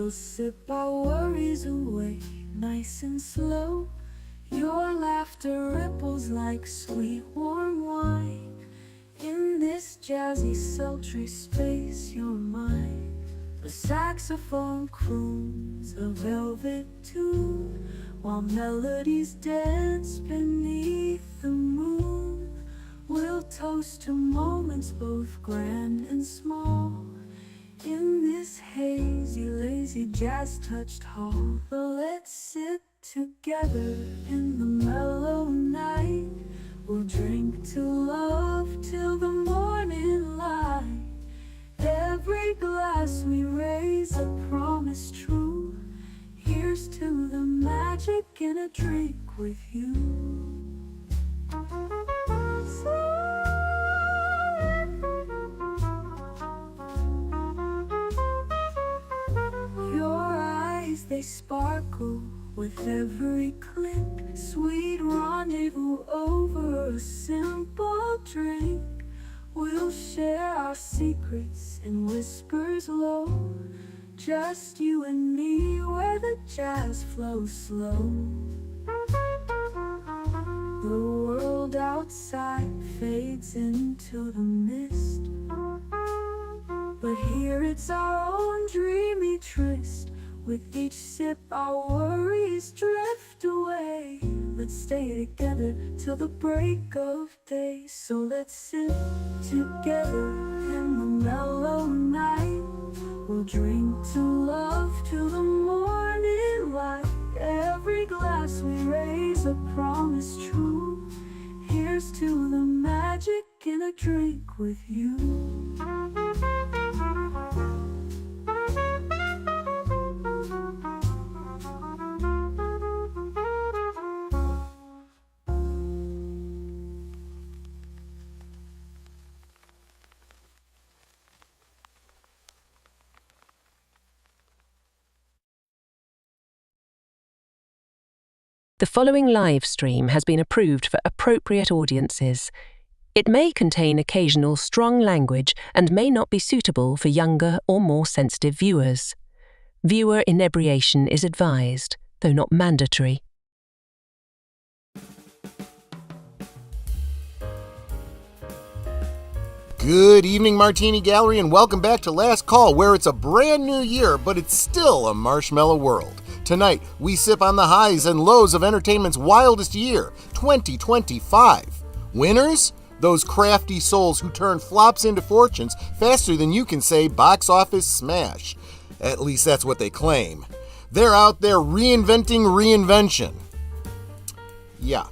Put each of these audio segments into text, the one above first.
We'll sip our worries away, nice and slow. Your laughter ripples like sweet warm wine. In this jazzy sultry space, you're mine. The saxophone croons a velvet tune, while melodies dance beneath the moon. We'll toast to moments both grand and small, in this hazy, lazy, jazz-touched hall. Let's sit together in the mellow night. We'll drink to love till the morning light. Every glass we raise a promise true. Here's to the magic in a drink with you. Your eyes, they sparkle with every click. Sweet rendezvous over a simple drink. We'll share our secrets in whispers low, just you and me where the jazz flows slow. The world outside fades into the mist, but here it's our own dreamy tryst. With each sip our worries drift away. Let's stay together till the break of day. So let's sit together in the mellow night. We'll drink to love till the morning light. Every glass we raise a promise true. Here's to the magic in a drink with you. The following live stream has been approved for appropriate audiences. It may contain occasional strong language and may not be suitable for younger or more sensitive viewers. Viewer inebriation is advised, though not mandatory. Good evening, Martini Gallery, and welcome back to Last Call, where it's a brand new year, but it's still a Marshmellow World. Tonight, we sip on the highs and lows of entertainment's wildest year, 2025. Winners? Those crafty souls who turn flops into fortunes faster than you can say box office smash. At least that's what they claim. They're out there reinventing reinvention. Yeah.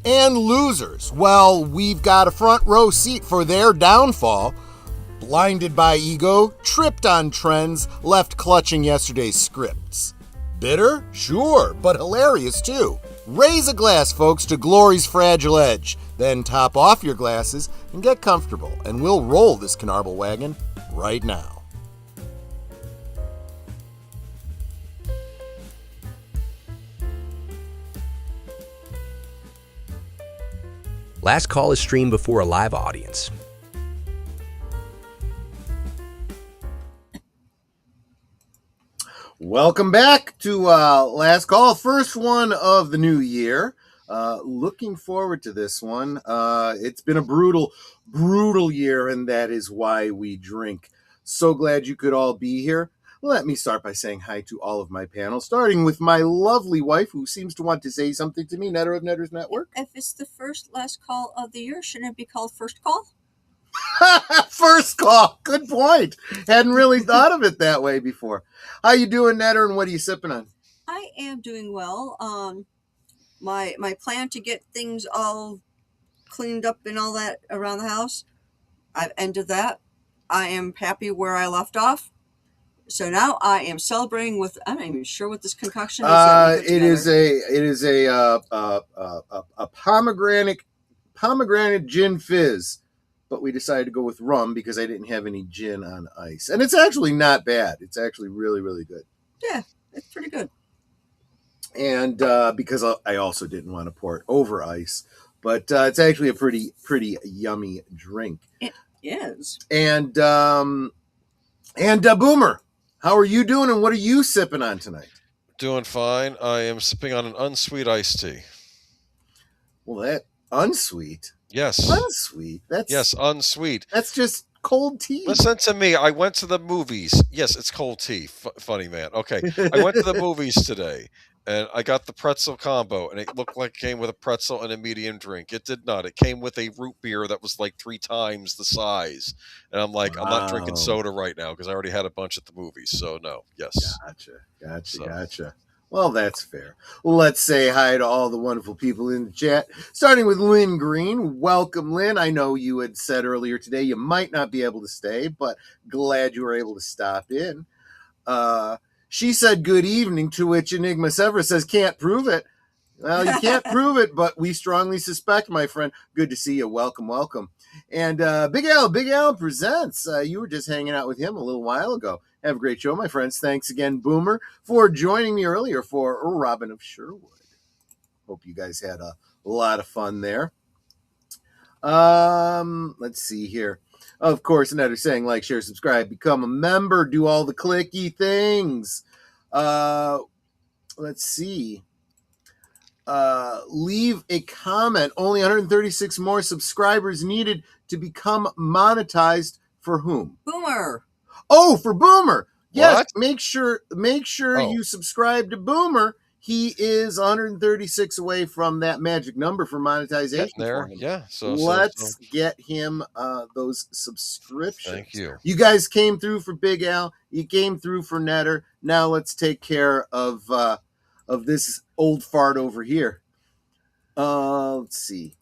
And losers, well, we've got a front row seat for their downfall. Blinded by ego, tripped on trends, left clutching yesterday's scripts. Bitter? Sure, but hilarious too. Raise a glass, folks, to glory's fragile edge. Then top off your glasses and get comfortable, and we'll roll this Canarble Wagon right now. Last Call is streamed before a live audience. Welcome back to Last Call, first one of the new year. Looking forward to this one. It's been a brutal year, and that is why we drink. So glad you could all be here. Let me start by saying hi to all of my panel, starting with my lovely wife, who seems to want to say something to me, Netter of Netter's Network. If it's the first last call of the year, shouldn't it be called First Call? First call. Good point. Hadn't really thought of it that way before. How you doing, Netter, and what are you sipping on? I am doing well. My plan to get things all cleaned up and all that around the house, I've ended that. I am happy where I left off. So now I am celebrating with, I'm not even sure what this concoction is. It is a pomegranate gin fizz. But we decided to go with rum because I didn't have any gin on ice. And it's actually not bad. It's actually really, really good. Yeah, it's pretty good. And because I also didn't want to pour it over ice. But it's actually a pretty yummy drink. It is. And Boomer, How are you doing, and what are you sipping on tonight? Doing fine. I am sipping on an unsweet iced tea. Well, that unsweet. Yes. Unsweet. Yes, unsweet. That's just cold tea. Listen to me. I went to the movies. Yes, it's cold tea. Funny man. Okay. I went to the movies today and I got the pretzel combo and it looked like it came with a pretzel and a medium drink. It did not. It came with a root beer that was like 3 times the size. And I'm like, I'm not drinking soda right now because I already had a bunch at the movies. So no. Yes. Gotcha. Well, that's fair. Let's say hi to all the wonderful people in the chat, starting with Lynn Green. Welcome, Lynn. I know you had said earlier today you might not be able to stay, but glad you were able to stop in. She said good evening, to which Enigma Severus says can't prove it. Well, you can't prove it, but we strongly suspect, my friend. Good to see you. Welcome. And Big Al presents. You were just hanging out with him a little while ago. Have a great show, my friends. Thanks again, Boomer, for joining me earlier for Robin of Sherwood. Hope you guys had a lot of fun there. Let's see here. Of course, another saying, like, share, subscribe, become a member, do all the clicky things. Let's see. Leave a comment. Only 136 more subscribers needed to become monetized. For whom? Boomer. Oh, for Boomer. Yes, What? make sure you subscribe to Boomer. He is 136 away from that magic number for monetization. Getting there. Yeah. So let's get him those subscriptions. Thank you. You guys came through for Big Al. You came through for Netter. Now let's take care of this old fart over here. Let's see.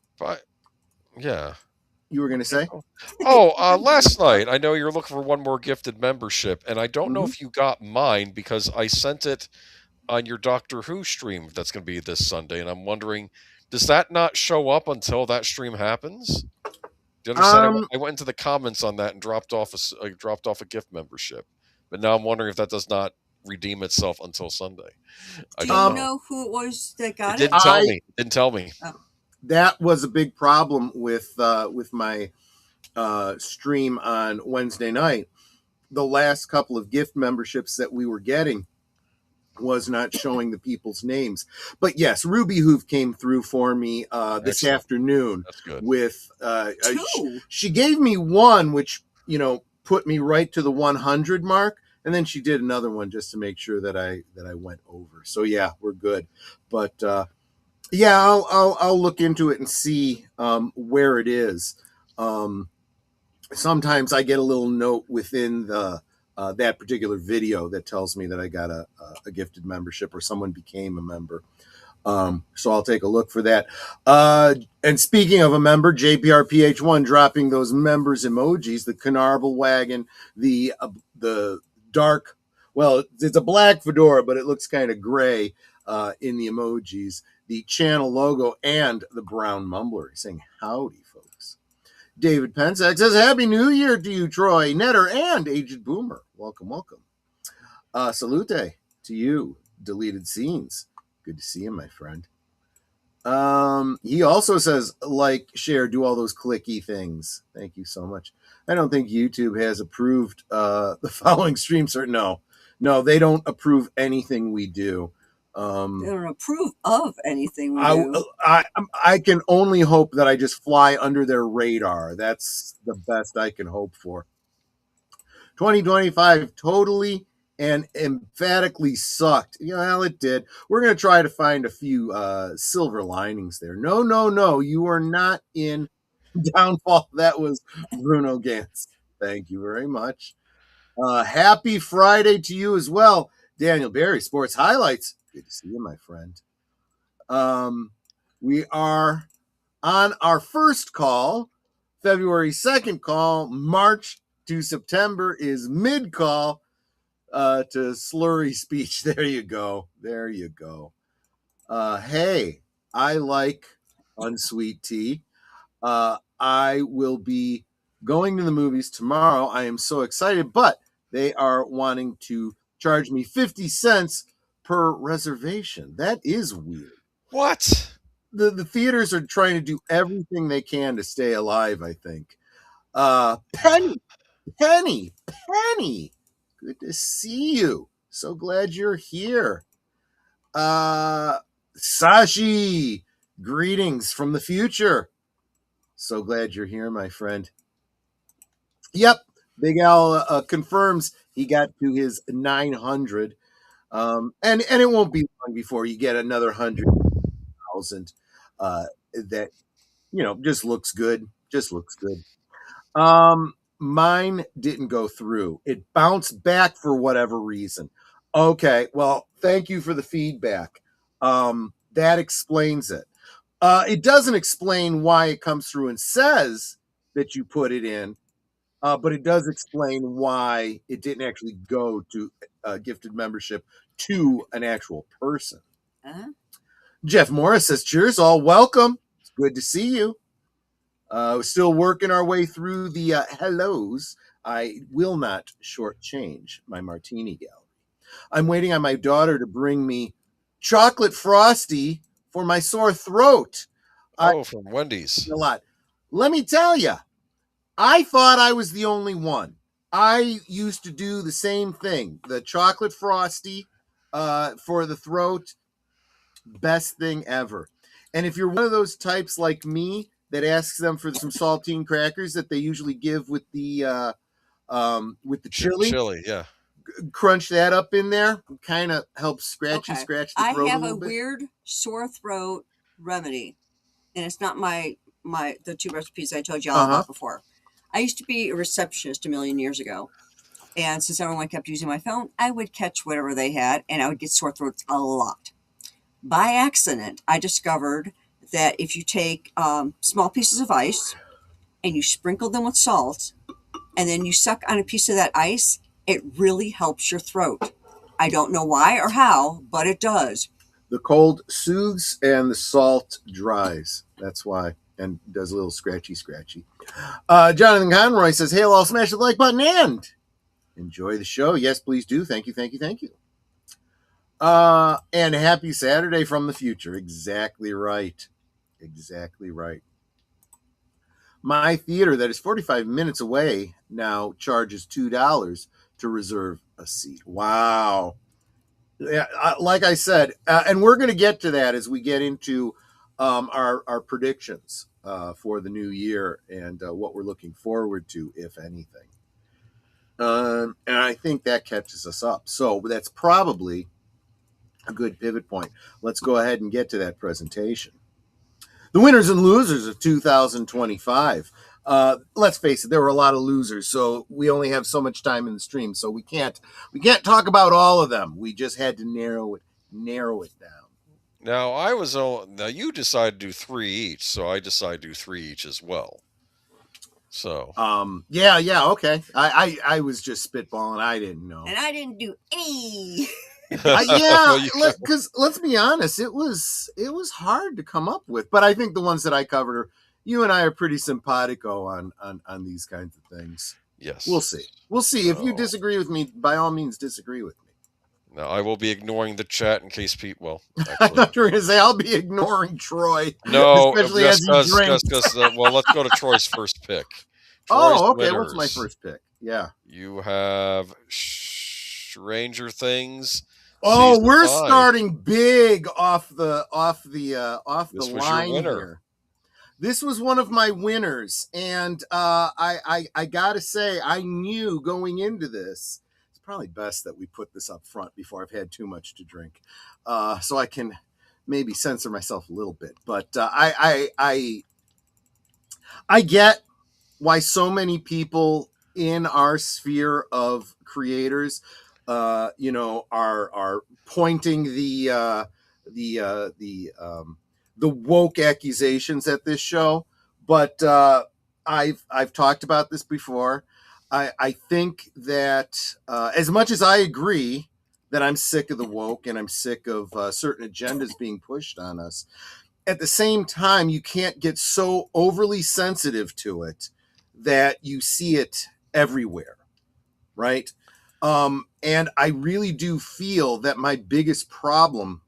Yeah. You were going to say? Last night, I know you're looking for one more gifted membership, and I don't know if you got mine because I sent it on your Doctor Who stream that's going to be this Sunday, and I'm wondering, does that not show up until that stream happens? Do you understand? I went into the comments on that and dropped off a gift membership, but now I'm wondering if that does not redeem itself until Sunday. Do you know who it was that got it? Didn't tell me. Oh. That was a big problem with my stream on Wednesday night. The last couple of gift memberships that we were getting was not showing the people's names. But yes, Ruby Hoof came through for me this afternoon. That's good. With two. She gave me one, which put me right to the 100 mark, and then she did another one just to make sure that I went over. So yeah, we're good. But yeah, I'll look into it and see where it is. Sometimes I get a little note within the that particular video that tells me that I got a gifted membership or someone became a member. So I'll take a look for that. And speaking of a member, JPRPH1 dropping those members emojis, the Canarble Wagon, the dark, well, it's a black fedora, but it looks kind of gray in the emojis, the channel logo, and the brown mumbler saying howdy, folks. David Pensack says, Happy New Year to you, Troy, Netter, and Aged Boomer. Welcome. Salute to you, Deleted Scenes. Good to see you, my friend. He also says, like, share, do all those clicky things. Thank you so much. I don't think YouTube has approved the following stream, sir. No, they don't approve anything we do. They don't approve of anything we do. I can only hope that I just fly under their radar. That's the best I can hope for. 2025 totally and emphatically sucked. Well, it did. We're going to try to find a few silver linings there. No. You are not in downfall. That was Bruno Gantz. Thank you very much. Happy Friday to you as well. Daniel Barry, Sports Highlights. Good to see you, my friend. We are on our first call, February 2nd call. March to September is mid-call to slurry speech. There you go. Hey, I like unsweet tea. I will be going to the movies tomorrow. I am so excited, but they are wanting to charge me 50 cents per reservation. That is weird. What? The theaters are trying to do everything they can to stay alive, I think. Penny. Good to see you. So glad you're here. Sashi, greetings from the future. So glad you're here, my friend. Yep, Big Al confirms he got to his 900. And it won't be long before you get another 100,000 that, just looks good. Just looks good. Mine didn't go through. It bounced back for whatever reason. Okay, well, thank you for the feedback. That explains it. It doesn't explain why it comes through and says that you put it in, but it does explain why it didn't actually go to gifted membership to an actual person. Uh-huh. Jeff Morris says, cheers, all welcome. It's good to see you. We're still working our way through the hellos. I will not shortchange my Martini Gallery. I'm waiting on my daughter to bring me chocolate frosty for my sore throat. From Wendy's. A lot. Let me tell you, I thought I was the only one. I used to do the same thing. The chocolate frosty for the throat, best thing ever. And if you're one of those types like me that asks them for some saltine crackers that they usually give with the chili, yeah, crunch that up in there. Kind of helps scratch the throat I have a a little bit. weird sore throat remedy, and it's not the 2 recipes I told you all about before. I used to be a receptionist a million years ago, and since everyone kept using my phone, I would catch whatever they had, and I would get sore throats a lot. By accident, I discovered that if you take small pieces of ice and you sprinkle them with salt, and then you suck on a piece of that ice, it really helps your throat. I don't know why or how, but it does. The cold soothes and the salt dries. That's why. And does a little scratchy. Jonathan Conroy says, hey, I'll smash the like button and enjoy the show. Yes, please do. Thank you. And happy Saturday from the future. Exactly right. My theater that is 45 minutes away now charges $2 to reserve a seat. Wow. Yeah, like I said, and we're going to get to that as we get into our predictions for the new year and what we're looking forward to, if anything. And I think that catches us up. So that's probably a good pivot point. Let's go ahead and get to that presentation. The winners and losers of 2025. Let's face it, there were a lot of losers, so we only have so much time in the stream, so we can't talk about all of them. We just had to narrow it down. Now you decided to do 3 each, so I decided to do 3 each as well. So yeah, okay. I was just spitballing. I didn't know, and I didn't do any. Because let's be honest, it was hard to come up with, but I think the ones that I covered you and I are pretty simpatico on these kinds of things. Yes, we'll see. If you disagree with me, by all means disagree with me. No, I will be ignoring the chat in case people. Well, I thought you were going to say I'll be ignoring Troy. No, especially as he drinks. Well, let's go to Troy's first pick. Okay. What's my first pick? Yeah, you have Stranger Things. Oh, we're starting big off the line here. This was one of my winners, and I gotta say, I knew going into this, it's probably best that we put this up front before I've had too much to drink, so I can maybe censor myself a little bit. But I get why so many people in our sphere of creators are pointing the woke accusations at this show, but I've talked about this before. I think that as much as I agree that I'm sick of the woke and I'm sick of certain agendas being pushed on us, at the same time, you can't get so overly sensitive to it that you see it everywhere, right? And I really do feel that my biggest problem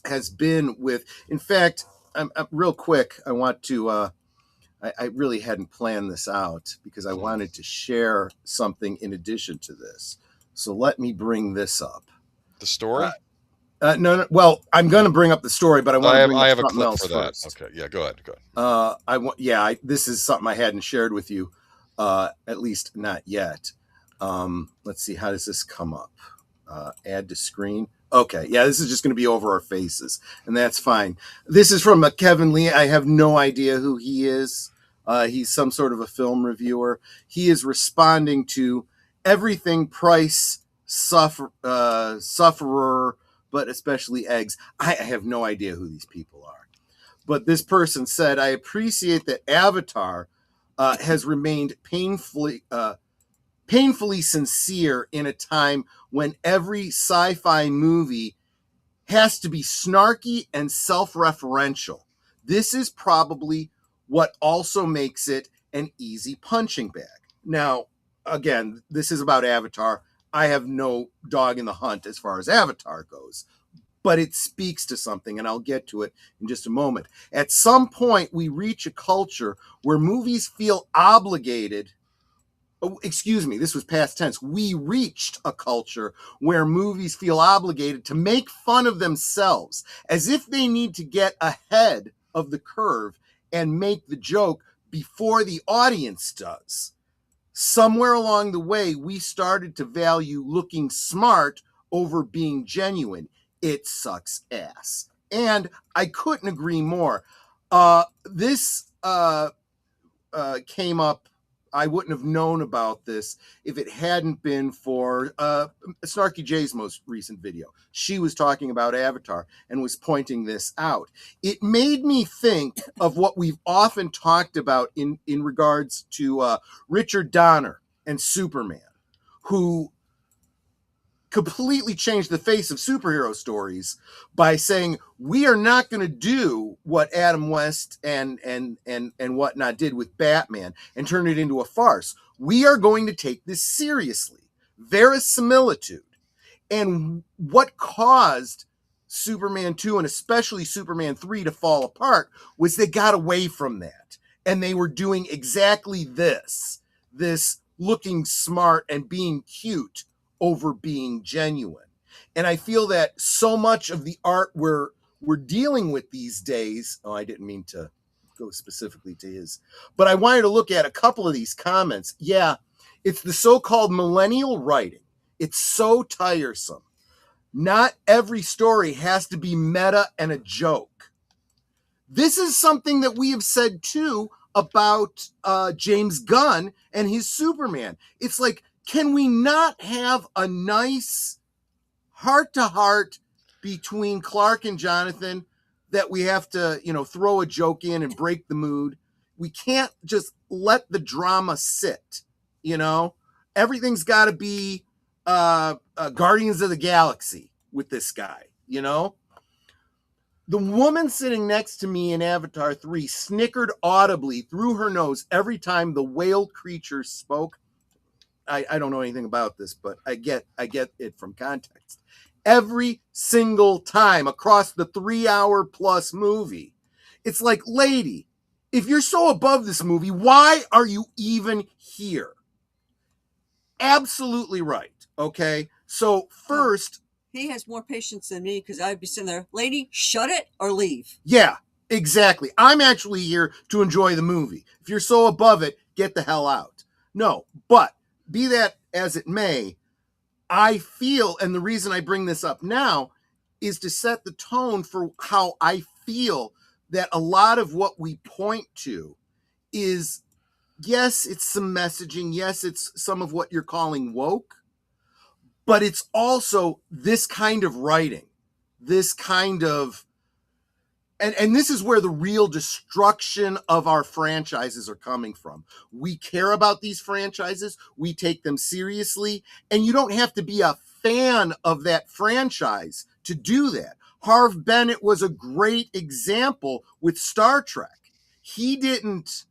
has been with, in fact, I'm real quick, I want to, I really hadn't planned this out because I wanted to share something in addition to this. So let me bring this up. The story? No. Well, I'm going to bring up the story, but I want to bring I up have a something clip else for that. first. Okay, yeah, go ahead. This is something I hadn't shared with you, at least not yet. Let's see, how does this come up? Add to screen. Okay, yeah, this is just going to be over our faces, and that's fine. This is from Kevin Lee. I have no idea who he is. He's some sort of a film reviewer. He is responding to everything price sufferer, but especially eggs. I have no idea who these people are. But this person said, I appreciate that Avatar has remained painfully sincere in a time when every sci-fi movie has to be snarky and self-referential. This is probably what also makes it an easy punching bag. Now, again, this is about Avatar. I have no dog in the hunt as far as Avatar goes, but it speaks to something, and I'll get to it in just a moment. At some point, we reach a culture where movies feel obligated. Oh, excuse me, this was past tense. We reached a culture where movies feel obligated to make fun of themselves, as if they need to get ahead of the curve and make the joke before the audience does. Somewhere along the way, we started to value looking smart over being genuine. It sucks ass. And I couldn't agree more. This came up. I wouldn't have known about this if it hadn't been for Snarky J's most recent video. She was talking about Avatar and was pointing this out. It made me think of what we've often talked about in regards to Richard Donner and Superman, who completely changed the face of superhero stories by saying, we are not going to do what Adam West and whatnot did with Batman and turn it into a farce. We are going to take this seriously. Verisimilitude. And what caused Superman 2 and especially Superman 3 to fall apart was they got away from that. And they were doing exactly this looking smart and being cute over being genuine. And I feel that so much of the art we're dealing with these days, I didn't mean to go specifically to his, but I wanted to look at a couple of these comments. Yeah, it's the so-called millennial writing. It's so tiresome. Not every story has to be meta and a joke. This is something that we have said too about James Gunn and his Superman. It's like, can we not have a nice heart-to-heart between Clark and Jonathan that we have to, throw a joke in and break the mood? We can't just let the drama sit, Everything's got to be Guardians of the Galaxy with this guy, The woman sitting next to me in Avatar 3 snickered audibly through her nose every time the whale creature spoke. I don't know anything about this, but I get it from context. Every single time across the 3-hour plus movie. It's like, lady, if you're so above this movie, why are you even here? Absolutely right. Okay. So first, he has more patience than me because I'd be sitting there, lady, shut it or leave. Yeah, exactly. I'm actually here to enjoy the movie. If you're so above it, get the hell out. No, but be that as it may, I feel, and the reason I bring this up now is to set the tone for how I feel that a lot of what we point to is, yes, it's some messaging. Yes, it's some of what you're calling woke, but it's also this kind of writing, this kind of, and this is where the real destruction of our franchises are coming from. We care about these franchises. We take them seriously. And you don't have to be a fan of that franchise to do that. Harv Bennett was a great example with Star Trek. He didn't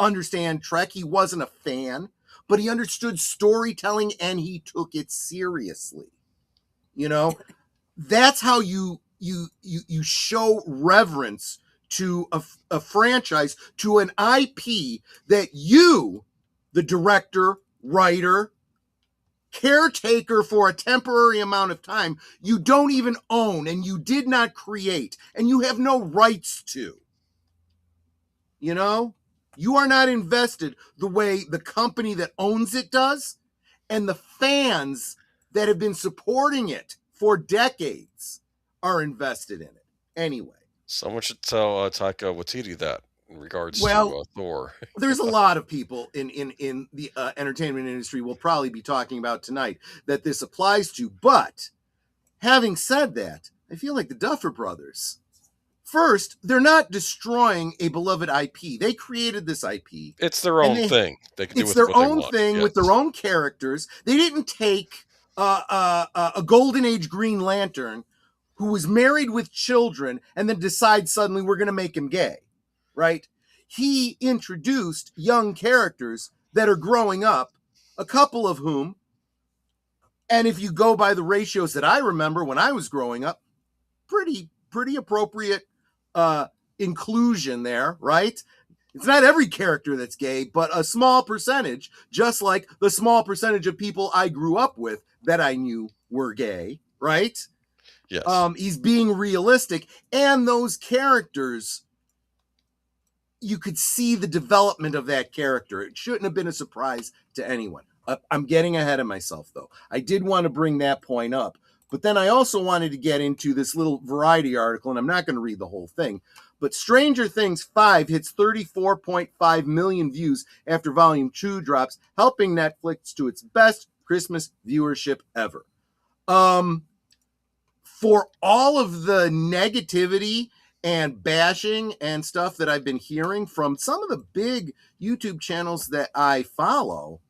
understand Trek. He wasn't a fan, but he understood storytelling and he took it seriously. That's how you show reverence to a franchise, to an IP that you, the director, writer, caretaker for a temporary amount of time you don't even own and you did not create and you have no rights to. You know, you are not invested the way the company that owns it does, and the fans that have been supporting it for decades are invested in it. Anyway. Someone should tell Taika Waititi that in regards Well, to Thor. there's a lot of people in the entertainment industry we'll probably be talking about tonight that this applies to. But having said that, I feel like the Duffer Brothers, first, they're not destroying a beloved IP. They created this IP. It's their own thing. They can do It's with their what they own want. thing Yes. with their own characters. They didn't take a Golden Age Green Lantern who was married with children and then decide suddenly we're going to make him gay, right? He introduced young characters that are growing up, a couple of whom, and if you go by the ratios that I remember when I was growing up, pretty appropriate inclusion there, right? It's not every character that's gay, but a small percentage, just like the small percentage of people I grew up with that I knew were gay, right? Yes. He's being realistic, and those characters, you could see the development of that character. It shouldn't have been a surprise to anyone. I'm getting ahead of myself, though. I did want to bring that point up, but then I also wanted to get into this little Variety article, and I'm not going to read the whole thing, but Stranger Things 5 hits 34.5 million views after Volume 2 drops, helping Netflix to its best Christmas viewership ever. For all of the negativity and bashing and stuff that I've been hearing from some of the big YouTube channels that I follow,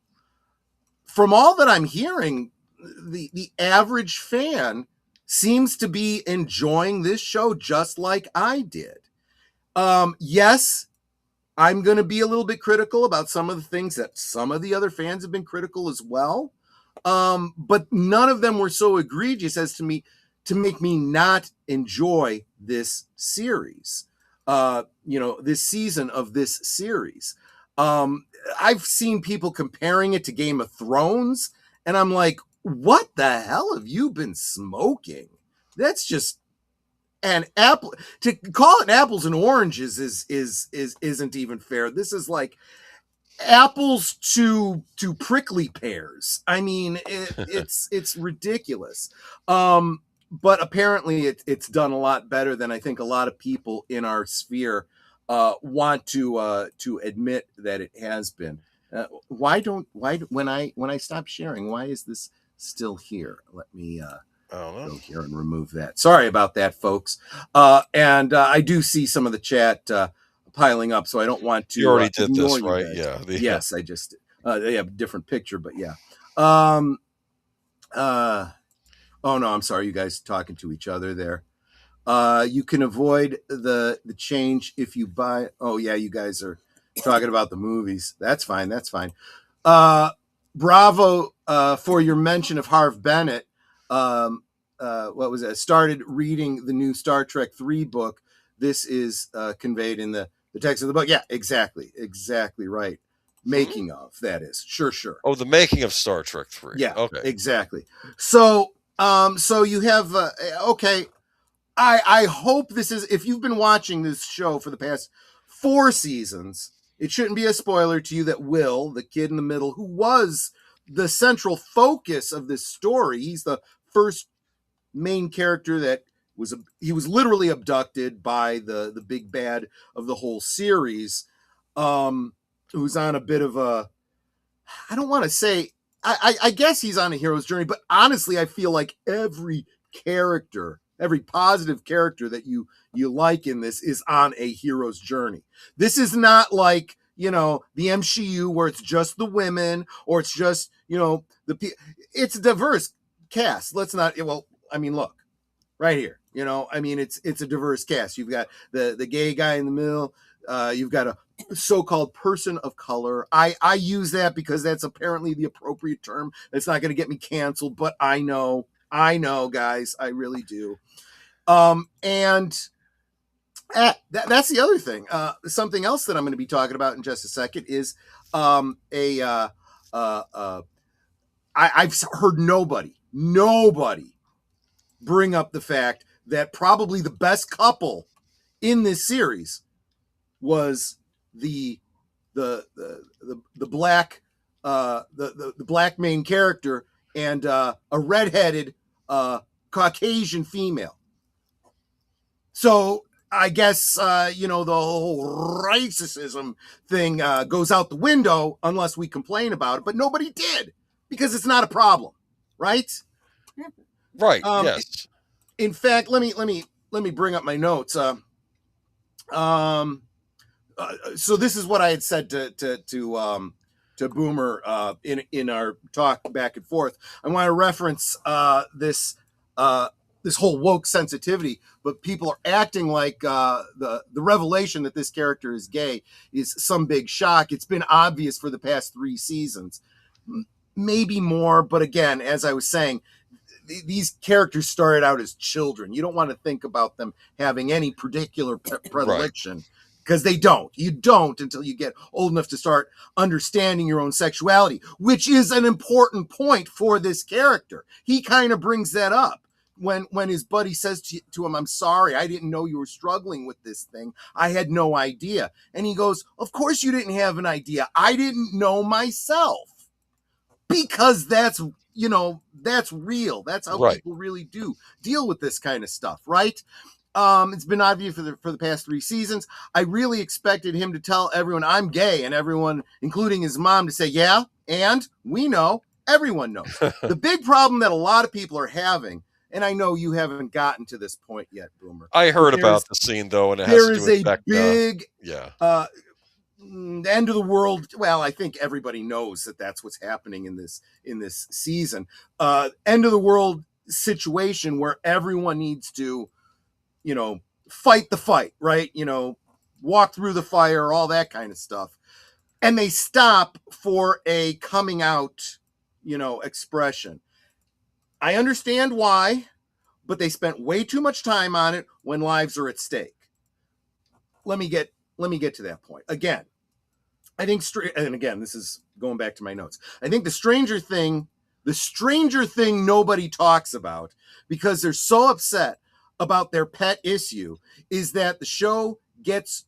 from all that I'm hearing, the average fan seems to be enjoying this show just like I did. Yes, I'm going to be a little bit critical about some of the things that some of the other fans have been critical as well. But none of them were so egregious as to make me not enjoy this series, this season of this series. I've seen people comparing it to Game of Thrones, and I'm like, what the hell have you been smoking? That's just an apple. To call it apples and oranges isn't even fair. This is like apples to prickly pears. I mean, it's ridiculous. But apparently it's done a lot better than I think a lot of people in our sphere want to admit that it has been. When I stop sharing, why is this still here? Let me go here and remove that. Sorry about that, folks. And I do see some of the chat piling up, so I don't want to. You already did this, you right? guys. Yeah. Yes, I just they have a different picture, but yeah. Oh no, I'm sorry, you guys talking to each other there. You can avoid the change if you buy. Oh yeah, you guys are talking about the movies. That's fine. Bravo for your mention of Harv Bennett. What was that? Started reading the new Star Trek 3 book. This is conveyed in the text of the book. Yeah, exactly right. Making of, that is. Sure. Oh, the making of Star Trek 3. Yeah, okay, exactly. So you have okay. I hope this is, if you've been watching this show for the past 4 seasons, it shouldn't be a spoiler to you that Will, the kid in the middle, who was the central focus of this story, he's the first main character that he was literally abducted by the big bad of the whole series, who's on a bit of a, I don't want to say, I guess he's on a hero's journey, but honestly, I feel like every positive character that you like in this is on a hero's journey. This is not like, the MCU where it's just the women or it's just, it's a diverse cast. Let's not, look right here, it's a diverse cast. You've got the gay guy in the middle. You've got a so-called person of color. I use that because that's apparently the appropriate term. It's not going to get me canceled, but I know, guys, I really do. And that's the other thing. Something else that I'm going to be talking about in just a second is a I've heard nobody bring up the fact that probably the best couple in this series was the black the black main character and a redheaded Caucasian female. So I guess the whole racism thing goes out the window unless we complain about it, but nobody did because it's not a problem, right? Right. Yes. In fact, let me bring up my notes. So this is what I had said to Boomer in our talk back and forth. I want to reference this whole woke sensitivity, but people are acting like the revelation that this character is gay is some big shock. It's been obvious for the past 3 seasons, maybe more. But again, as I was saying, these characters started out as children. You don't want to think about them having any particular predilection because they don't. You don't until you get old enough to start understanding your own sexuality, which is an important point for this character. He kind of brings that up when his buddy says to him, "I'm sorry, I didn't know you were struggling with this thing. I had no idea." And he goes, "Of course you didn't have an idea. I didn't know myself." Because that's real. That's how people really do deal with this kind of stuff, right? It's been obvious for the past 3 seasons. I really expected him to tell everyone I'm gay, and everyone, including his mom, to say, "Yeah, and we know." Everyone knows. The big problem that a lot of people are having, and I know you haven't gotten to this point yet, Boomer. I heard about the scene though, and it has to do with Becca. Big end of the world. Well, I think everybody knows that that's what's happening in this season. End of the world situation where everyone needs to, fight the fight, right? Walk through the fire, all that kind of stuff. And they stop for a coming out, expression. I understand why, but they spent way too much time on it when lives are at stake. Let me get to that point. Again, I think, and again, this is going back to my notes. I think the stranger thing nobody talks about because they're so upset about their pet issue is that the show gets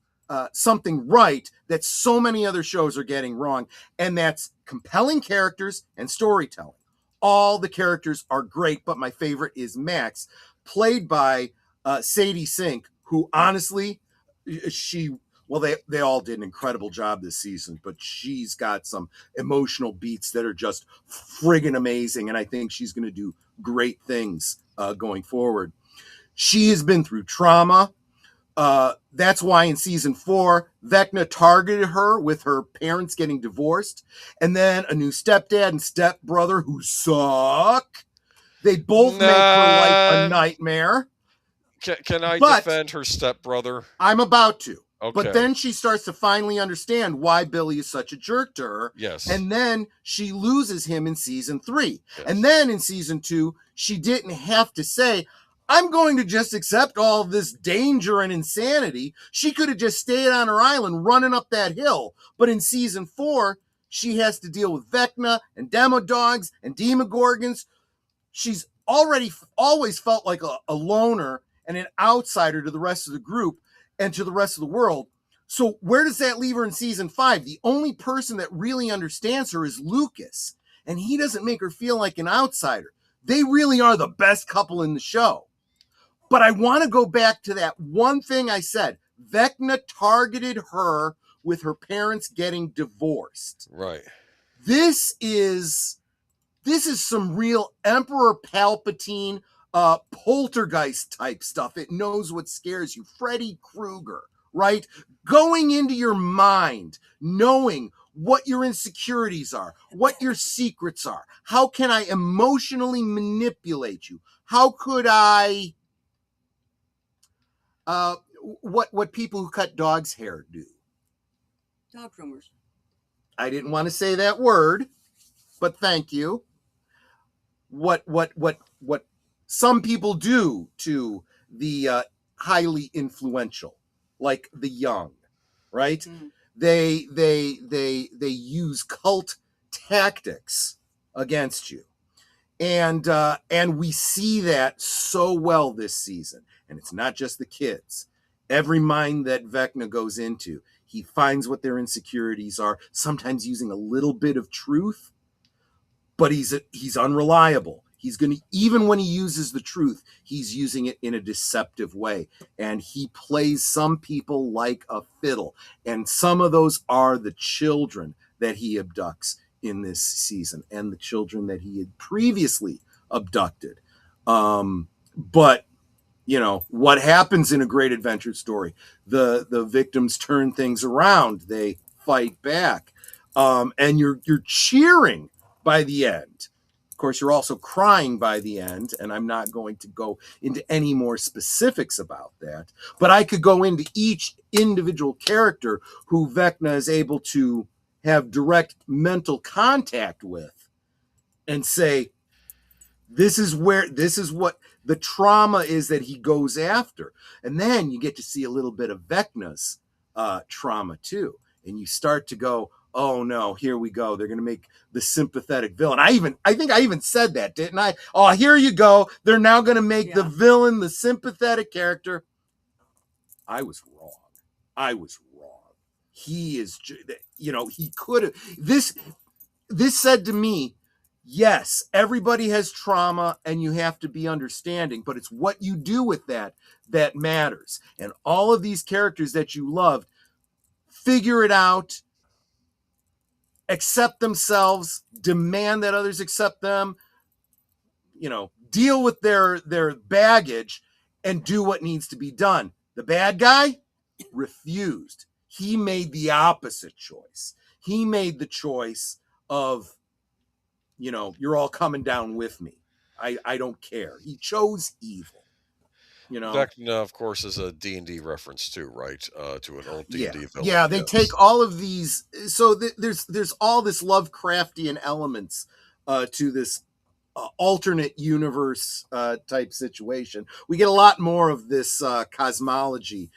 something right that so many other shows are getting wrong, and that's compelling characters and storytelling. All the characters are great, but my favorite is Max, played by Sadie Sink, who honestly, they all did an incredible job this season, but she's got some emotional beats that are just friggin' amazing, and I think she's going to do great things going forward. She has been through trauma. That's why in season 4, Vecna targeted her with her parents getting divorced, and then a new stepdad and stepbrother who suck. They both make her life a nightmare. Can I defend her stepbrother? I'm about to. Okay. But then she starts to finally understand why Billy is such a jerk to her. Yes. And then she loses him in season 3. Yes. And then in season 2, she didn't have to say, "I'm going to just accept all of this danger and insanity." She could have just stayed on her island running up that hill. But in season 4, she has to deal with Vecna and Demodogs and Demogorgons. She's always felt like a loner and an outsider to the rest of the group and to the rest of the world. So where does that leave her in season 5? The only person that really understands her is Lucas, and he doesn't make her feel like an outsider. They really are the best couple in the show. But I want to go back to that one thing I said. Vecna targeted her with her parents getting divorced. Right. This is some real Emperor Palpatine poltergeist type stuff. It knows what scares you. Freddy Krueger, right? Going into your mind, knowing what your insecurities are, what your secrets are. How can I emotionally manipulate you? How could I what people who cut dogs' hair do? Dog groomers. I didn't want to say that word, but thank you. What some people do to the highly influential, like the young, right? Mm. They use cult tactics against you. And we see that so well this season. And it's not just the kids. Every mind that Vecna goes into, he finds what their insecurities are, sometimes using a little bit of truth, but he's unreliable. He's going to, even when he uses the truth, he's using it in a deceptive way. And he plays some people like a fiddle. And some of those are the children that he abducts in this season and the children that he had previously abducted. But you know what happens in a great adventure story, the victims turn things around, they fight back, and you're cheering by the end. Of course, you're also crying by the end, and I'm not going to go into any more specifics about that, but I could go into each individual character who Vecna is able to have direct mental contact with and say, this is what the trauma is that he goes after. And then you get to see a little bit of Vecna's trauma too. And you start to go, oh no, here we go. They're going to make the sympathetic villain. I think I even said that, didn't I? Oh, here you go. They're now going to make the villain the sympathetic character. I was wrong. He is, you know, he could have, this said to me, yes, everybody has trauma and you have to be understanding, but it's what you do with that matters. And all of these characters that you loved figure it out, accept themselves, demand that others accept them, you know, deal with their baggage and do what needs to be done. The bad guy refused. He made the opposite choice. He made the choice of, you know, you're all coming down with me. I don't care. He chose evil. You know, Vecna, of course, is a D&D reference too, right? To an old D&D villain. Yeah, they take all of these. So there's all this Lovecraftian elements to this alternate universe type situation. We get a lot more of this cosmology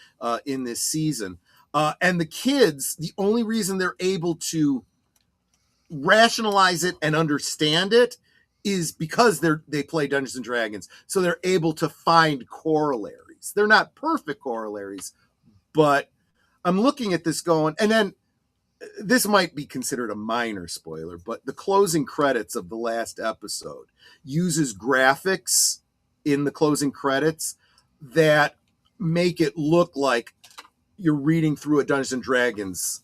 in this season. And the kids, the only reason they're able to rationalize it and understand it is because they play Dungeons and Dragons. So they're able to find corollaries. They're not perfect corollaries, but I'm looking at this going, and then this might be considered a minor spoiler, but the closing credits of the last episode uses graphics in the closing credits that make it look like you're reading through a Dungeons and Dragons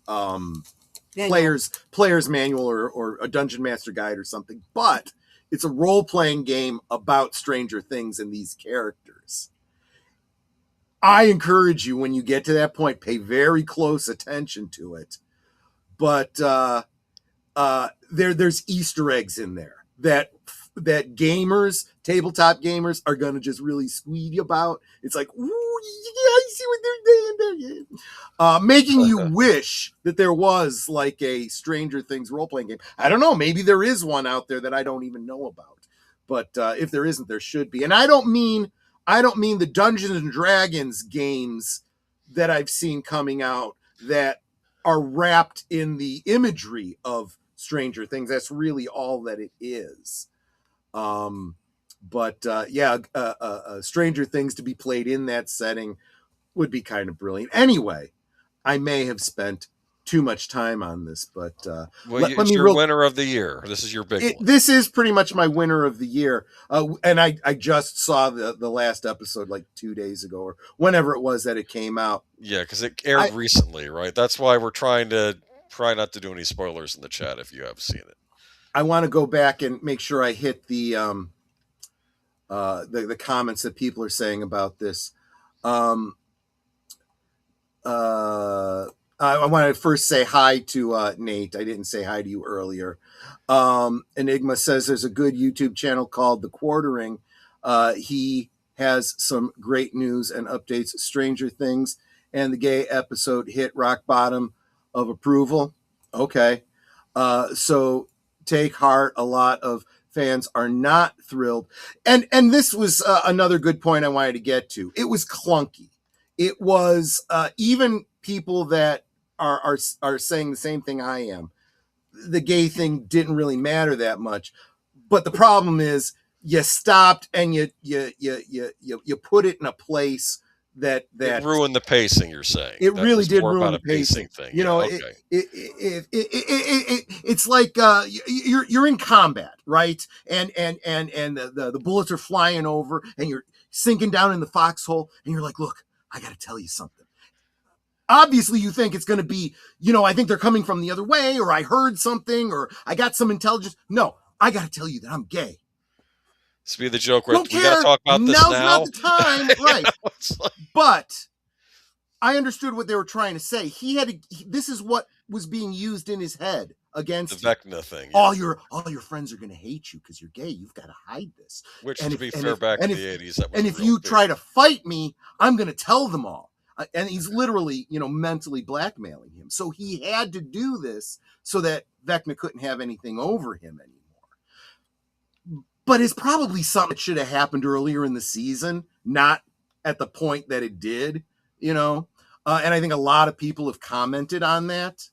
player's manual or a Dungeon Master guide or something, but it's a role-playing game about Stranger Things and these characters. I encourage you, when you get to that point, pay very close attention to it. But there's Easter eggs in there that gamers, tabletop gamers, are going to just really squeal about. It's like, ooh, yeah, I see what they're doing there. Making you wish that there was like a Stranger Things role-playing game. I don't know. Maybe there is one out there that I don't even know about. But if there isn't, there should be. And I don't mean the Dungeons and Dragons games that I've seen coming out that are wrapped in the imagery of Stranger Things. That's really all that it is. Stranger Things to be played in that setting would be kind of brilliant. Anyway, I may have spent too much time on this, but it's your winner of the year. This is your big one. This is pretty much my winner of the year. And I just saw the last episode like 2 days ago or whenever it was that it came out. Yeah, because it aired recently, right? That's why we're trying not to do any spoilers in the chat if you have seen it. I want to go back and make sure I hit the comments that people are saying about this. I want to first say hi to Nate. I didn't say hi to you earlier. Enigma says there's a good YouTube channel called The Quartering. He has some great news and updates. Stranger Things and the gay episode hit rock bottom of approval. Okay. So take heart. A lot of fans are not thrilled. And this was another good point I wanted to get to. It was clunky. It was even people that are saying the same thing I am. the gay thing didn't really matter that much. But the problem is you stopped and you put it in a place that It ruined the pacing, you're saying. it That really was did more ruin about the a pacing. thing. You Yeah, know, okay. it's like you're in combat, right? And the bullets are flying over, and you're sinking down in the foxhole, and you're like, look, I got to tell you something. Obviously, you think it's going to be, I think they're coming from the other way, or I heard something, or I got some intelligence. No, I got to tell you that I'm gay. This be the joke where Don't we got to care. talk about this Now's now. not the time, right? It's like, But I understood what they were trying to say. This is what was being used in his head the against him. Vecna thing. Yeah. All your friends are going to hate you because you're gay. You've got to hide this. Which, and to be fair, back in the 80s, that was and if real you big. try to fight me, I'm going to tell them all. And he's literally, mentally blackmailing him. So he had to do this so that Vecna couldn't have anything over him anymore. But it's probably something that should have happened earlier in the season, not at the point that it did, And I think a lot of people have commented on that.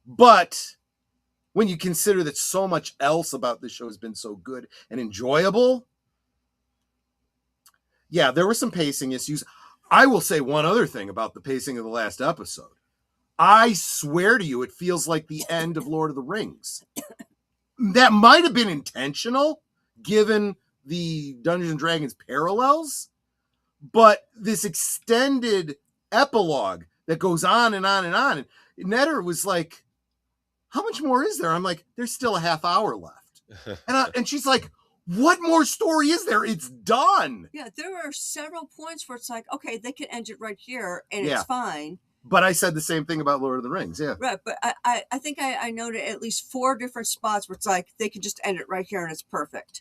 But when you consider that so much else about this show has been so good and enjoyable, yeah, there were some pacing issues. I will say one other thing about the pacing of the last episode. I swear to you, it feels like the end of Lord of the Rings. That might have been intentional, given the Dungeons and Dragons parallels, but this extended epilogue that goes on and on and on. And Netter was like, how much more is there? I'm like, there's still a half hour left. And she's like, what more story is there? It's done. Yeah, there are several points where it's like, okay, they could end it right here and Yeah. it's fine. But I said the same thing about Lord of the Rings, yeah. Right, but I think I noted at least 4 different spots where it's like, they could just end it right here and it's perfect.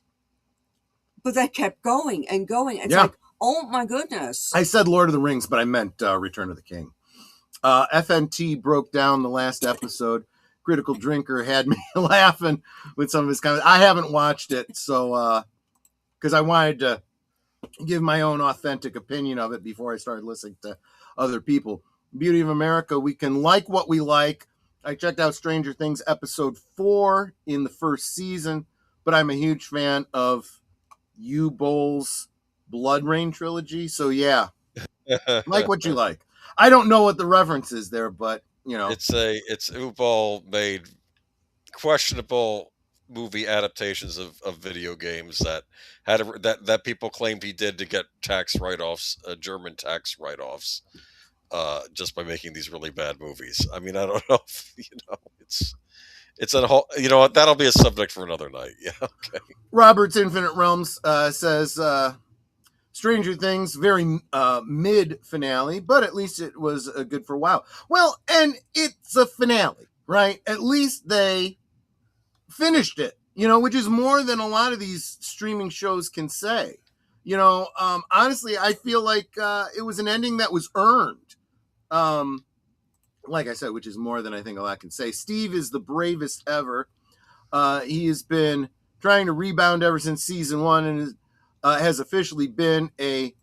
But that kept going and going. It's Yeah. like, oh my goodness. I said Lord of the Rings, but I meant Return of the King. FNT broke down the last episode. Critical Drinker had me laughing with some of his comments. I haven't watched it, so because I wanted to give my own authentic opinion of it before I started listening to other people. Beauty of America, we can like what we like. I checked out Stranger Things episode 4 in the first season, but I'm a huge fan of Hugh Bowles' Blood Rain trilogy. So yeah, like what you like. I don't know what the reference is there, but it's Ubal made questionable movie adaptations of video games that had that people claimed he did to get tax write-offs, German tax write-offs, just by making these really bad movies. I mean, I don't know if, it's a whole, that'll be a subject for another night. Yeah. Okay. Robert's Infinite Realms says Stranger Things, very mid finale, but at least it was good for a while. Well, and it's a finale, right? At least they finished it, which is more than a lot of these streaming shows can say. Honestly, I feel like it was an ending that was earned. Like I said, which is more than I think a lot can say. Steve is the bravest ever. He has been trying to rebound ever since season 1 and has officially been a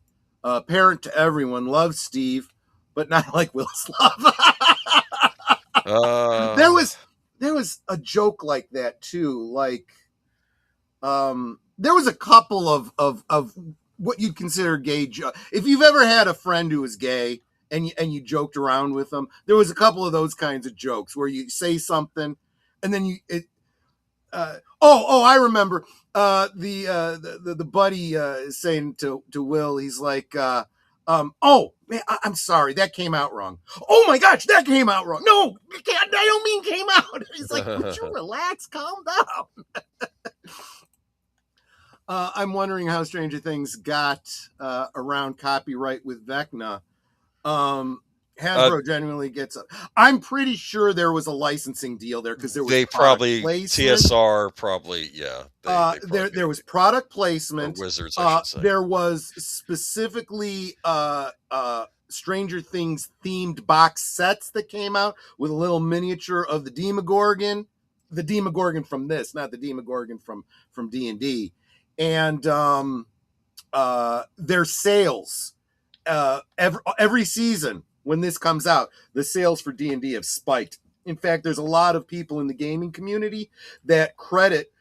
parent to everyone. Loves Steve, but not like Will's love. There was a joke like that too. Like, there was a couple of what you'd consider gay jokes. If you've ever had a friend who was gay and you joked around with them, there was a couple of those kinds of jokes where you say something and then I remember the buddy is saying to Will, he's like, oh man, I'm sorry, that came out wrong. Oh my gosh, that came out wrong. No, I don't mean came out. He's like, would you relax, calm down? I'm wondering how Stranger Things got around copyright with Vecna. Hasbro genuinely gets up. I'm pretty sure there was a licensing deal there because there was TSR probably, yeah. There was product placement. Or Wizards, I should say. There was specifically Stranger Things themed box sets that came out with a little miniature of the Demogorgon from this, not the Demogorgon from D&D, and their sales every season. When this comes out, the sales for D&D have spiked In fact, there's a lot of people in the gaming community that credit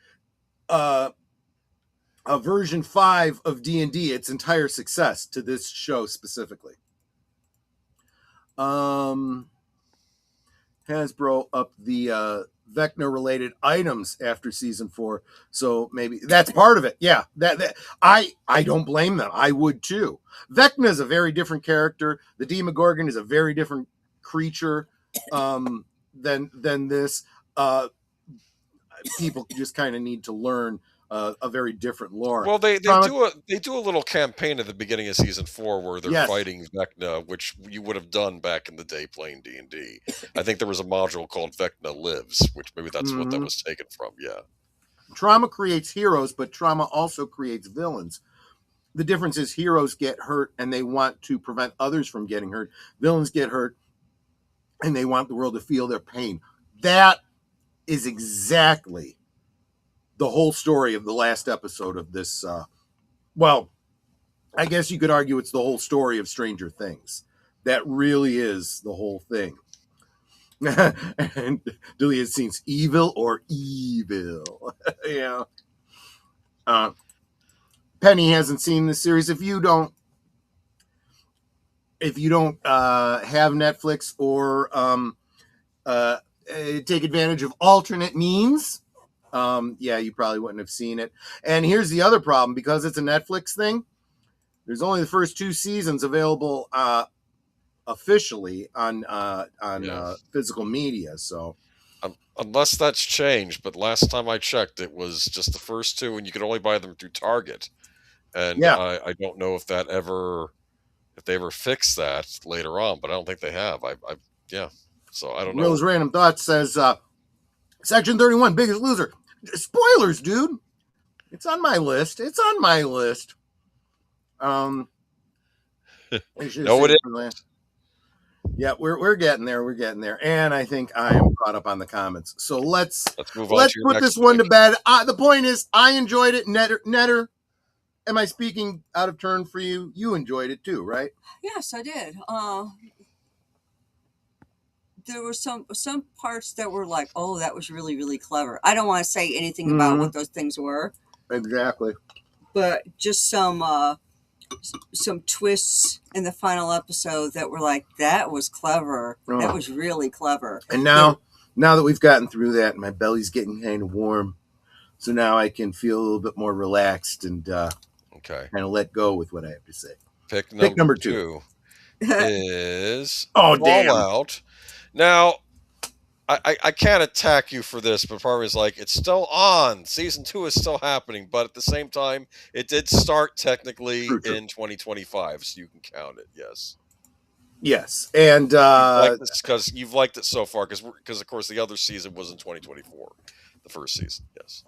a version 5 of D&D, its entire success, to this show specifically. Hasbro upped the Vecna-related items after season 4, so maybe that's part of it. Yeah, that I don't blame them. I would too. Vecna is a very different character. The Demogorgon is a very different creature than this. People just kind of need to learn a very different lore. Well, they do a little campaign at the beginning of season 4 where they're fighting Vecna, which you would have done back in the day playing D&D. I think there was a module called Vecna Lives, which maybe that's what that was taken from. Yeah. Trauma creates heroes, but trauma also creates villains. The difference is heroes get hurt and they want to prevent others from getting hurt. Villains get hurt and they want the world to feel their pain. That is exactly the whole story of the last episode of this. Well, I guess you could argue it's the whole story of Stranger Things. That really is the whole thing. And Delia seems evil or evil. Yeah. Penny hasn't seen this series. If you don't have Netflix or take advantage of alternate means, you probably wouldn't have seen it. And here's the other problem: because it's a Netflix thing, there's only the first 2 seasons available officially on physical media. So unless that's changed, but last time I checked, it was just the first 2, and you could only buy them through Target. And I don't know if they ever fixed that later on, but I don't think they have. So I don't know. Rose Random Thoughts says, Section 31, Biggest Loser. Spoilers, dude. It's on my list. No, it is. Yeah, we're getting there. And I think I am caught up on the comments. So let's move on. Let's put this one to bed. The point is, I enjoyed it. Netter, am I speaking out of turn for you? You enjoyed it too, right? Yes, I did. There were some parts that were like, oh, that was really, really clever. I don't want to say anything about what those things were. Exactly. But just some twists in the final episode that were like, that was clever. Oh. That was really clever. And now that we've gotten through that, my belly's getting kind of warm. So now I can feel a little bit more relaxed and kind of let go with what I have to say. Pick number 2 is Fallout. Now, I can't attack you for this, but part of me is like, it's still on. Season 2 is still happening, but at the same time, it did start technically in 2025, so you can count it. Yes. Yes, and because you've liked it so far, because of course the other season was in 2024, the first season. Yes.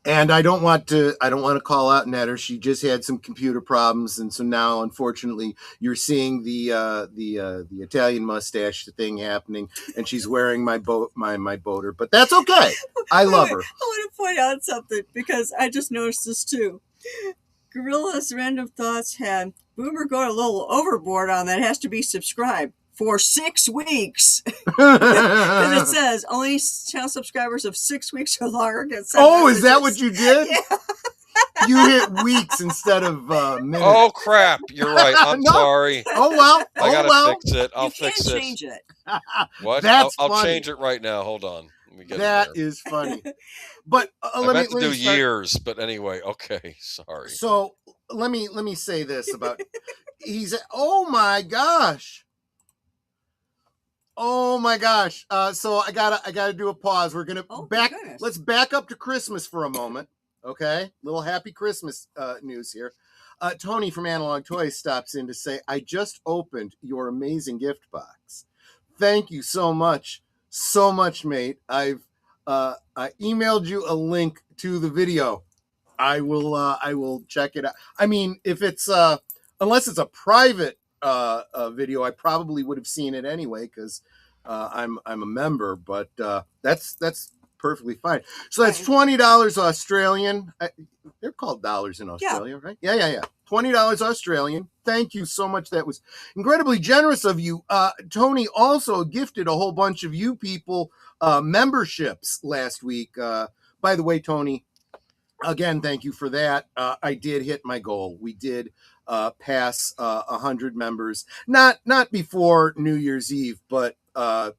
And I don't want to call out Netter. She just had some computer problems, and so now, unfortunately, you're seeing the Italian mustache thing happening, and she's wearing my boater. But that's okay. I love her. I want to point out something because I just noticed this too. Gorilla's Random Thoughts had Boomer going a little overboard on that. Has to be subscribed for 6 weeks. Because it says only channel subscribers of 6 weeks or longer get sent messages. Is that what you did? Yeah. You hit weeks instead of minutes. Oh, crap. You're right. I'm sorry. Oh, well. I got to fix it. I'll fix it. You can't change it. What? I'll change it right now. Hold on. Let me get that is funny. But let me do years, but anyway, okay. Sorry. So let me say this about oh my gosh. Oh my gosh. So I gotta do a pause. We're gonna let's back up to Christmas for a moment. Okay. Little happy Christmas news here. Tony from Analog Toys stops in to say, I just opened your amazing gift box. Thank you so much. So much, mate. I emailed you a link to the video. I will check it out. I mean, if it's unless it's a private video, I probably would have seen it anyway because I'm a member. But that's perfectly fine. So that's Fine. $20 Australian. They're called dollars in Australia, right? Yeah. $20 Australian. Thank you so much. That was incredibly generous of you. Tony also gifted a whole bunch of you people memberships last week. By the way, Tony, again, thank you for that. I did hit my goal. We did pass 100 members. Not before New Year's Eve, but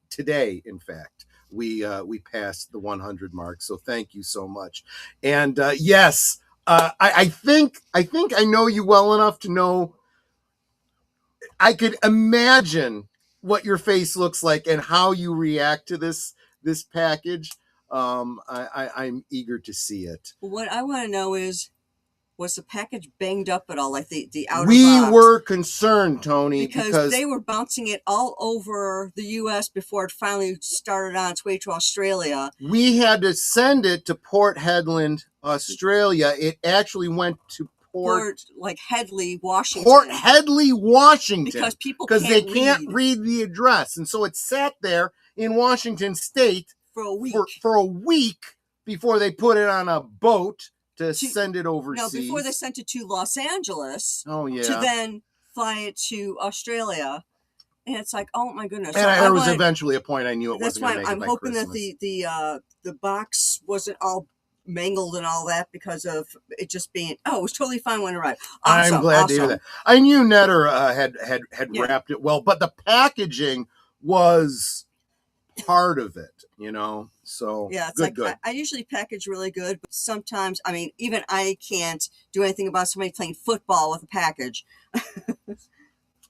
today, in fact. We passed the 100 mark, so thank you so much. And yes, I think I know you well enough to know I could imagine what your face looks like and how you react to this package. I'm eager to see it. What I want to know is, was the package banged up at all, like the outer We box? were concerned, Tony, because they were bouncing it all over the U.S. before it finally started on its way to Australia. We had to send it to Port Hedland, Australia. It actually went to Port Hedley, Washington. Port Hedley, Washington. Because they can't read the address. And so it sat there in Washington State for a week. For a week before they put it on a boat to send it overseas. No, before they sent it to Los Angeles. Oh, yeah. To then fly it to Australia. And it's like, oh my goodness. And there was eventually a point I knew it wasn't going to make it by I'm hoping Christmas. that the box wasn't all mangled and all that because of it just being, it was totally fine when it arrived. Awesome, I'm glad to hear that. I knew Netter had wrapped it well, but the packaging was part of it, so yeah, it's good. I usually package really good, but sometimes, even I can't do anything about somebody playing football with a package.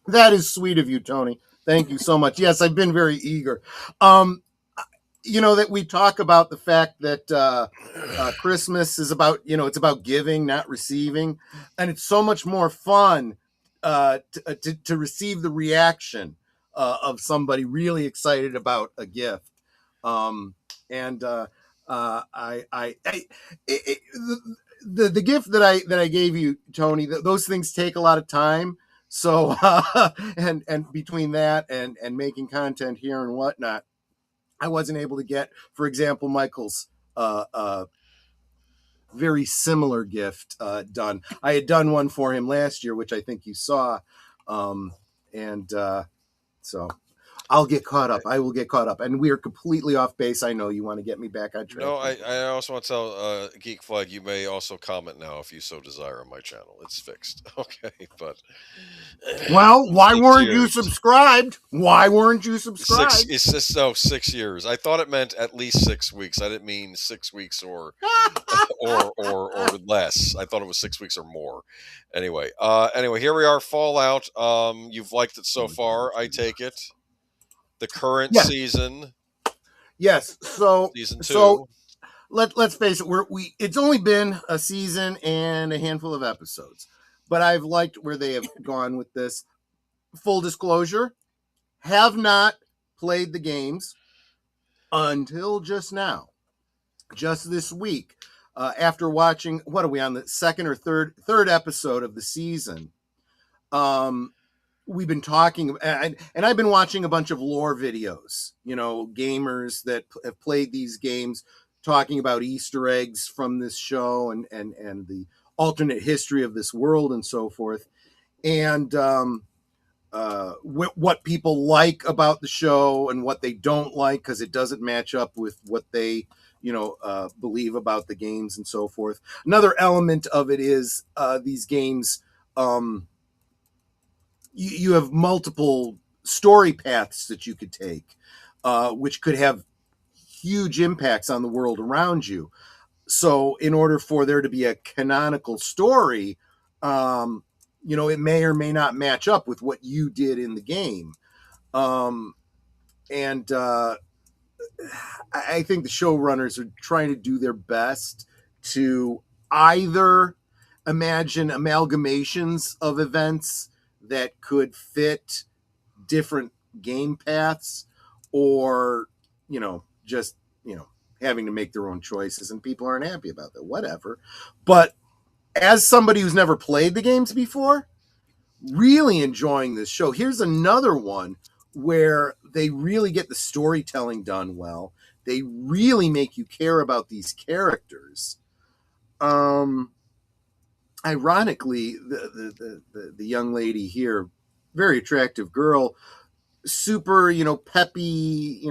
That is sweet of you, Tony. Thank you so much. Yes, I've been very eager. That we talk about the fact that Christmas is about, it's about giving, not receiving. And it's so much more fun to receive the reaction of somebody really excited about a gift. The gift that I gave you, Tony, those things take a lot of time. So, and between that and making content here and whatnot, I wasn't able to get, for example, Michael's very similar gift done. I had done one for him last year, which I think you saw. So I'll get caught up. I will get caught up. And we are completely off base. I know you want to get me back on track. No, I also want to tell Geek Flag, you may also comment now if you so desire on my channel. It's fixed. Okay, but... Well, why weren't you subscribed? Why weren't you subscribed? It's just 6 years. I thought it meant at least 6 weeks. I didn't mean 6 weeks or less. I thought it was 6 weeks or more. Anyway, here we are, Fallout. You've liked it so far, I take it. The current season. Yes. So season 2. So let's face it. It's only been a season and a handful of episodes, but I've liked where they have gone with this. Full disclosure, have not played the games until just now, just this week, after watching. What are we on, the second or third episode of the season? We've been talking, and I've been watching a bunch of lore videos, gamers that have played these games, talking about Easter eggs from this show and the alternate history of this world and so forth. And what people like about the show and what they don't like, because it doesn't match up with what they, believe about the games and so forth. Another element of it is these games, you have multiple story paths that you could take, which could have huge impacts on the world around you. So in order for there to be a canonical story, it may or may not match up with what you did in the game. I think the showrunners are trying to do their best to either imagine amalgamations of events that could fit different game paths, or, just, having to make their own choices, and people aren't happy about that, whatever. But as somebody who's never played the games before, really enjoying this show. Here's another one where they really get the storytelling done well. they really make you care about these characters. Ironically, the young lady here, very attractive girl, super, peppy,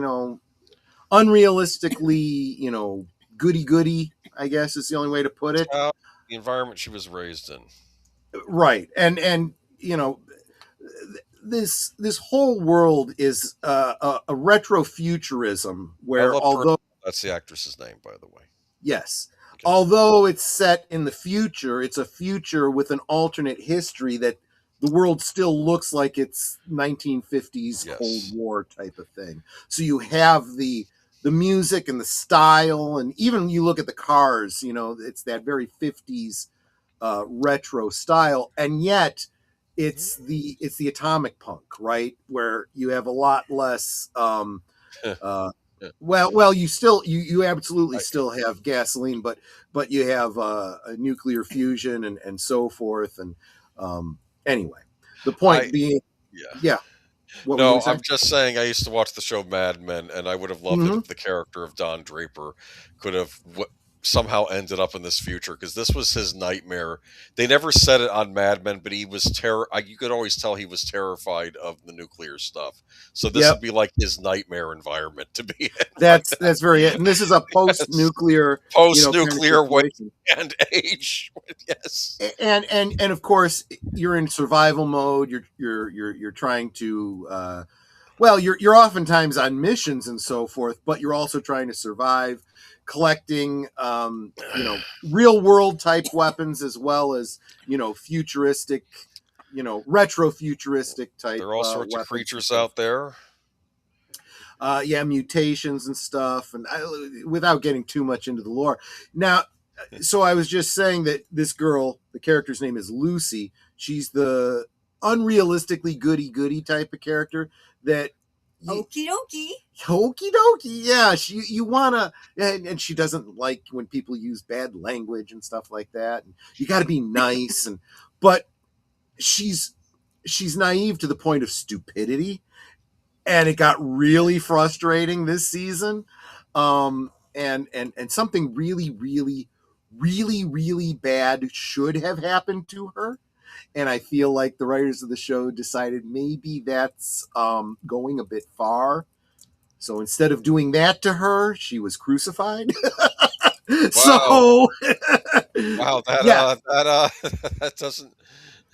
unrealistically, goody goody, I guess is the only way to put it. The environment she was raised in. Right. And this whole world is a retrofuturism I where, love although that's the actress's name, by the way. yes, Okay. although it's set in the future, it's a future with an alternate history that the world still looks like it's 1950s Yes. Cold War type of thing. So you have the music and the style, and even you look at the cars, it's that very 50s retro style, and yet it's the atomic punk, right, where you have a lot less well, you absolutely still have gasoline, but you have a nuclear fusion and so forth. And anyway, the point being, yeah. What were you No, saying? I'm just saying I used to watch the show Mad Men, and I would have loved it if the character of Don Draper could have somehow ended up in this future, because this was his nightmare. They never said it on Mad Men, but he was you could always tell he was terrified of the nuclear stuff. So this would be like his nightmare environment to be in. That's very it. And this is a post-nuclear Post-nuclear way and age. Yes. And of course you're in survival mode. You're trying to you're oftentimes on missions and so forth, but you're also trying to survive, collecting real world type weapons, as well as futuristic, retro futuristic type. There are all sorts of creatures out there. Mutations and stuff, and without getting too much into the lore. Now, so I was just saying that this girl, the character's name is Lucy. She's the unrealistically goody type of character that Okie dokie. Hokey dokey, yeah. You wanna, and she doesn't like when people use bad language and stuff like that. And you got to be nice, but she's naive to the point of stupidity, and it got really frustrating this season. And something really bad should have happened to her. And I feel like the writers of the show decided maybe that's going a bit far. So instead of doing that to her, she was crucified. Wow. So, wow, that doesn't.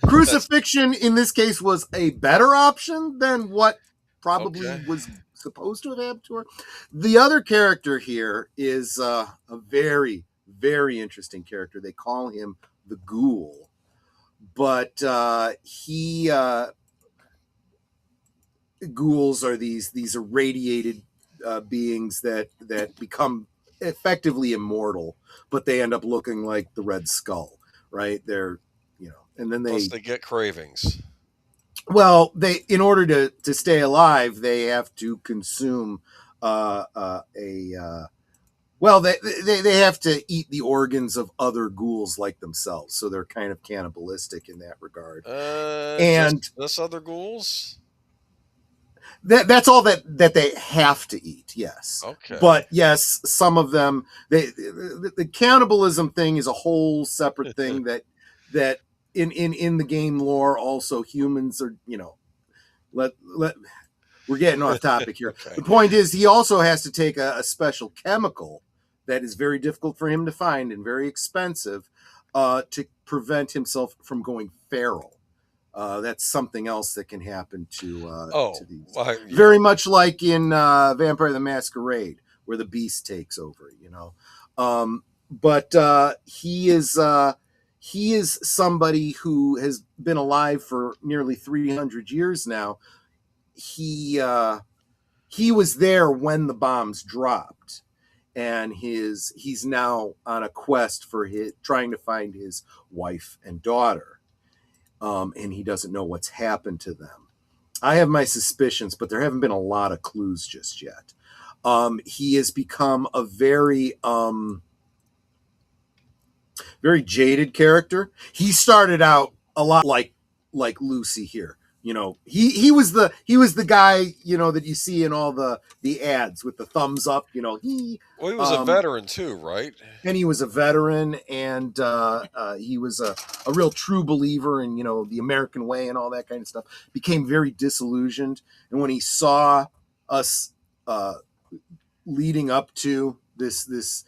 Crucifixion in this case was a better option than what probably was supposed to have happened to her. The other character here is a very, very interesting character. They call him the Ghoul. But ghouls are these irradiated beings that become effectively immortal, but they end up looking like the Red Skull, right? They're and then Plus they get cravings. Well, in order to stay alive, they have to consume they have to eat the organs of other ghouls like themselves, so they're kind of cannibalistic in that regard. And just other ghouls? That's all that they have to eat, yes. Okay. But yes, some of them, the cannibalism thing is a whole separate thing that in the game lore also humans are, we're getting off topic here. Okay. The point is he also has to take a special chemical that is very difficult for him to find and very expensive to prevent himself from going feral. That's something else that can happen to these. Well, yeah. Very much like in Vampire the Masquerade, where the beast takes over, But he is somebody who has been alive for nearly 300 years now. He was there when the bombs dropped, and he's now on a quest for trying to find his wife and daughter. And he doesn't know what's happened to them. I have my suspicions, but there haven't been a lot of clues just yet. He has become a very jaded character. He started out a lot like Lucy here. he was the guy, that you see in all the ads with the thumbs up. Well, he was a veteran too, right? And he was a veteran, and he was a real true believer in the American way and all that kind of stuff. Became very disillusioned, and when he saw us leading up to this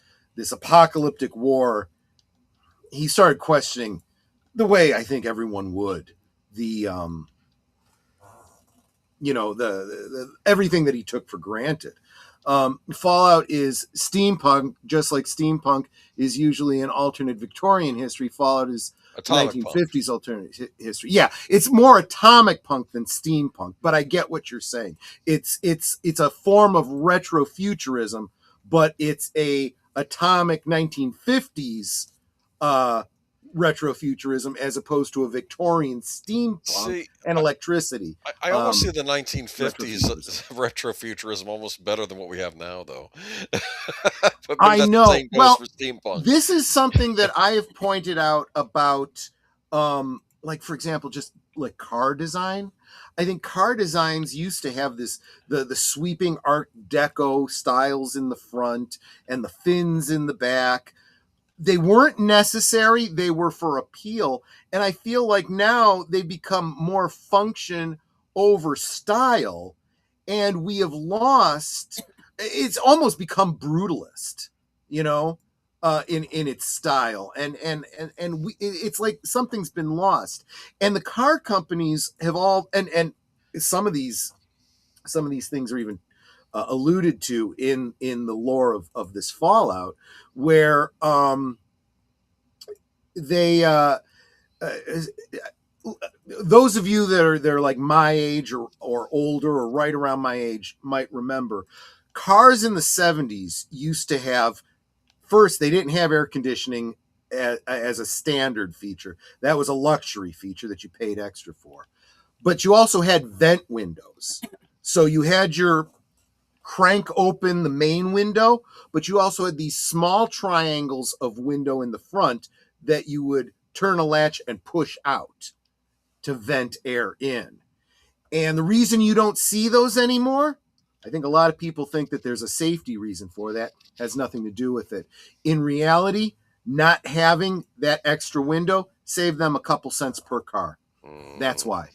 apocalyptic war, he started questioning the way I think everyone would the everything that he took for granted. Fallout is steampunk, just like steampunk is usually an alternate Victorian history. Fallout is Atomic 1950s punk. Alternate history. Yeah, it's more atomic punk than steampunk, but I get what you're saying. It's a form of retrofuturism, but it's a atomic 1950s retrofuturism as opposed to a Victorian steampunk and electricity. I almost see the 1950s retrofuturism almost better than what we have now, though. But I know. Well, for steampunk. This is something that I have pointed out about, like, for example, just like car design. I think car designs used to have the sweeping Art Deco styles in the front and the fins in the back. They weren't necessary. They were for appeal. And I feel like now they become more function over style. And we have lost, it's almost become brutalist, in its style. And it's like something's been lost. And the car companies have all, and some of these things are even alluded to in the lore of this Fallout, where they those of you that are like my age or older or right around my age might remember cars in the 70s used to have, first, they didn't have air conditioning as a standard feature. That was a luxury feature that you paid extra for. But you also had vent windows. So you had your crank open the main window, but you also had these small triangles of window in the front that you would turn a latch and push out to vent air in. And the reason you don't see those anymore, I think a lot of people think that there's a safety reason for that. It has nothing to do with it. In reality, not having that extra window saved them a couple cents per car. That's why.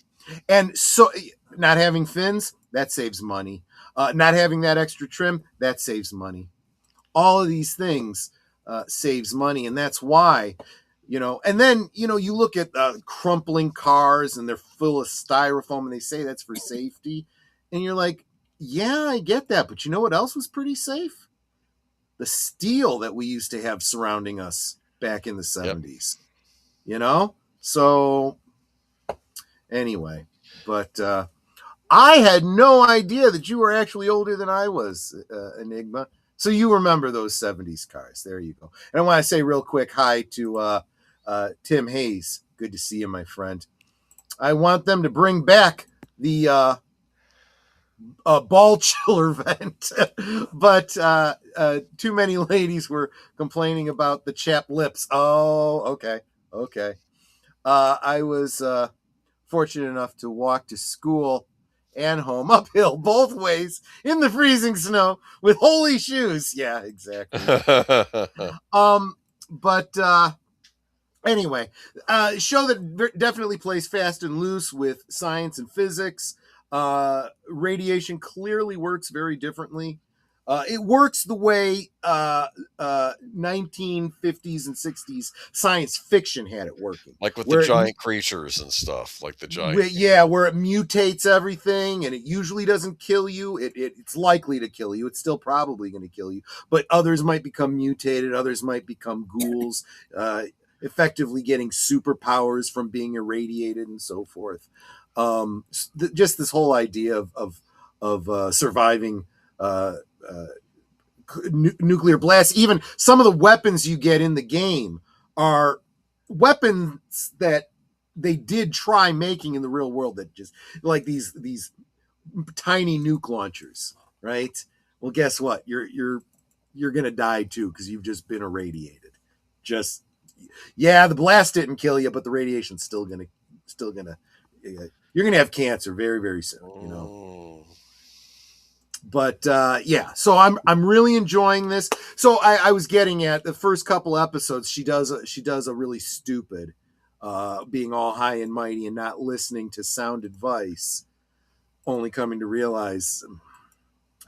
And so not having fins, that saves money. Not having that extra trim, that saves money. All of these things saves money. And that's why, and then, you look at crumpling cars and they're full of styrofoam and they say that's for safety. And you're like, yeah, I get that. But you know what else was pretty safe? The steel that we used to have surrounding us back in the 70s. Yep. So anyway, but I had no idea that you were actually older than I was, Enigma. So you remember those 70s cars. There you go. And I want to say real quick hi to Tim Hayes. Good to see you, my friend. I want them to bring back the ball chiller vent, but too many ladies were complaining about the chapped lips. Oh, okay. I was fortunate enough to walk to school and home uphill both ways in the freezing snow with holey shoes. Yeah, exactly. But anyway, show that definitely plays fast and loose with science and physics. Radiation clearly works very differently. It works the way 1950s and 60s science fiction had it working. Like with the giant creatures and stuff, like the giant. Yeah, where it mutates everything and it usually doesn't kill you. It's likely to kill you. It's still probably going to kill you. But others might become mutated. Others might become ghouls, effectively getting superpowers from being irradiated and so forth. Just this whole idea of surviving nuclear blasts. Even some of the weapons you get in the game are weapons that they did try making in the real world, that just like these tiny nuke launchers, right? Well, guess what? You're gonna die too because you've just been irradiated. The blast didn't kill you, but the radiation's still gonna you're gonna have cancer very, very soon. You know. Oh. But yeah, so I'm really enjoying this. So I was getting at the first couple episodes. She does a really stupid, being all high and mighty and not listening to sound advice, only coming to realize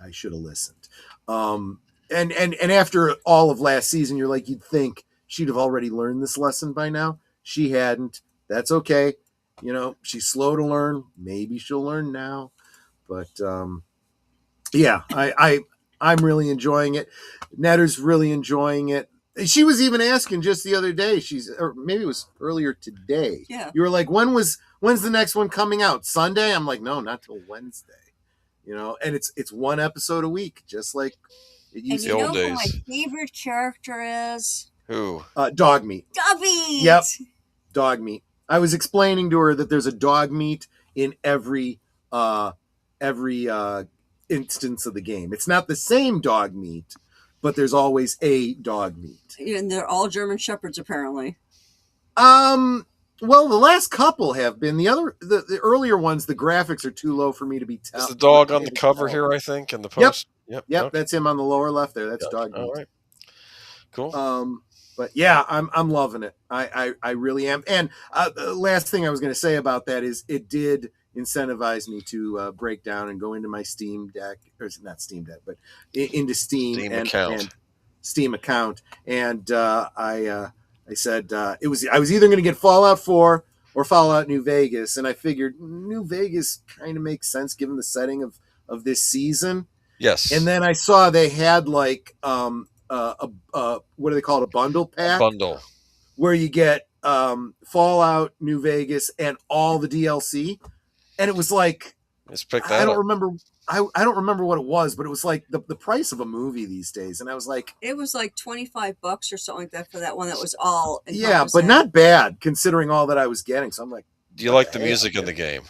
I should have listened. And after all of last season, you're like, you'd think she'd have already learned this lesson by now. She hadn't. That's okay. You know, she's slow to learn. Maybe she'll learn now. But yeah, I'm really enjoying it. Netter's really enjoying it. She was even asking just the other day. Or maybe it was earlier today. Yeah. You were like, when's the next one coming out? Sunday? I'm like, no, not till Wednesday. You know, and it's one episode a week, just like it used And to. you old know who days. my favorite character is? Who? Dog meat. Gubby. Yep. Dog meat. I was explaining to her that there's a dog meat in every instance of the game. It's not the same dog meat, but there's always a dog meat. And they're all German Shepherds, apparently. Well, the last couple have been. The earlier ones, the graphics are too low for me to be Is the dog on the cover here, I think, in the post? Yep, Okay. that's him on the lower left there. That's Gotcha. dog meat. All right. Cool. But yeah, I'm loving it. I really am. And the last thing I was going to say about that is it did incentivize me to break down and go into my Steam Deck, or not Steam Deck, but into Steam account. and Steam account. And I said I was either going to get Fallout 4 or Fallout New Vegas, and I figured New Vegas kind of makes sense given the setting of this season. Yes. And then I saw they had like what do they call it? A bundle pack? Bundle. Where you get Fallout New Vegas and all the DLC. And it was like, Let's pick that I don't up. remember. I don't remember what it was, but it was like the price of a movie these days. And I was like, It was like $25 or something like that for that one that was all yeah, but encompassing. not bad considering all that I was getting. So I'm like, Do you like the music in the game?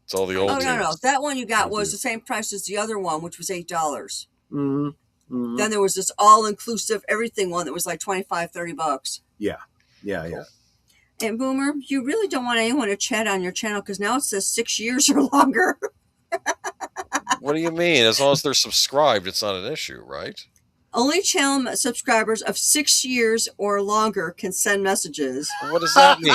It's all the old Oh, no. tunes. That one you got I was do. the same price as the other one, which was $8. mm-hmm, mm-hmm. Then there was this all-inclusive everything one that was like $25-$30. Yeah. And Boomer, you really don't want anyone to chat on your channel because now it says 6 years or longer. What do you mean? As long as they're subscribed, it's not an issue, right? Only channel subscribers of 6 years or longer can send messages. What does that mean?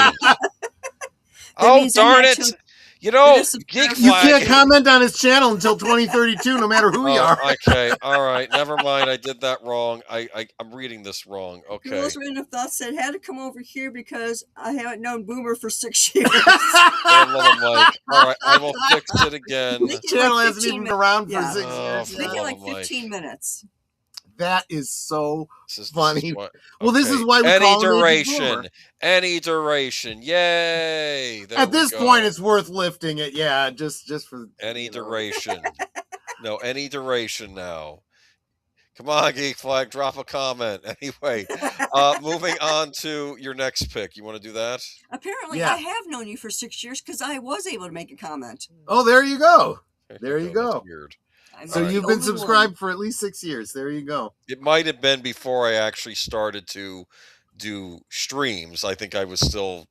That means they're darn not it! too- You know, they're subscribed. Geek You Flag. can't comment on his channel until 2032, no matter who you are. Okay, all right. Never mind. I did that wrong. I'm reading this wrong. Okay. Girls Random Thoughts said, had to come over here because I haven't known Boomer for 6 years. For the love of Mike. All right, I will fix it again. Make it Channel like hasn't 15 even been minutes. around for Yeah. 6 Oh, years. for Make the it love like of Mike. 15 minutes. That is so This is funny. why- Well, this okay. is why we any call him Agent duration. Boomer. Any duration. Yay! There At we this go. point, it's worth lifting it. Yeah, just for any you know. duration. No, any duration now. Come on, Geek Flag, drop a comment. Anyway, moving on to your next pick. You want to do that? Apparently, Yeah. I have known you for 6 years because I was able to make a comment. Oh, there you go. There you go. That's weird. I'm So the you've been only one. subscribed for at least 6 years. There you go. It might have been before I actually started to do streams. I think I was still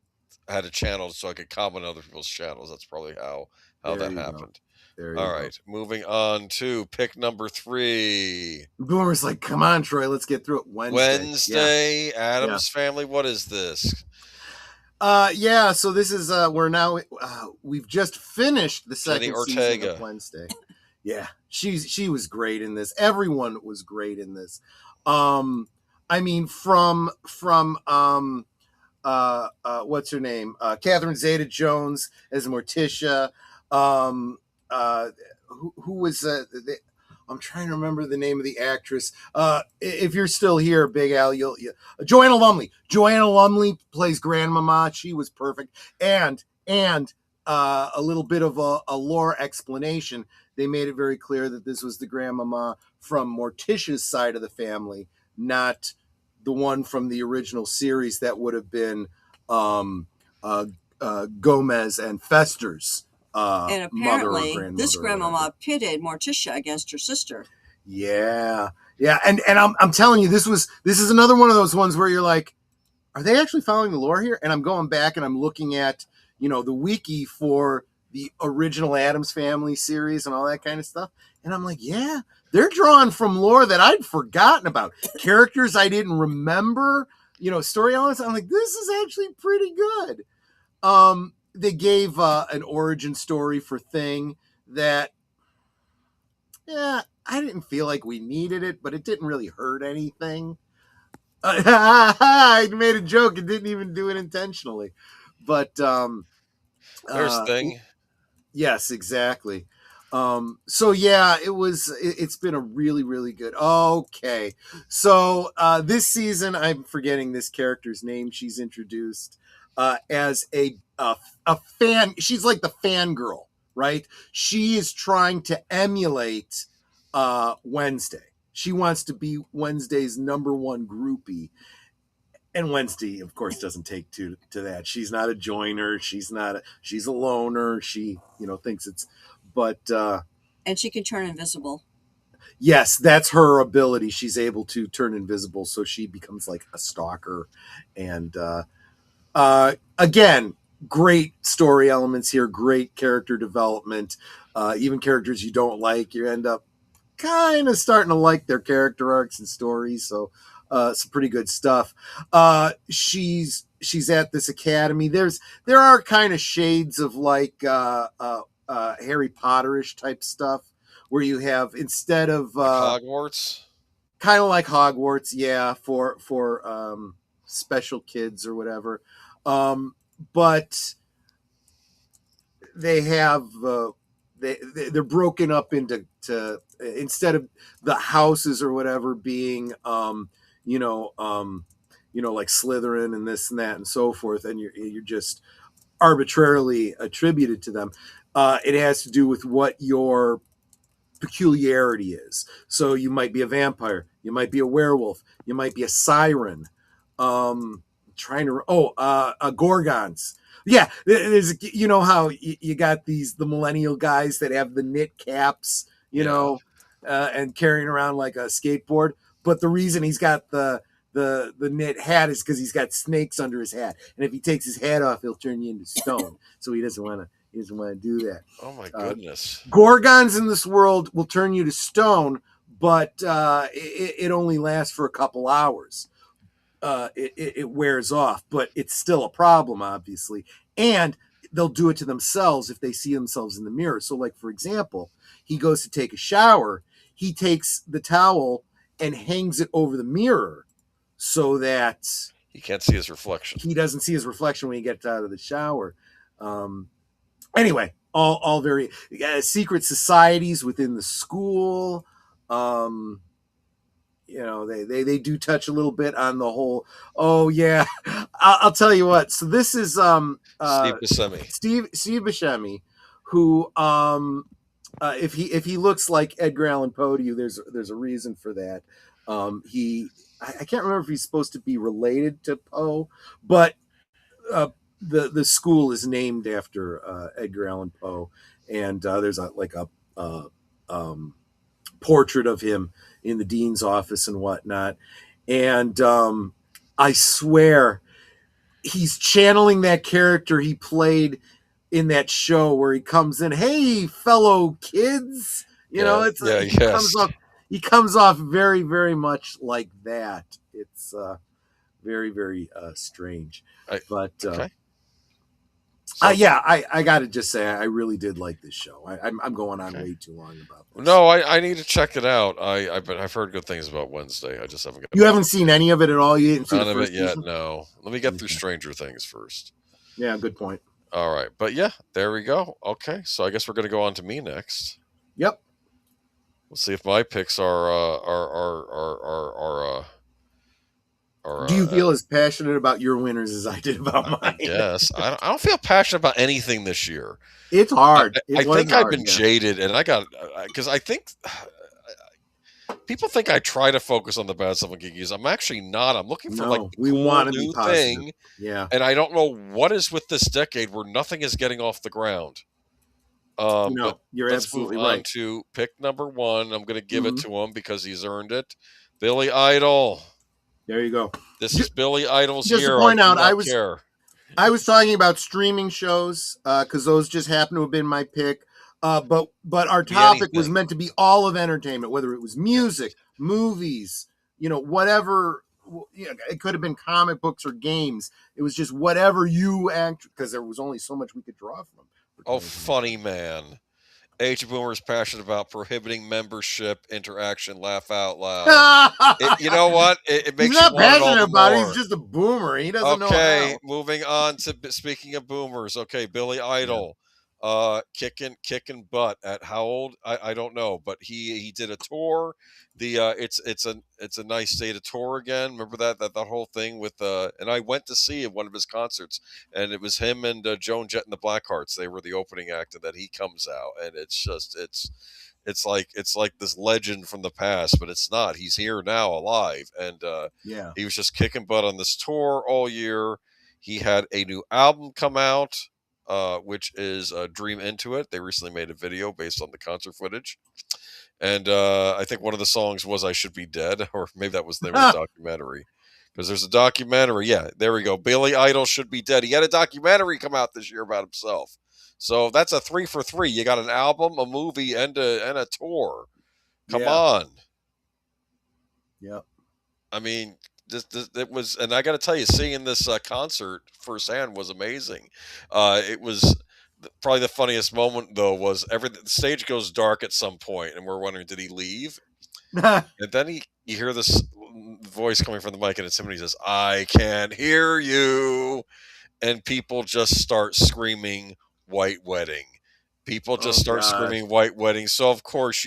had a channel so I could comment on other people's channels. That's probably how There that you go. happened. There you All go. right, moving on to pick number 3. Boomer's like, come on, Troy, let's get through it. Wednesday. Adam's Family. What is this? Yeah. So this is we're now we've just finished the Kenny second season Ortega. of Wednesday. Yeah, she was great in this. Everyone was great in this. I mean, from what's her name? Catherine Zeta-Jones as Morticia. Who was I'm trying to remember the name of the actress. If you're still here, Big Al, you'll Joanna Lumley. Joanna Lumley plays Grandmama. She was perfect. And a little bit of a lore explanation. They made it very clear that this was the Grandmama from Morticia's side of the family, not the one from the original series that would have been Gomez and Fester's And mother or apparently, grandmother. this or whatever. grandmama pitted Morticia against her sister. Yeah. And I'm telling you, this is another one of those ones where you're like, are they actually following the lore here? And I'm going back and I'm looking at, the wiki for the original Addams Family series and all that kind of stuff. And I'm like, yeah, they're drawing from lore that I'd forgotten about, characters I didn't remember, story elements. I'm like, this is actually pretty good. They gave an origin story for Thing that, I didn't feel like we needed it, but it didn't really hurt anything. I made a joke. It didn't even do it intentionally. But there's Thing. Yes, exactly. So yeah, it's been a really, really good. Okay. So this season, I'm forgetting this character's name. She's introduced as a fan. She's like the fangirl, right? She is trying to emulate Wednesday. She wants to be Wednesday's number one groupie. And Wednesday, of course, doesn't take to that. She's not a joiner. She's a loner. She, thinks it's, but. And she can turn invisible. Yes, that's her ability. She's able to turn invisible. So she becomes like a stalker. And again, great story elements here. Great character development. Even characters you don't like, you end up kind of starting to like their character arcs and stories. So some pretty good stuff. She's at this academy. There are kind of shades of like Harry Potterish type stuff, where you have, instead of Hogwarts, kind of like Hogwarts, yeah, for special kids or whatever. But they have they're broken up into instead of the houses or whatever being like Slytherin and this and that and so forth, and you're just arbitrarily attributed to them. It has to do with what your peculiarity is. So you might be a vampire, you might be a werewolf, you might be a siren. Gorgons. Yeah, there's how you got the millennial guys that have the knit caps, and carrying around like a skateboard. But the reason he's got the knit hat is because he's got snakes under his hat, and if he takes his hat off, he'll turn you into stone. So he doesn't want to do that. Oh my goodness! Gorgons in this world will turn you to stone, but it only lasts for a couple hours. It wears off, but it's still a problem, obviously. And they'll do it to themselves if they see themselves in the mirror. So, like, for example, he goes to take a shower. He takes the towel and hangs it over the mirror so that he can't see his reflection. He doesn't see his reflection when he gets out of the shower. Anyway, all very secret societies within the school. They do touch a little bit on the whole. Oh yeah, I'll tell you what. So this is Steve Buscemi. Steve Buscemi, who if he looks like Edgar Allan Poe to you, there's a reason for that. I can't remember if he's supposed to be related to Poe, but the school is named after Edgar Allan Poe, and there's a portrait of him in the dean's office and whatnot. And I swear he's channeling that character he played in that show where he comes in, hey, fellow kids, he comes off very, very much like that. It's very, very strange. Okay. I got to just say, I really did like this show. I'm going on way too long about this. No, I need to check it out. I've heard good things about Wednesday. I just haven't. You haven't seen any of it at all? You didn't see none of it yet? No. Let me get through Stranger Things first. Yeah, good point. All right, but yeah, there we go. Okay, so I guess we're going to go on to me next. Yep. We'll see if my picks are do you feel as passionate about your winners as I did about mine? Yes. I don't feel passionate about anything this year. It's hard. I think I've been jaded, and because I think people think I try to focus on the bad stuff on Geekies. I'm actually not. I'm looking for we want to be positive. Thing. Yeah. And I don't know what is with this decade where nothing is getting off the ground. No, you're absolutely right. On to pick number one. I'm going to give it to him because he's earned it. Billy Idol. There you go. This is Billy Idol's just year. To point out, I was talking about streaming shows because those just happen to have been my pick. But our Be topic was anything. meant to be all of entertainment, whether it was Yes. music, movies, whatever. It could have been comic books or games. It was just whatever you act, because there was only so much we could draw from for Oh, 2025. funny man. Age of Boomer is passionate about prohibiting membership interaction. Laugh out loud. You know what? It He's makes you not want it all passionate the about it. He's more. just a boomer. He doesn't know Okay, how. moving on to speaking of boomers. Okay, Billy Yeah. Idol, kicking butt at how old? I don't know, but he did a tour. It's a nice day to tour again. Remember that whole thing with and I went to see one of his concerts, and it was him and Joan Jett and the Blackhearts. They were the opening act, and then he comes out, and it's like this legend from the past, but it's not. He's here now, alive, and Yeah. he was just kicking butt on this tour all year. He had a new album come out, which is Dream Into It. They recently made a video based on the concert footage. And I think one of the songs was I Should Be Dead, or maybe that was the name of the documentary. Because there's a documentary. Yeah, there we go. Billy Idol Should Be Dead. He had a documentary come out this year about himself. So that's a 3 for 3. You got an album, a movie, and a tour. Come Yeah. on. Yep. I mean, it was, and I got to tell you, seeing this concert firsthand was amazing. It was probably the funniest moment though was the stage goes dark at some point, and we're wondering, did he leave? And then you hear this voice coming from the mic, and it's him, and he says, "I can't hear you," and people just start screaming "White Wedding." People just Oh start God. screaming "White Wedding." So of course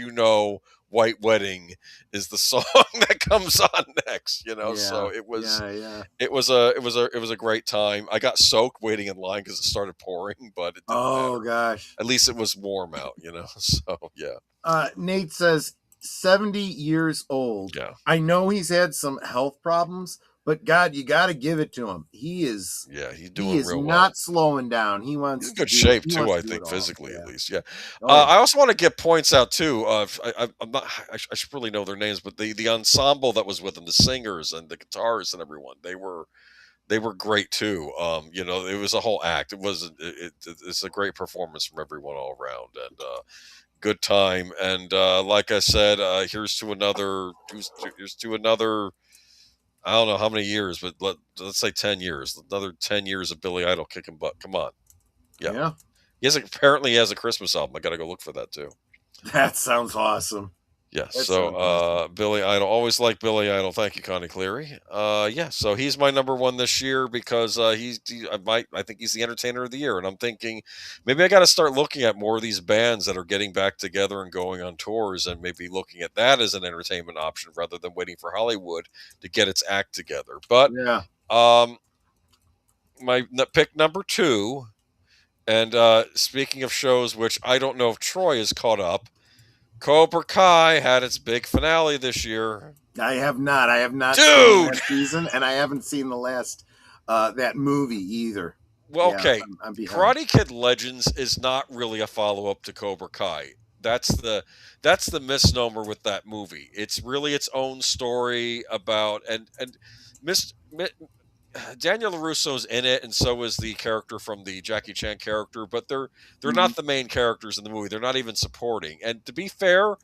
"White Wedding" is the song that comes on next. So it was Yeah. it was a great time. I got soaked waiting in line because it started pouring, but it didn't Oh matter. gosh. At least it was warm out. So yeah, Nate says 70 years old. yeah, I know he's had some health problems, but God, you got to give it to him. He is yeah. He's he doing is real not well. slowing down. He He's wants in to good do shape he too, wants to I do it think, all. physically at Yeah. least. Yeah. Oh yeah. I also want to get points out too. I'm not. I should really know their names, but the ensemble that was with them, the singers and the guitarists and everyone, they were great too. It was a whole act. It's a great performance from everyone all around, and good time. And like I said, here's to another. I don't know how many years, but let's say 10 years. Another 10 years of Billy Idol kicking butt. Come on, yeah. Yeah. Apparently he has a Christmas album. I got to go look for that too. That sounds awesome. Yeah. That So sounds awesome. Billy Idol, always like Billy Idol. Thank you, Connie Cleary. Yeah. So he's my number one this year because I think he's the entertainer of the year, and I'm thinking maybe I got to start looking at more of these bands that are getting back together and going on tours, and maybe looking at that as an entertainment option rather than waiting for Hollywood to get its act together. But Yeah. um, pick number 2. And speaking of shows, which I don't know if Troy is caught up, Cobra Kai had its big finale this year. I have not. I have not seen Dude! that season, and I haven't seen the last that movie either. Well, Yeah, okay. I'm behind. Karate Kid Legends is not really a follow up to Cobra Kai. That's the misnomer with that movie. It's really its own story about and Miss Daniel LaRusso's in it, and so is the character from the Jackie Chan character, but they're not the main characters in the movie. They're not even supporting. And to be fair,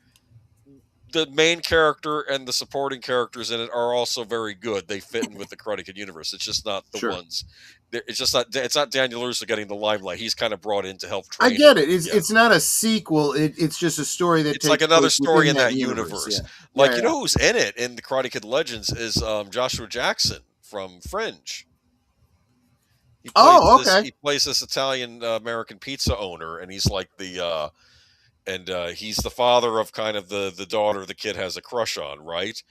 the main character and the supporting characters in it are also very good. They fit in with the Karate Kid universe. It's just not the Sure. ones. It's just not. It's not Daniel LaRusso getting the limelight. He's kind of brought in to help I train. get it. Yeah. It's not a sequel. It's just a story that It's like another story in that universe. Yeah. Like, Yeah, you know who's in it in the Karate Kid Legends is Joshua Jackson from Fringe. Okay. He plays this Italian American pizza owner, and he's like he's the father of kind of the daughter the kid has a crush on, right?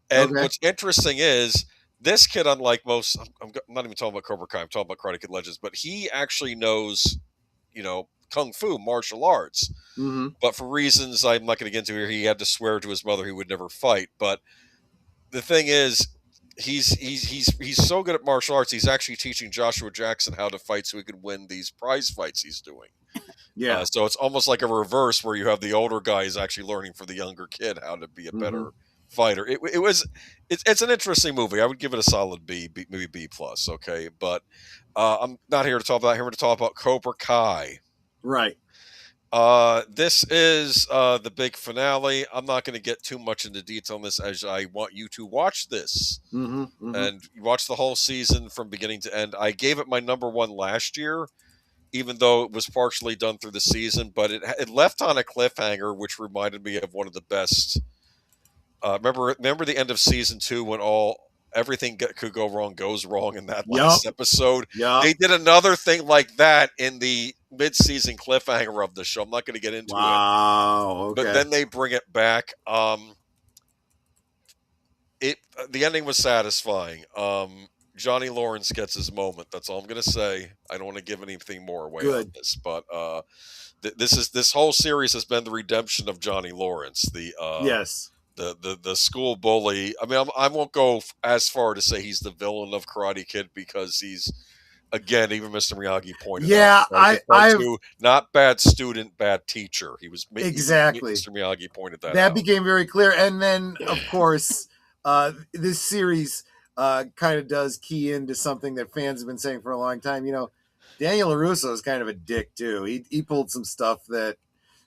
And Okay. what's interesting is this kid, unlike most, I'm not even talking about Cobra Kai, I'm talking about Karate Kid Legends, but he actually knows, kung fu, martial arts. Mm-hmm. But for reasons I'm not going to get into here, he had to swear to his mother he would never fight. But the thing is, he's so good at martial arts. He's actually teaching Joshua Jackson how to fight so he could win these prize fights he's doing. Yeah. So it's almost like a reverse where you have the older guy is actually learning for the younger kid how to be a better fighter. It's an interesting movie. I would give it a solid B, maybe B plus. Okay, but I'm not here to talk about. I'm here to talk about Cobra Kai. Right. This is the big finale. I'm not going to get too much into detail on this, as I want you to watch this and watch the whole season from beginning to end. I gave it my number one last year, even though it was partially done through the season, but it left on a cliffhanger, which reminded me of one of the best. Remember the end of season 2 when everything could go wrong goes wrong in that last episode. Yeah, they did another thing like that in the mid-season cliffhanger of the show. I'm not going to get into it. Okay. But then they bring it back. The ending was satisfying. Johnny Lawrence gets his moment. That's all I'm going to say. I don't want to give anything more away on this, but this whole series has been the redemption of Johnny Lawrence. Yes. The school bully. I mean, I won't go as far to say he's the villain of Karate Kid, because he's, again, even Mr. Miyagi pointed out. I not bad student, bad teacher. He was exactly. Mr. Miyagi pointed that out. That became very clear, and then of course, this series kind of does key into something that fans have been saying for a long time. You know, Daniel LaRusso is kind of a dick too. He pulled some stuff that,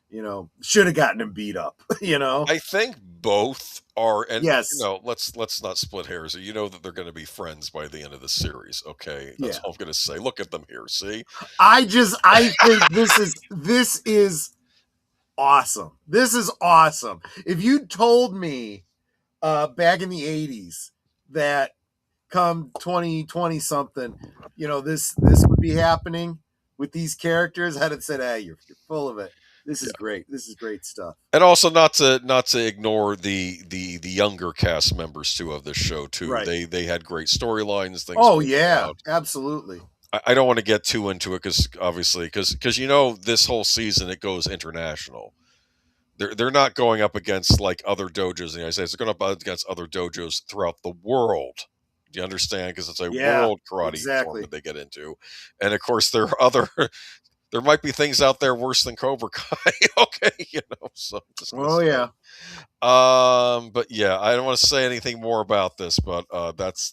you know, should have gotten him beat up. You know, I think both are, and yes, you know, let's not split hairs. You know that they're going to be friends by the end of the series. Okay, that's all I'm going to say. Look at them here. See, I think this is awesome. This is awesome. If you told me back in the 80s that come 2020 something, you know, this would be happening with these characters, I'd have said, "Hey, you're full of it. This is great. This is great stuff." And also not to ignore the younger cast members too of this show too. Right. They had great storylines. Things. Oh yeah, absolutely. I don't want to get too into it because you know, this whole season it goes international. They're not going up against like other dojos in the United States. They're going up against other dojos throughout the world. Do you understand? Because it's a world karate tournament they get into, and of course there are other. There might be things out there worse than Cobra Kai. Okay, you know. So but yeah, I don't want to say anything more about this, but that's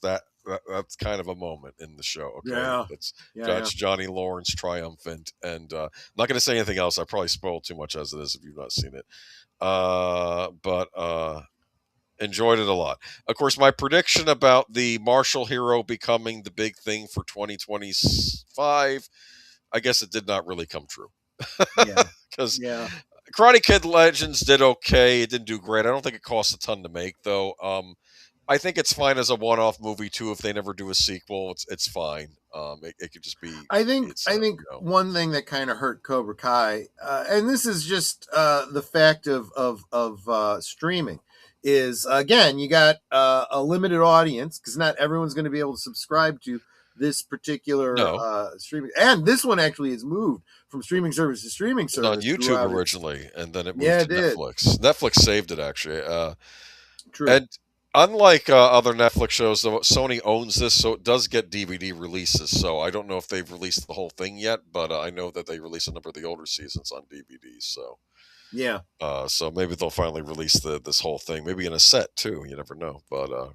kind of a moment in the show. Okay, that's Johnny Lawrence triumphant, and I'm not going to say anything else. I probably spoiled too much as it is if you've not seen it. But enjoyed it a lot. Of course, my prediction about the martial hero becoming the big thing for 2025. I guess it did not really come true. Because Karate Kid Legends did okay. It didn't do great. I don't think it cost a ton to make, though. I think it's fine as a one-off movie too. If they never do a sequel, it's fine. It could just be. I think one thing that kind of hurt Cobra Kai, and this is just the fact of streaming, is again you got a limited audience because not everyone's going to be able to subscribe to this particular streaming, and this one actually has moved from streaming service to streaming service. On YouTube originally, and then it moved to Netflix. Netflix saved it actually. True. And unlike other Netflix shows, though, Sony owns this, so it does get DVD releases. So I don't know if they've released the whole thing yet, but I know that they released a number of the older seasons on DVD. So so maybe they'll finally release this whole thing, maybe in a set too. You never know. But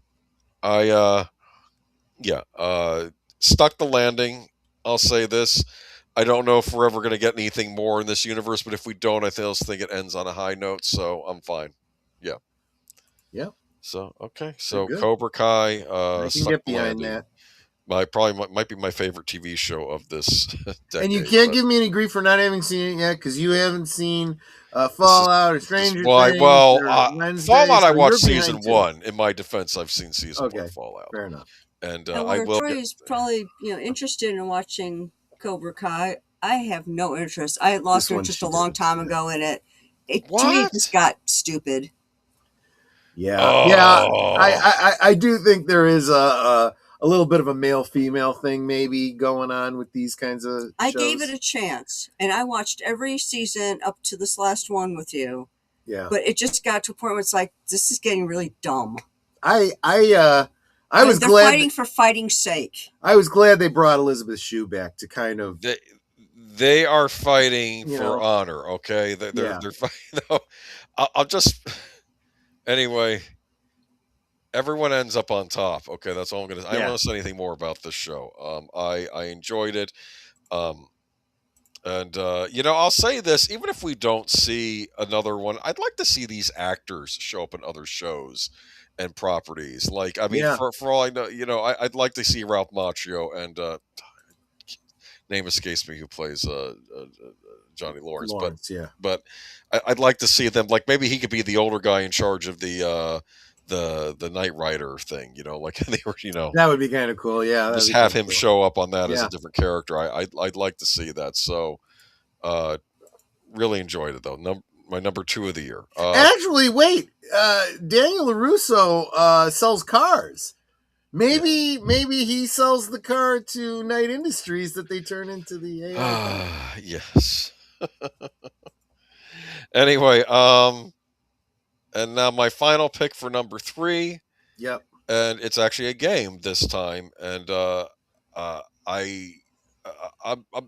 stuck the landing. I'll say this. I don't know if we're ever going to get anything more in this universe, but if we don't, I think it ends on a high note, so I'm fine. Yeah. So, okay. So, Cobra Kai, I can get behind that. Might be my favorite TV show of this decade. And you can't give me any grief for not having seen it yet, because you haven't seen Fallout or Stranger Things. Fallout I watched season 1. In my defense, I've seen season 1 Fallout. Fair enough. And I will. Troy is probably interested in watching Cobra Kai. I have no interest. I lost interest a long time ago in it. To me, it just got stupid. I do think there is a little bit of a male-female thing maybe going on with these kinds of shows. I gave it a chance, and I watched every season up to this last one with you. Yeah. But it just got to a point where it's like, this is getting really dumb. I was glad they're fighting for fighting's sake. I was glad they brought Elizabeth Shue back to kind of. They are fighting for honor. Okay, they're fighting. No, I'll just anyway. everyone ends up on top. Okay, that's all I'm gonna. I don't Yeah. want to say anything more about this show. I enjoyed it. Um, and I'll say this: even if we don't see another one, I'd like to see these actors show up in other shows and properties. Like, I mean, Yeah. for all I know, I'd like to see Ralph Macchio and name escapes me who plays Johnny Lawrence, Lawrence, yeah. but I'd like to see them, like, maybe he could be the older guy in charge of the Knight Rider thing, like they were, That would be kind of cool. Yeah. that'd just be have kinda him cool. show up on that as Yeah. a different character. I'd like to see that. So, really enjoyed it though. My number 2 of the year. Actually, wait. Daniel LaRusso sells cars. Maybe he sells the car to Knight Industries that they turn into the AI car. Yes. Anyway, and now my final pick for number 3, Yep. and it's actually a game this time, and I.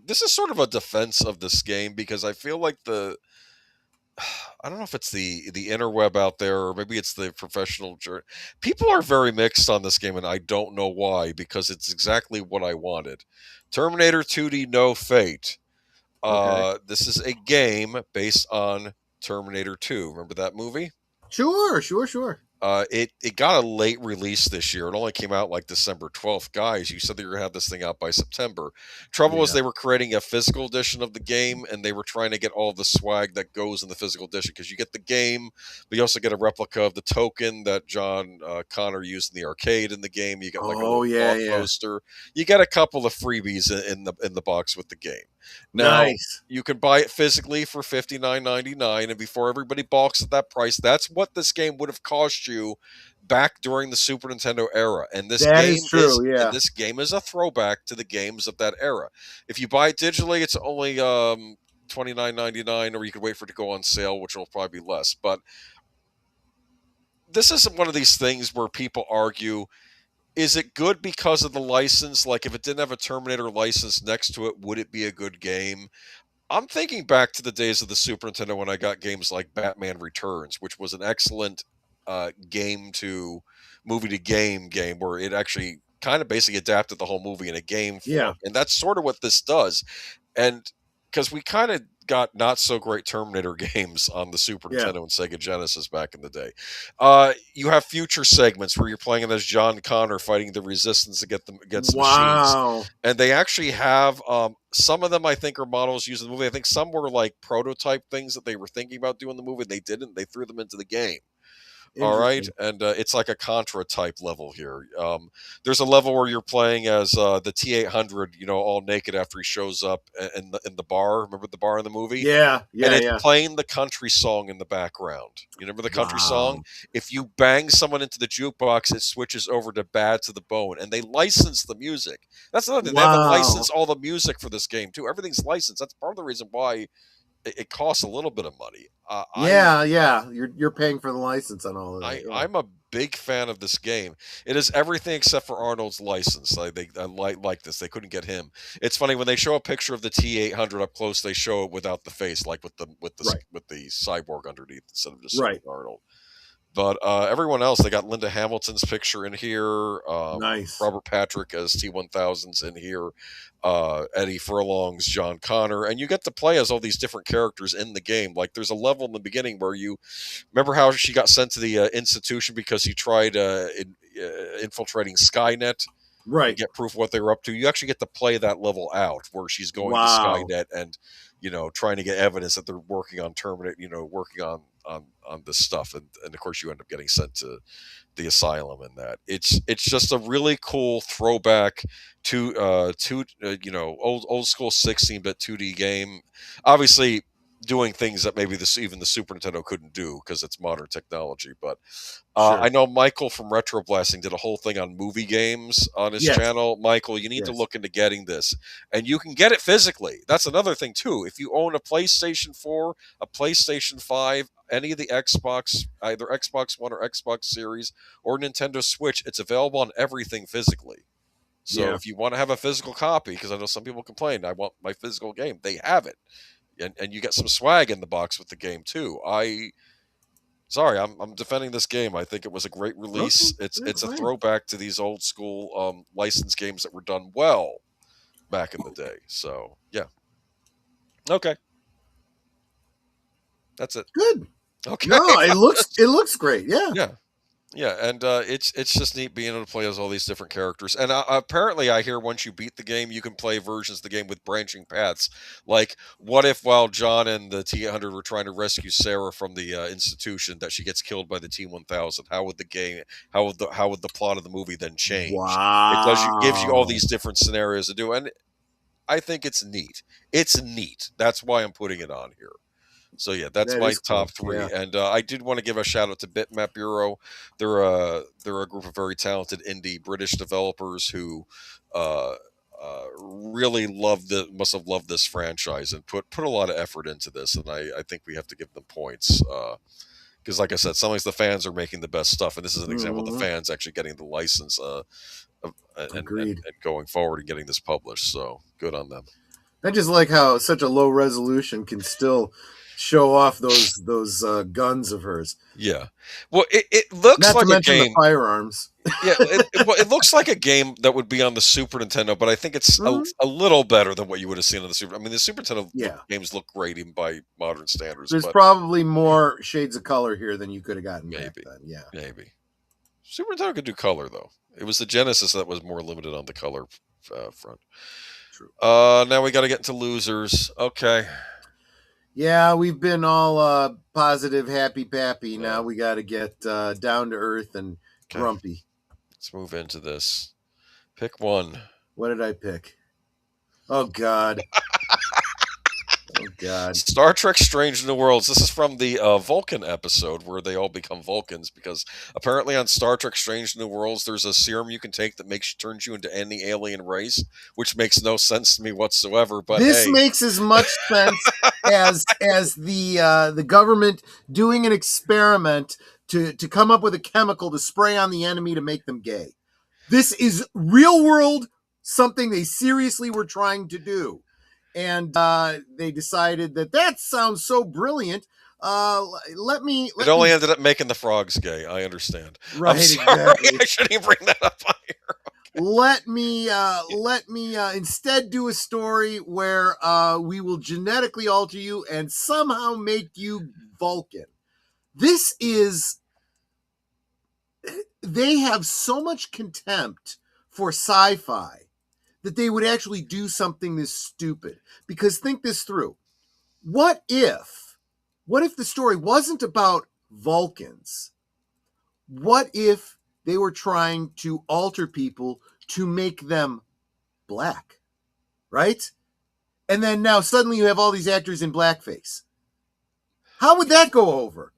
This is sort of a defense of this game because I feel like I don't know if it's the interweb out there or maybe it's the professional people are very mixed on this game, and I don't know why, because it's exactly what I wanted. Terminator 2D No Fate. Okay. This is a game based on Terminator 2. Remember that movie? Sure. It got a late release this year. It only came out like December 12th. Guys, you said they were going to have this thing out by September. Trouble was Yeah. they were creating a physical edition of the game, and they were trying to get all the swag that goes in the physical edition, because you get the game, but you also get a replica of the token that John Connor used in the arcade in the game. You get like a Oh, little yeah, dog yeah. poster. You get a couple of freebies in the box with the game. Now, Nice. you can buy it physically for $59.99, and before everybody balks at that price, that's what this game would have cost you back during the Super Nintendo era. And That is true, yeah. this game is a throwback to the games of that era. If you buy it digitally, it's only $29.99, or you could wait for it to go on sale, which will probably be less. But this isn't one of these things where people argue, is it good because of the license? Like, if it didn't have a Terminator license next to it, would it be a good game? I'm thinking back to the days of the Super Nintendo when I got games like Batman Returns, which was an excellent game to movie to game where it actually kind of basically adapted the whole movie in a game form. Yeah. And that's sort of what this does. And because we kind of got not so great Terminator games on the Super Yeah. Nintendo and Sega Genesis back in the day. You have future segments where you're playing as John Connor fighting the Resistance against machines. Wow. And they actually have some of them, I think, are models used in the movie. I think some were like prototype things that they were thinking about doing in the movie. They didn't. They threw them into the game. All right, Interesting. and it's like a Contra type level here. There's a level where you're playing as the T-800, all naked after he shows up in the bar. Remember the bar in the movie? Yeah. And it's Yeah. playing the country song in the background. You remember the country song? Wow. If you bang someone into the jukebox, it switches over to Bad to the Bone, and they license the music. That's another thing. They have to Wow. license all the music for this game too. Everything's licensed. That's part of the reason why it costs a little bit of money. Yeah. You're paying for the license on all of that. Yeah. I'm a big fan of this game. It is everything except for Arnold's license. I like this. They couldn't get him. It's funny when they show a picture of the T-800 up close. They show it without the face, like with the Right. with the cyborg underneath instead of just Right. Arnold. But everyone else, they got Linda Hamilton's picture in here. Nice. Robert Patrick as T-1000's in here. Eddie Furlong's John Connor. And you get to play as all these different characters in the game. Like, there's a level in the beginning where you remember how she got sent to the institution because he tried infiltrating Skynet. Right. To get proof of what they were up to. You actually get to play that level out where she's going Wow. to Skynet and trying to get evidence that they're working on Terminator, working on this stuff, and of course you end up getting sent to the asylum. And that it's just a really cool throwback to old school 16-bit 2D game. Obviously, doing things that maybe even the Super Nintendo couldn't do because it's modern technology. But Sure. I know Michael from Retro Blasting did a whole thing on movie games on his Yes. channel. Michael, you need to Yes. look into getting this, and you can get it physically. That's another thing too. If you own a PlayStation 4, a PlayStation 5, any of the Xbox, either Xbox One or Xbox Series or Nintendo Switch, it's available on everything physically. So Yeah. if you want to have a physical copy, because I know some people complain, I want my physical game, they have it. And you get some swag in the box with the game too. Sorry, I'm defending this game. I think it was a great release. Okay, It's that's a fine. throwback to these old school licensed games that were done well back in the day. So yeah, okay, that's it. Good. Okay, No, it looks great. Yeah. yeah, yeah, and it's just neat being able to play as all these different characters. And apparently, I hear once you beat the game, you can play versions of the game with branching paths. Like, what if while John and the T-800 were trying to rescue Sarah from the institution, that she gets killed by the T-1000? How would the game? How would the plot of the movie then change? It does you gives you all Wow. these different scenarios to do, and I think it's neat. It's neat. That's why I'm putting it on here. So yeah, that's That my is cool. top three, Yeah. and I did want to give a shout out to Bitmap Bureau. They're a group of very talented indie British developers who uh, really must have loved this franchise and put a lot of effort into this, and I think we have to give them points. Because, like I said, sometimes the fans are making the best stuff, and this is an example of the Mhm. fans actually getting the license Agreed. and going forward and getting this published. So good on them. I just like how such a low resolution can still show off those guns of hers. Yeah. Well, it looks Not to like a mention the game. firearms. Yeah, well, it looks like a game that would be on the Super Nintendo, but I think it's Mhm. a little better than what you would have seen on the Super. I mean, the Super Nintendo Yeah. games look great even by modern standards, There's but probably more shades of color here than you could have gotten back maybe, then. Yeah. maybe Super Nintendo could do color though. It was the Genesis that was more limited on the color front. True. Now we got to get into losers. Okay. Yeah, we've been all positive, happy, pappy. Yeah. Now we got to get down to earth and Okay. grumpy. Let's move into this. Pick one. What did I pick? Oh God. Oh God. Star Trek Strange New Worlds. This is from the Vulcan episode where they all become Vulcans because apparently on Star Trek Strange New Worlds there's a serum you can take that turns you into any alien race, which makes no sense to me whatsoever. But This hey, makes as much sense as the government doing an experiment to come up with a chemical to spray on the enemy to make them gay. This is real world, something they seriously were trying to do. And they decided that sounds so brilliant. it only ended up making the frogs gay. I understand. Right, I'm sorry, exactly. I shouldn't even bring that up on here. Let me instead do a story where we will genetically alter you and somehow make you Vulcan. This is they have so much contempt for sci-fi that they would actually do something this stupid. Because think this through. What if the story wasn't about Vulcans? What if they were trying to alter people to make them black, right? And then now suddenly you have all these actors in blackface. How would that go over?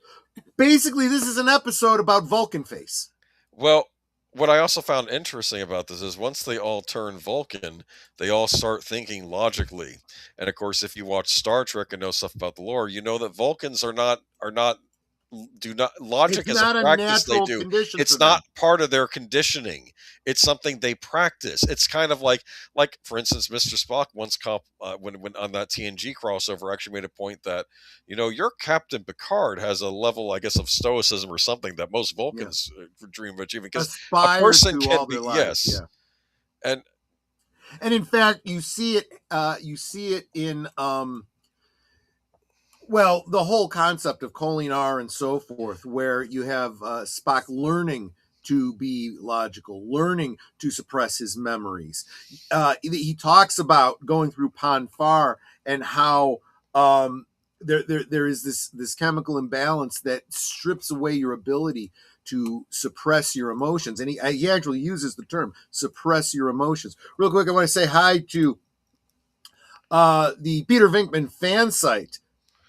Basically, this is an episode about Vulcan face. Well, what I also found interesting about this is once they all turn Vulcan, they all start thinking logically. And of course, if you watch Star Trek and know stuff about the lore, you know that Vulcans are not do not logic It's is a not a practice they natural do. condition It's for them. not part of their conditioning. It's something they practice. It's kind of like for instance, Mr. Spock once when on that TNG crossover actually made a point that your Captain Picard has a level, I guess, of stoicism or something that most Vulcans dream of achieving because a Aspire person to can all be their lives. yes, and And in fact, you see it in the whole concept of Kolin-R and so forth, where you have Spock learning to be logical, learning to suppress his memories. He talks about going through Ponfar and how there is this chemical imbalance that strips away your ability to suppress your emotions. And he actually uses the term suppress your emotions. Real quick, I want to say hi to the Peter Venkman fan site.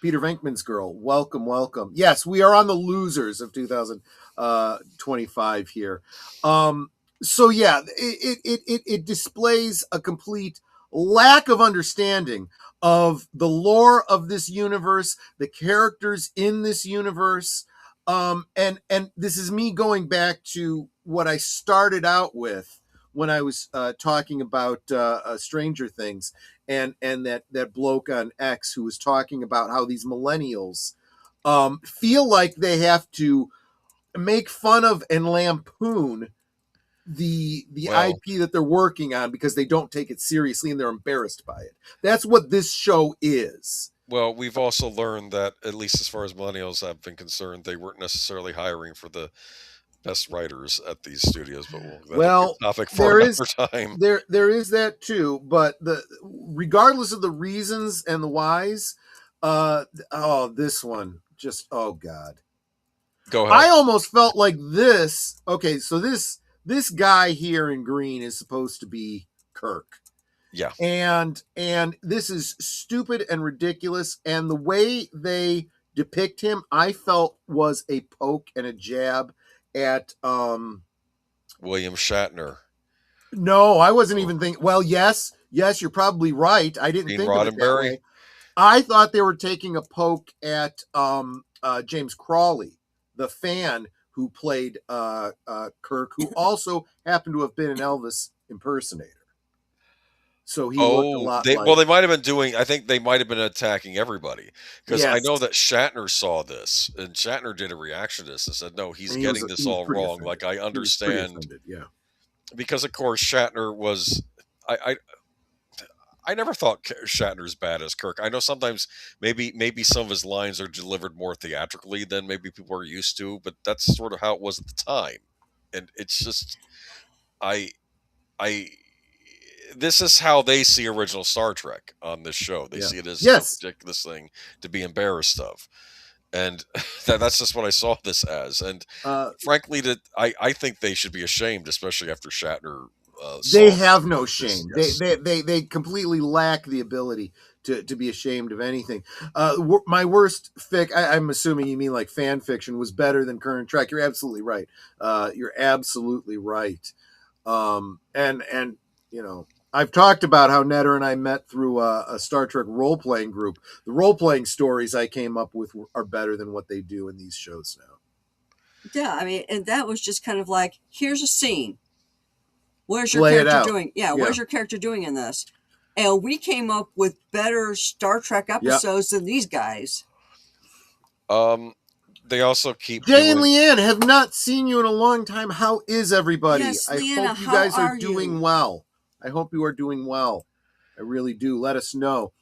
Peter Venkman's girl. Welcome, welcome. Yes, we are on the losers of 2025 here. So yeah, it displays a complete lack of understanding of the lore of this universe, the characters in this universe. And this is me going back to what I started out with when I was talking about Stranger Things and that bloke on X who was talking about how these millennials feel like they have to make fun of and lampoon the Well, IP that they're working on because they don't take it seriously and they're embarrassed by it. That's what this show is. well, we've also learned that, at least as far as millennials have been concerned, they weren't necessarily hiring for the best writers at these studios. But that'll be Well, a topic for there is another time. there is that too, but the regardless of the reasons and the whys, this one just, oh god. Go I ahead. almost felt like this. Okay, so this guy here in green is supposed to be Kirk. Yeah. And this is stupid and ridiculous, and the way they depict him, I felt was a poke and a jab at William Shatner. no, I wasn't even thinking, well, yes, you're probably right. I didn't Gene think of it that Roddenberry. way. I thought they were taking a poke at James Crawley, the fan who played Kirk, who also happened to have been an Elvis impersonator. So he looked a Oh, lot they like. well, they might have been doing. I think they might have been attacking everybody because I Yes, know that Shatner saw this, and Shatner did a reaction to this and said, "No, he's and getting this he was all pretty wrong." offended. Like I He was pretty understand offended, yeah. because, of course, Shatner was. I never thought Shatner's bad as Kirk. I know sometimes maybe some of his lines are delivered more theatrically than maybe people are used to, but that's sort of how it was at the time, and it's just I I this is how they see original Star Trek on this show. They Yeah. see it as a Yes. ridiculous thing to be embarrassed of, and that's just what I saw this as. And frankly, I think they should be ashamed, especially after Shatner. They Saw have no this. shame. Yes. They completely lack the ability to be ashamed of anything. My worst fic, I'm assuming you mean like fan fiction, was better than current Trek. You're absolutely right. You're absolutely right. And you know, I've talked about how Netter and I met through a Star Trek role playing group. The role playing stories I came up with are better than what they do in these shows now. Yeah, I mean, and that was just kind of like, here's a scene. Where's your Lay it character out. doing? Yeah, Yeah. where's your character doing in this? And we came up with better Star Trek episodes than these guys. They also keep Jay and doing. Leanne, have not seen you in a long time. How is everybody? Yes, I Leanna, hope you how guys are are doing you? well. I hope you are doing well. I really do. Let us know.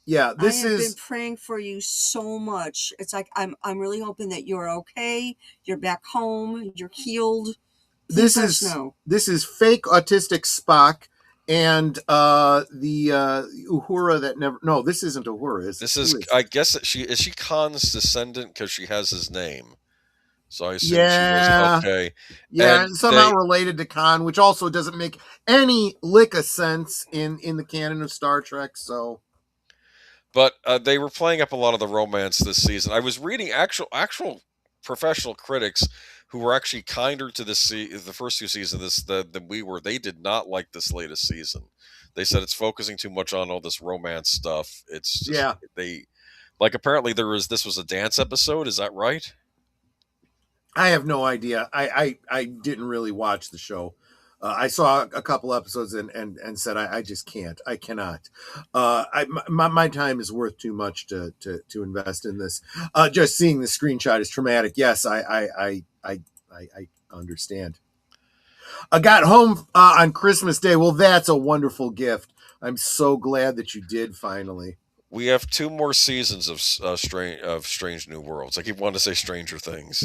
Yeah, I this have been is praying for you so much. It's like I'm really hoping that you're okay. You're back home. You're healed. Please let us know. this is fake autistic Spock and the Uhura that never. No, this isn't Uhura. This Who is, is I guess, that she Khan's descendant because she has his name, so I assume she was Yeah, okay. yeah, And and somehow related to Khan, which also doesn't make any lick of sense in the canon of Star Trek. So but they were playing up a lot of the romance this season. I was reading actual professional critics who were actually kinder to the first two seasons of this than we were. They did not like this latest season. They said it's focusing too much on all this romance stuff. It's just yeah, they like apparently this was a dance episode. Is that right? I have no idea. I didn't really watch the show. I saw a couple episodes and said I just can't. I cannot. My time is worth too much to invest in this. Just seeing the screenshot is traumatic. Yes, I understand. I got home on Christmas Day. Well, that's a wonderful gift. I'm so glad that you did finally. We have two more seasons of Strange New Worlds. I keep wanting to say Stranger Things.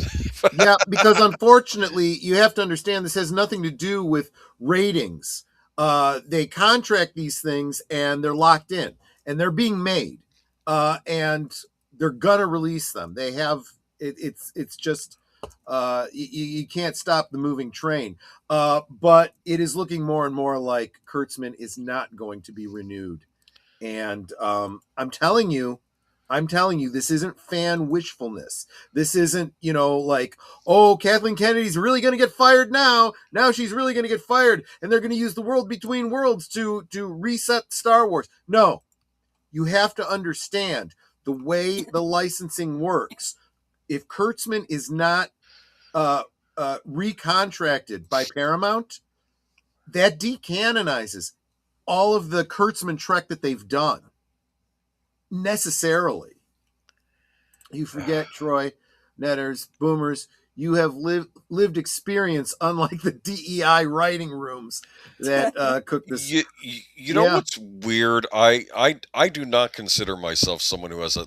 Yeah, because unfortunately, you have to understand this has nothing to do with ratings. They contract these things and they're locked in and they're being made, and they're gonna release them. They have it's just you can't stop the moving train. But it is looking more and more like Kurtzman is not going to be renewed, and I'm telling you, this isn't fan wishfulness. This isn't, like, oh, Kathleen Kennedy's really going to get fired now. Now she's really going to get fired, and they're going to use the world between worlds to reset Star Wars. No, you have to understand the way the licensing works. If Kurtzman is not recontracted by Paramount, that decanonizes all of the Kurtzman Trek that they've done. Necessarily. You forget, Troy, netters, boomers, you have lived experience, unlike the DEI writing rooms that cook this. You know Yeah, what's weird? I do not consider myself someone who has a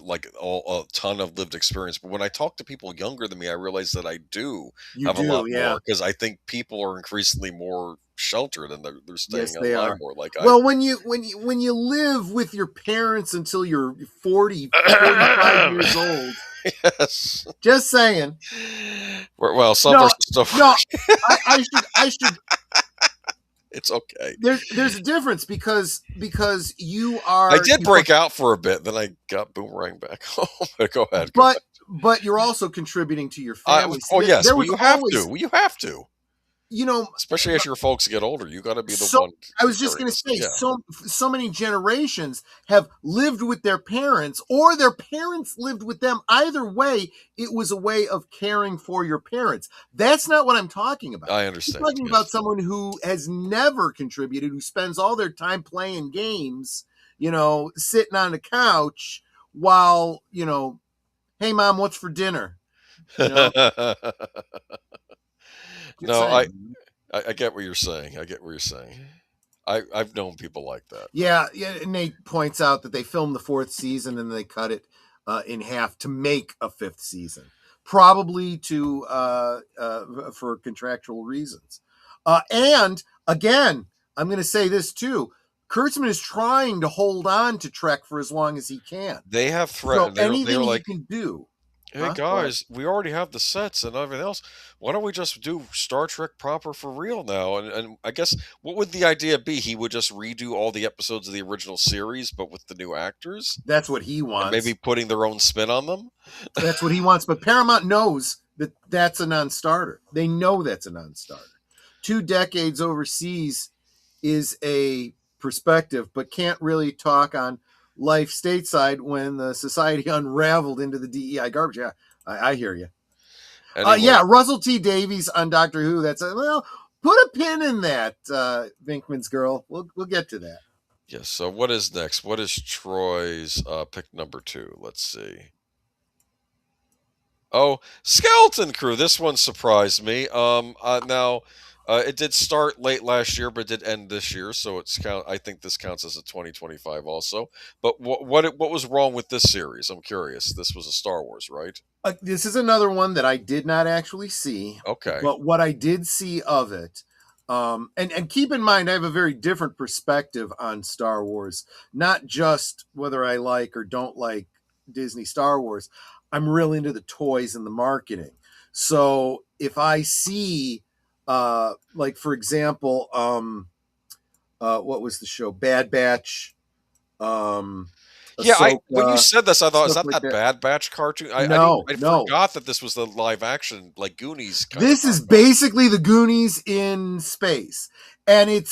ton of lived experience, but when I talk to people younger than me, I realize that I do you have a do. lot Yeah. more because I think people are increasingly more sheltered and they're Yes, staying they online are. more. Like Well, when you live with your parents until you're 45 years old, yes. just saying. Well, some No, versus stuff. no, I should. It's okay. There's a difference because I did you break out for a bit, then I got boomerang back home. But go ahead, go but ahead. but you're also contributing to your family. See, Oh yes, there well was you have to. always, Well, you have to. you know, Especially as your folks get older, you got to be the so one I was just carrying going to this. say, Yeah. so many generations have lived with their parents, or their parents lived with them. Either way, it was a way of caring for your parents. That's not what I'm talking about. I I'm understand. talking Yes. about someone who has never contributed, who spends all their time playing games, sitting on the couch while, hey mom, what's for dinner? You know, just No, I, saying. I I get what you're saying. I get what you're saying. I've known people like that. Yeah, yeah. And Nate points out that they filmed the fourth season and they cut it in half to make a fifth season, probably for contractual reasons. And again, I'm going to say this too. Kurtzman is trying to hold on to Trek for as long as he can. They have So threatened. They're anything he like, can do. hey Huh? Go ahead. guys, we already have the sets and everything else. Why don't we just do Star Trek proper for real now? And I guess what would the idea be? He would just redo all the episodes of the original series, but with the new actors, That's what he and maybe wants. putting their own spin on them. That's what he wants. But Paramount knows that that's a non-starter. They know that's a non-starter. 2 decades overseas is a perspective, but can't really talk on life stateside when the society unraveled into the DEI garbage. Yeah, I hear you. Anyway, Yeah, Russell T Davies on Doctor Who. Well, put a pin in that, Vinkman's girl. We'll get to that. yes. So what is next? What is Troy's pick number 2? Let's see. Oh, Skeleton Crew. This one surprised me. Now, it did start late last year, but it did end this year, so I think this counts as a 2025 also. But what was wrong with this series? I'm curious. This was a Star Wars, right? This is another one that I did not actually see, Okay. but what I did see of it, and keep in mind, I have a very different perspective on Star Wars, not just whether I like or don't like Disney Star Wars. I'm real into the toys and the marketing. So if I see, like for example, what was the show? Bad Batch. Yeah, when you Ahsoka, said this, I thought, is stuff that like that that. Bad Batch cartoon? No, I no. forgot that this was the live action, like Goonies kind This of is knockoff. basically the Goonies in space, and it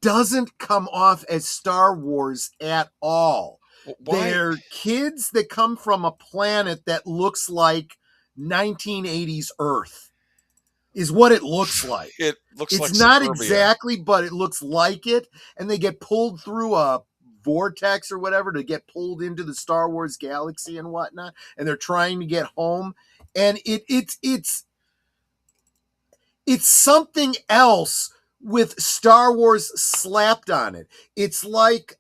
doesn't come off as Star Wars at all. Why? They're kids that come from a planet that looks like 1980s Earth, is what it looks like. It looks It's like not suburbia. exactly, but it looks like it, and they get pulled through a vortex or whatever to get pulled into the Star Wars galaxy and whatnot, and they're trying to get home, and it's something else with Star Wars slapped on it. It's like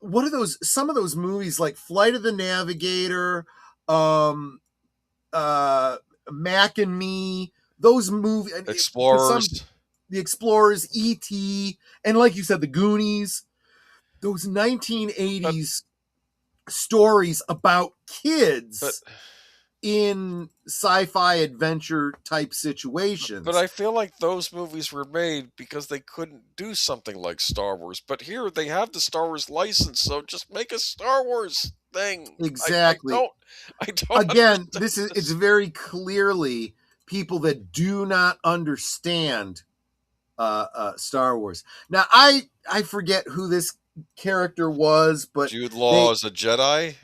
what are those, some of those movies like Flight of the Navigator, Mac and Me, those movies, Explorers. the Explorers, E.T., and like you said, the Goonies, those 1980s stories about kids in sci-fi adventure type situations. But I feel like those movies were made because they couldn't do something like Star Wars. But here they have the Star Wars license, so just make a Star Wars thing. Exactly. I don't Again, it's very clearly people that do not understand Star Wars. Now, I forget who this character was, but Jude Law is a Jedi.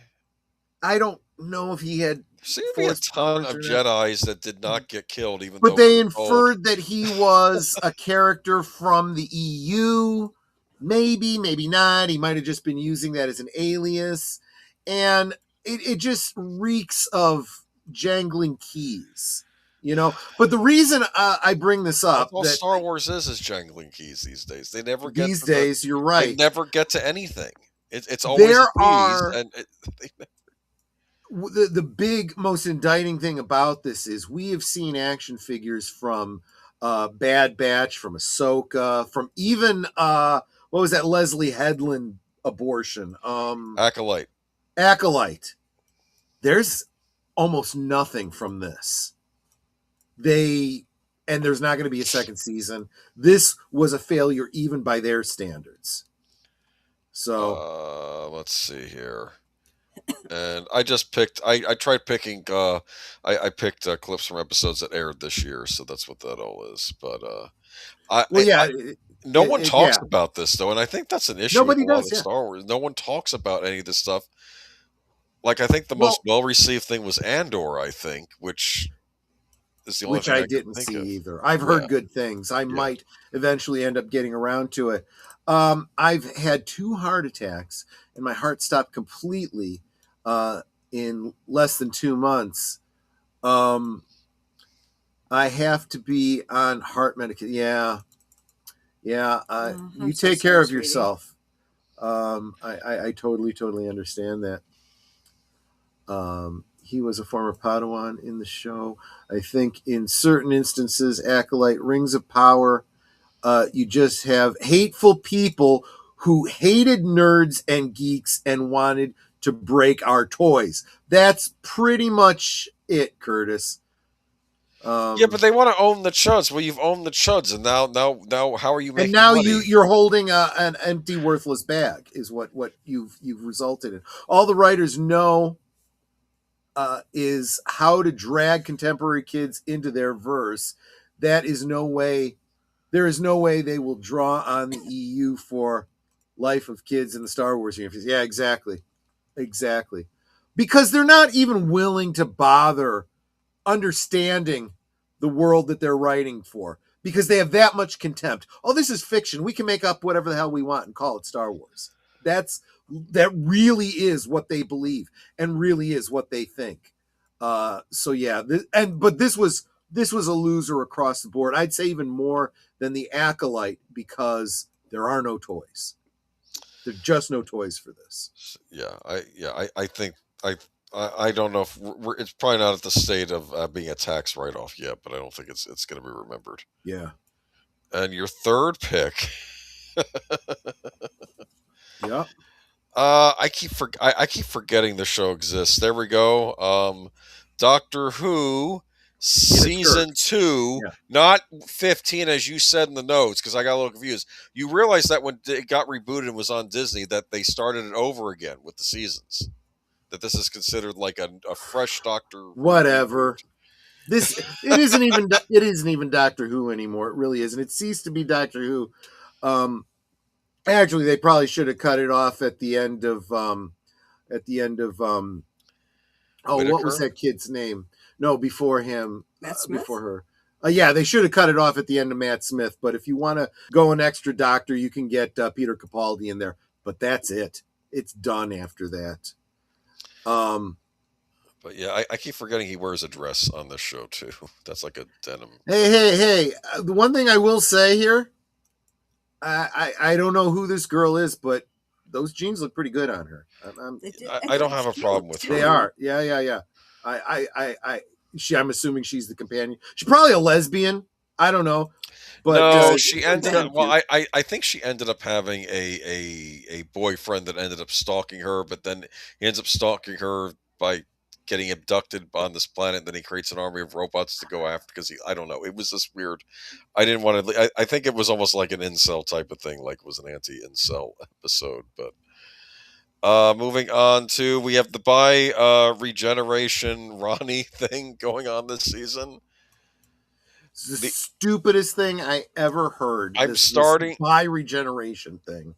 I don't know if he had. There seemed to be a ton of Jedis that did not get killed, even but though they inferred that he was a character from the EU. Maybe not. He might have just been using that as an alias. and it just reeks of jangling keys, But the reason I bring this That's up, all that Star Wars is jangling keys these days. They never get these to the. days, you're They right, never get to anything. It's always a there tease, are and the big, most indicting thing about this is we have seen action figures from Bad Batch, from Ahsoka, from even what was that Leslie Headland abortion, Acolyte. Acolyte. There's almost nothing from this. And there's not going to be a second season. This was a failure even by their standards. So Let's see here. And I just picked. I tried picking. I picked clips from episodes that aired this year, so that's what that all is. But well, yeah, no one talks yeah. about this though, and I think that's an issue with Nobody a lot does, of yeah. Star Wars. No one talks about any of this stuff. Like I think the most well received thing was Andor. I think, which is the only which thing I can didn't think see of. either. I've heard good things. I might eventually end up getting around to it. I've had 2 heart attacks, and my heart stopped completely in less than 2 months. I have to be on heart medication. Yeah. You take care of yourself. I totally understand that. He was a former Padawan in the show. I think in certain instances, Acolyte, Rings of Power, you just have hateful people who hated nerds and geeks and wanted to break our toys. That's pretty much it, Curtis. Yeah, but they want to own the chuds. Well, you've owned the chuds, and now, how are you making? And now money? you're holding an empty, worthless bag. Is what you've resulted in. All the writers know is how to drag contemporary kids into their verse. There is no way they will draw on the EU for Life of Kids in the Star Wars universe. Yeah, exactly. Because they're not even willing to bother understanding the world that they're writing for, because they have that much contempt. Oh, this is fiction. We can make up whatever the hell we want and call it Star Wars. That really is what they believe and really is what they think. So yeah, but this was a loser across the board. I'd say even more than the Acolyte, because there are no toys. There are just no toys for this. I think I don't know if it's probably not at the state of being a tax write-off yet, but I don't think it's going to be remembered. Yeah. And your third pick. Yeah. I keep forgetting the show exists. There we go. Doctor Who season 2, not 15 as you said in the notes, because I got a little confused. You realize that when it got rebooted and was on Disney, that they started it over again with the seasons. That this is considered like a fresh Doctor. Whatever. It isn't even Doctor Who anymore. It really isn't. It ceased to be Doctor Who. Actually, they probably should have cut it off at the end of what was that kid's name? No, before him. Matt Smith? Before her. Yeah, they should have cut it off at the end of Matt Smith. But if you want to go an extra Doctor, you can get Peter Capaldi in there. But that's it. It's done after that. But yeah, I keep forgetting he wears a dress on this show too. That's like a denim. Hey! The one thing I will say here, I don't know who this girl is, but those jeans look pretty good on her. I don't have a problem with her. They are, yeah. I'm assuming she's the companion. She's probably a lesbian. I don't know. But no, she ended up. Well, I think she ended up having a boyfriend that ended up stalking her, but then he ends up stalking her by getting abducted on this planet. And then he creates an army of robots to go after, because I don't know. It was this weird. I didn't want to. I think it was almost like an incel type of thing, like it was an anti-incel episode. But moving on to, we have the regeneration Ronnie thing going on this season. It's the stupidest thing I ever heard. This regeneration thing.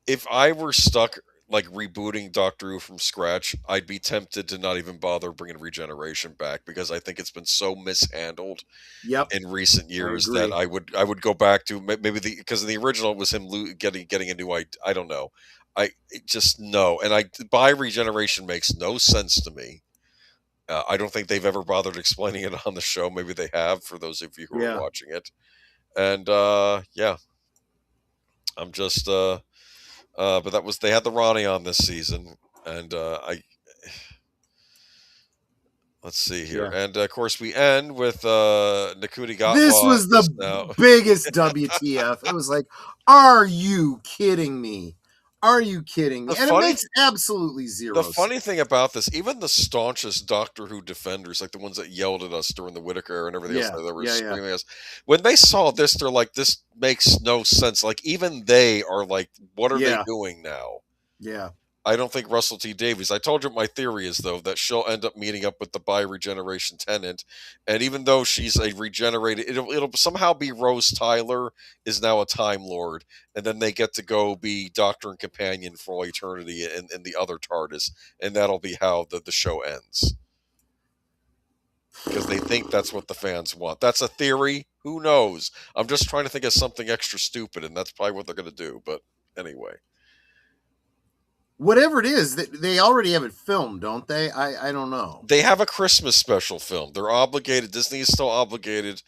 If I were stuck like rebooting Doctor Who from scratch, I'd be tempted to not even bother bringing regeneration back, because I think it's been so mishandled in recent years that I would go back to maybe because in the original it was him getting a new I don't know. just no. And bi regeneration makes no sense to me. I don't think they've ever bothered explaining it on the show. Maybe they have, for those of you who are Yeah. watching it. And yeah, I'm just but they had the Ronnie on this season, and let's see here. Yeah. And of course we end with Nakuti Gatwa. This was the now biggest WTF. It was like, are you kidding me? Are you kidding me? The And funny- it makes absolutely zero The sense. funny thing about this, even the staunchest Doctor Who defenders, like the ones that yelled at us during the Whittaker era and everything else, that were screaming at us, when they saw this, they're like, this makes no sense. Like, even they are like, what are they doing now? Yeah. I don't think Russell T Davies. I told you what my theory is, though, that she'll end up meeting up with the bi-regeneration tenant, and even though she's a regenerated, it'll somehow be Rose Tyler is now a Time Lord, and then they get to go be Doctor and Companion for all eternity in the other TARDIS, and that'll be how the show ends. Because they think that's what the fans want. That's a theory. Who knows? I'm just trying to think of something extra stupid, and that's probably what they're going to do. But anyway. Whatever it is, they already have it filmed, don't they? I don't know. They have a Christmas special film. They're obligated. Disney is still obligated.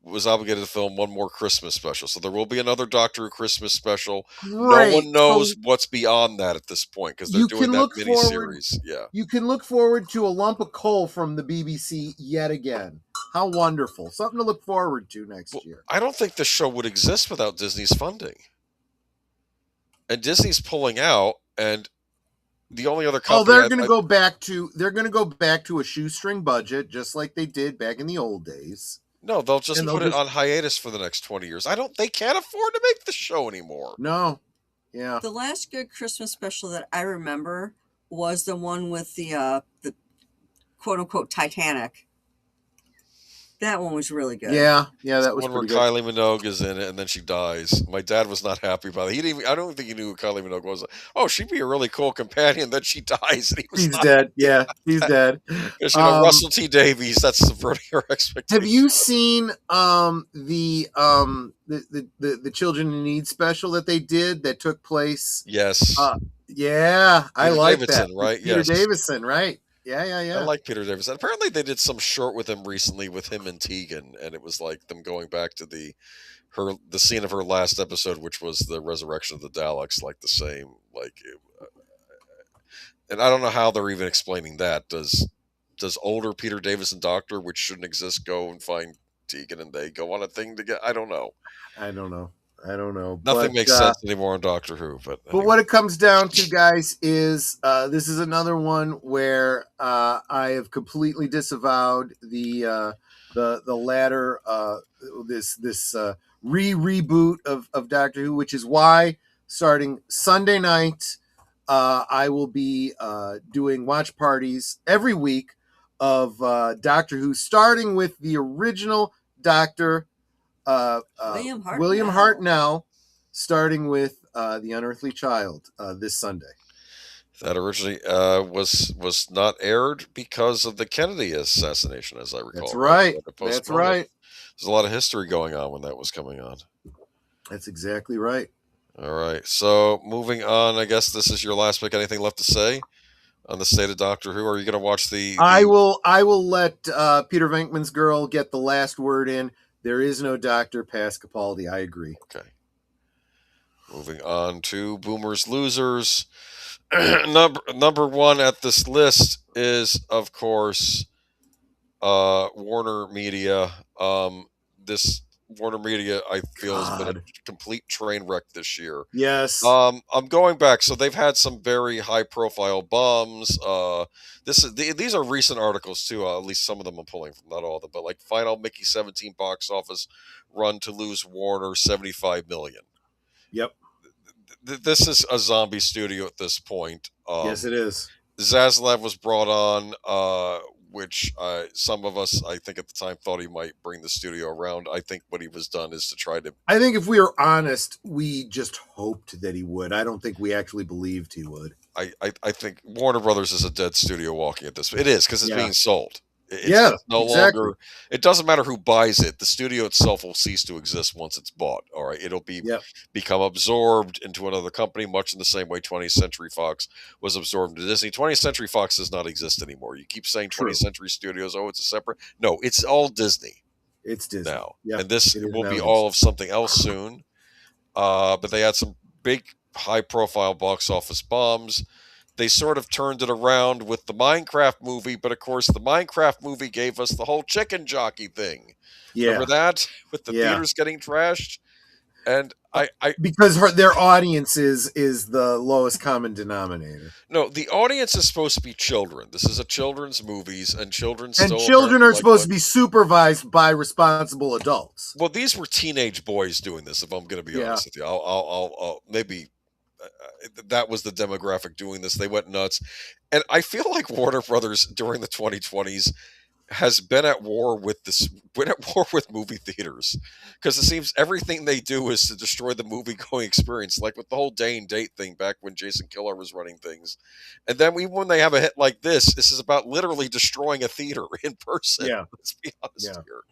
Was obligated to film one more Christmas special. So there will be another Doctor Who Christmas special. Great. No one knows what's beyond that at this point because they're doing that miniseries. Yeah. You can look forward to a lump of coal from the BBC yet again. How wonderful. Something to look forward to next year. I don't think the show would exist without Disney's funding. And Disney's pulling out, and the only other company they're going to go back to a shoestring budget, just like they did back in the old days. No, they'll just put it on hiatus for the next 20 years. They can't afford to make the show anymore. No. Yeah. The last good Christmas special that I remember was the one with the quote unquote Titanic. That one was really good. Yeah, that was one where pretty good. Kylie Minogue is in it, and then she dies. My dad was not happy about it. I don't think he knew who Kylie Minogue was. Oh, she'd be a really cool companion. Then she dies, and He's dead. Yeah, he's dead. Because Russell T Davies, that's subverting her expectations. Have you seen the Children in Need special that they did that took place? Yes. Yeah, I like that. Right? Peter Davison, right? Yeah. I like Peter Davison. Apparently, they did some short with him recently with him and Tegan, and it was like them going back to the scene of her last episode, which was the resurrection of the Daleks, like the same. And I don't know how they're even explaining that. Does older Peter Davison Doctor, which shouldn't exist, go and find Tegan and they go on a thing together? I don't know. Nothing makes sense anymore on Doctor Who. But what it comes down to, guys, is this is another one where I have completely disavowed the latter this reboot of Doctor Who, which is why starting Sunday night I will be doing watch parties every week of Doctor Who, starting with the original Doctor. William Hartnell, starting with The Unearthly Child this Sunday. That originally was not aired because of the Kennedy assassination, as I recall. That's right. That's right. There's a lot of history going on when that was coming on. That's exactly right. All right. So moving on, I guess this is your last pick. Anything left to say on the state of Doctor Who? Or are you going to watch the... I will let Peter Venkman's girl get the last word in. There is no Doctor past Capaldi. I agree. Okay. Moving on to Boomers Losers. Number one at this list is, of course, Warner Media. This Warner Media, I feel, has been a complete train wreck this year. Yes. I'm going back. So they've had some very high-profile bombs. These are recent articles too. At least some of them I'm pulling from, not all of them. But like final Mickey 17 box office run to lose Warner $75 million. Yep. This is a zombie studio at this point. Yes, it is. Zaslav was brought on, which some of us, I think at the time, thought he might bring the studio around. I think what he was done is to try to... I think if we were honest, we just hoped that he would. I don't think we actually believed he would. I think Warner Brothers is a dead studio walking at this. It is, because it's being sold. It's Yeah, just no exactly. longer. It doesn't matter who buys it. The studio itself will cease to exist once it's bought. All right, it'll Yep. become absorbed into another company, much in the same way 20th Century Fox was absorbed into Disney. 20th Century Fox does not exist anymore. You keep saying 20th True. Century Studios. Oh, it's a separate. No, it's all Disney It's Disney. now, Yep. and this It is will now be Disney. all of something else soon. But they had some big, high-profile box office bombs. They sort of turned it around with the Minecraft movie, but of course, the Minecraft movie gave us the whole chicken jockey thing. Remember Yeah. that with the Yeah. theaters getting trashed? And I Because their audience is the lowest common denominator. no, the audience is supposed to be children. This is a children's movies, and children And still children apparently are like supposed to be supervised by responsible adults. Well, these were teenage boys doing this. If I'm going to be Yeah. honest with you, I'll maybe that was the demographic doing this. They went nuts, and I feel like Warner Brothers during the 2020s has been at war with movie theaters, because it seems everything they do is to destroy the movie going experience, like with the whole day and date thing back when Jason Killer was running things. And then even when they have a hit like this is about literally destroying a theater in person. Yeah. Let's be honest Yeah. here.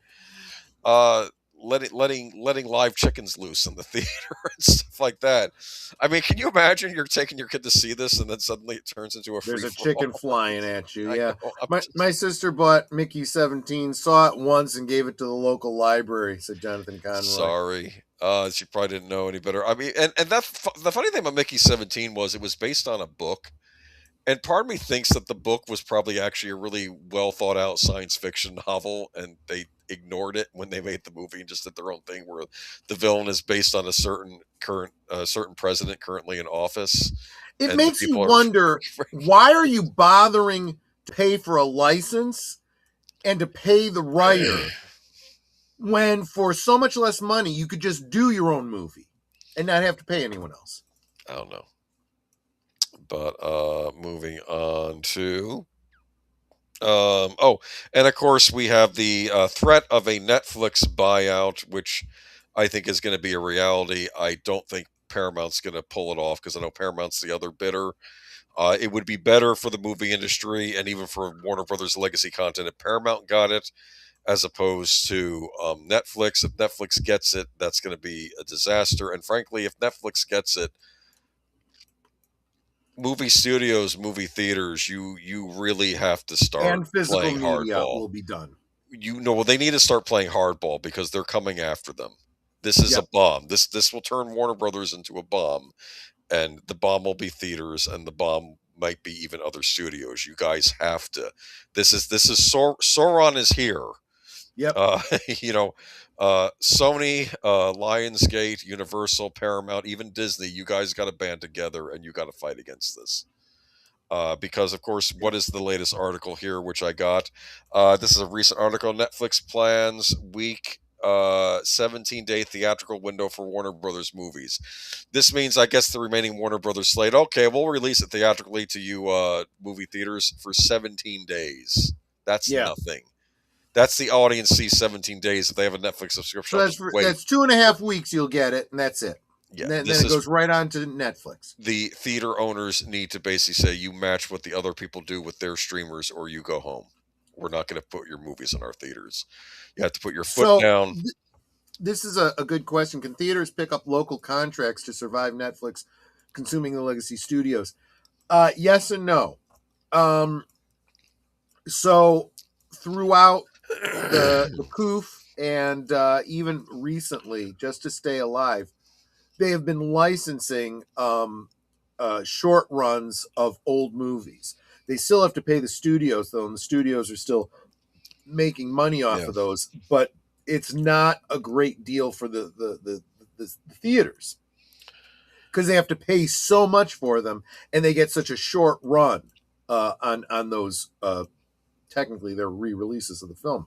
Letting live chickens loose in the theater and stuff like that. I mean, can you imagine you're taking your kid to see this and then suddenly it turns into a There's a free-for-all? chicken flying at you. I Yeah. know, I'm My, just- my sister bought Mickey 17, saw it once, and gave it to the local library, said Jonathan Conroy. Sorry. She probably didn't know any better. I mean, and the funny thing about Mickey 17 was it was based on a book. And part of me thinks that the book was probably actually a really well thought out science fiction novel, and they ignored it when they made the movie and just did their own thing, where the villain is based on a certain president currently in office. It and the makes you people are- wonder, why are you bothering to pay for a license and to pay the writer when for so much less money you could just do your own movie and not have to pay anyone else? I don't know. But moving on to and of course we have the threat of a Netflix buyout, which I think is going to be a reality. I don't think Paramount's going to pull it off, because I know Paramount's the other bidder. It would be better for the movie industry and even for Warner Brothers legacy content if Paramount got it, as opposed to Netflix. If Netflix gets it, that's going to be a disaster. And frankly, if Netflix gets it, movie studios, movie theaters, you really have to start And physical playing media hardball. will be done. Well, they need to start playing hardball, because they're coming after them. This is Yep. a bomb. This will turn Warner Brothers into a bomb, and the bomb will be theaters, and the bomb might be even other studios. You guys have to. This is Sauron is here. Yep. Sony, Lionsgate, Universal, Paramount, even Disney, you guys got to band together and you got to fight against this. Because, of course, what is the latest article here, which I got? This is a recent article. Netflix plans week 17-day theatrical window for Warner Brothers movies. This means, I guess, the remaining Warner Brothers slate. Okay, we'll release it theatrically to you movie theaters for 17 days. That's nothing. That's the audience sees 17 days if they have a Netflix subscription. So that's 2.5 weeks you'll get it, and that's it. Yeah, And then it goes right on to Netflix. The theater owners need to basically say, you match what the other people do with their streamers, or you go home. We're not going to put your movies in our theaters. You have to put your foot down. This is a good question. Can theaters pick up local contracts to survive Netflix consuming the legacy studios? Yes and no. So throughout the COOF and even recently, just to stay alive, they have been licensing short runs of old movies. They still have to pay the studios, though, and the studios are still making money off of those. But it's not a great deal for the theaters, because they have to pay so much for them, and they get such a short run on those. Technically, they're re-releases of the film.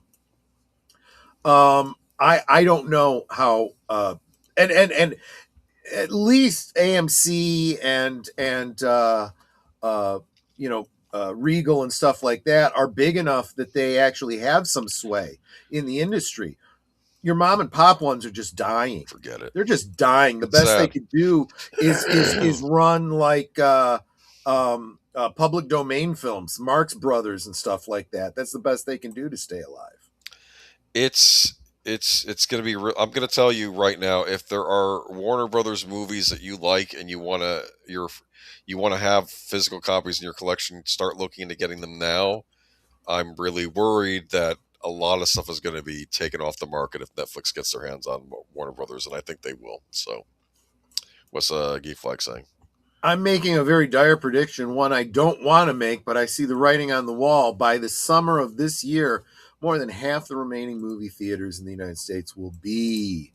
I don't know how, and at least AMC and Regal and stuff like that are big enough that they actually have some sway in the industry. Your mom and pop ones are just dying. Forget it. They're just dying. The best they could do is run like public domain films, Marx Brothers and stuff like that. That's the best they can do to stay alive. It's it's going to be. I'm going to tell you right now, if there are Warner Brothers movies that you like and you want to have physical copies in your collection, start looking into getting them now. I'm really worried that a lot of stuff is going to be taken off the market if Netflix gets their hands on Warner Brothers, and I think they will. So, what's Geek Flag saying? I'm making a very dire prediction, one I don't want to make, but I see the writing on the wall. By the summer of this year, more than half the remaining movie theaters in the United States will be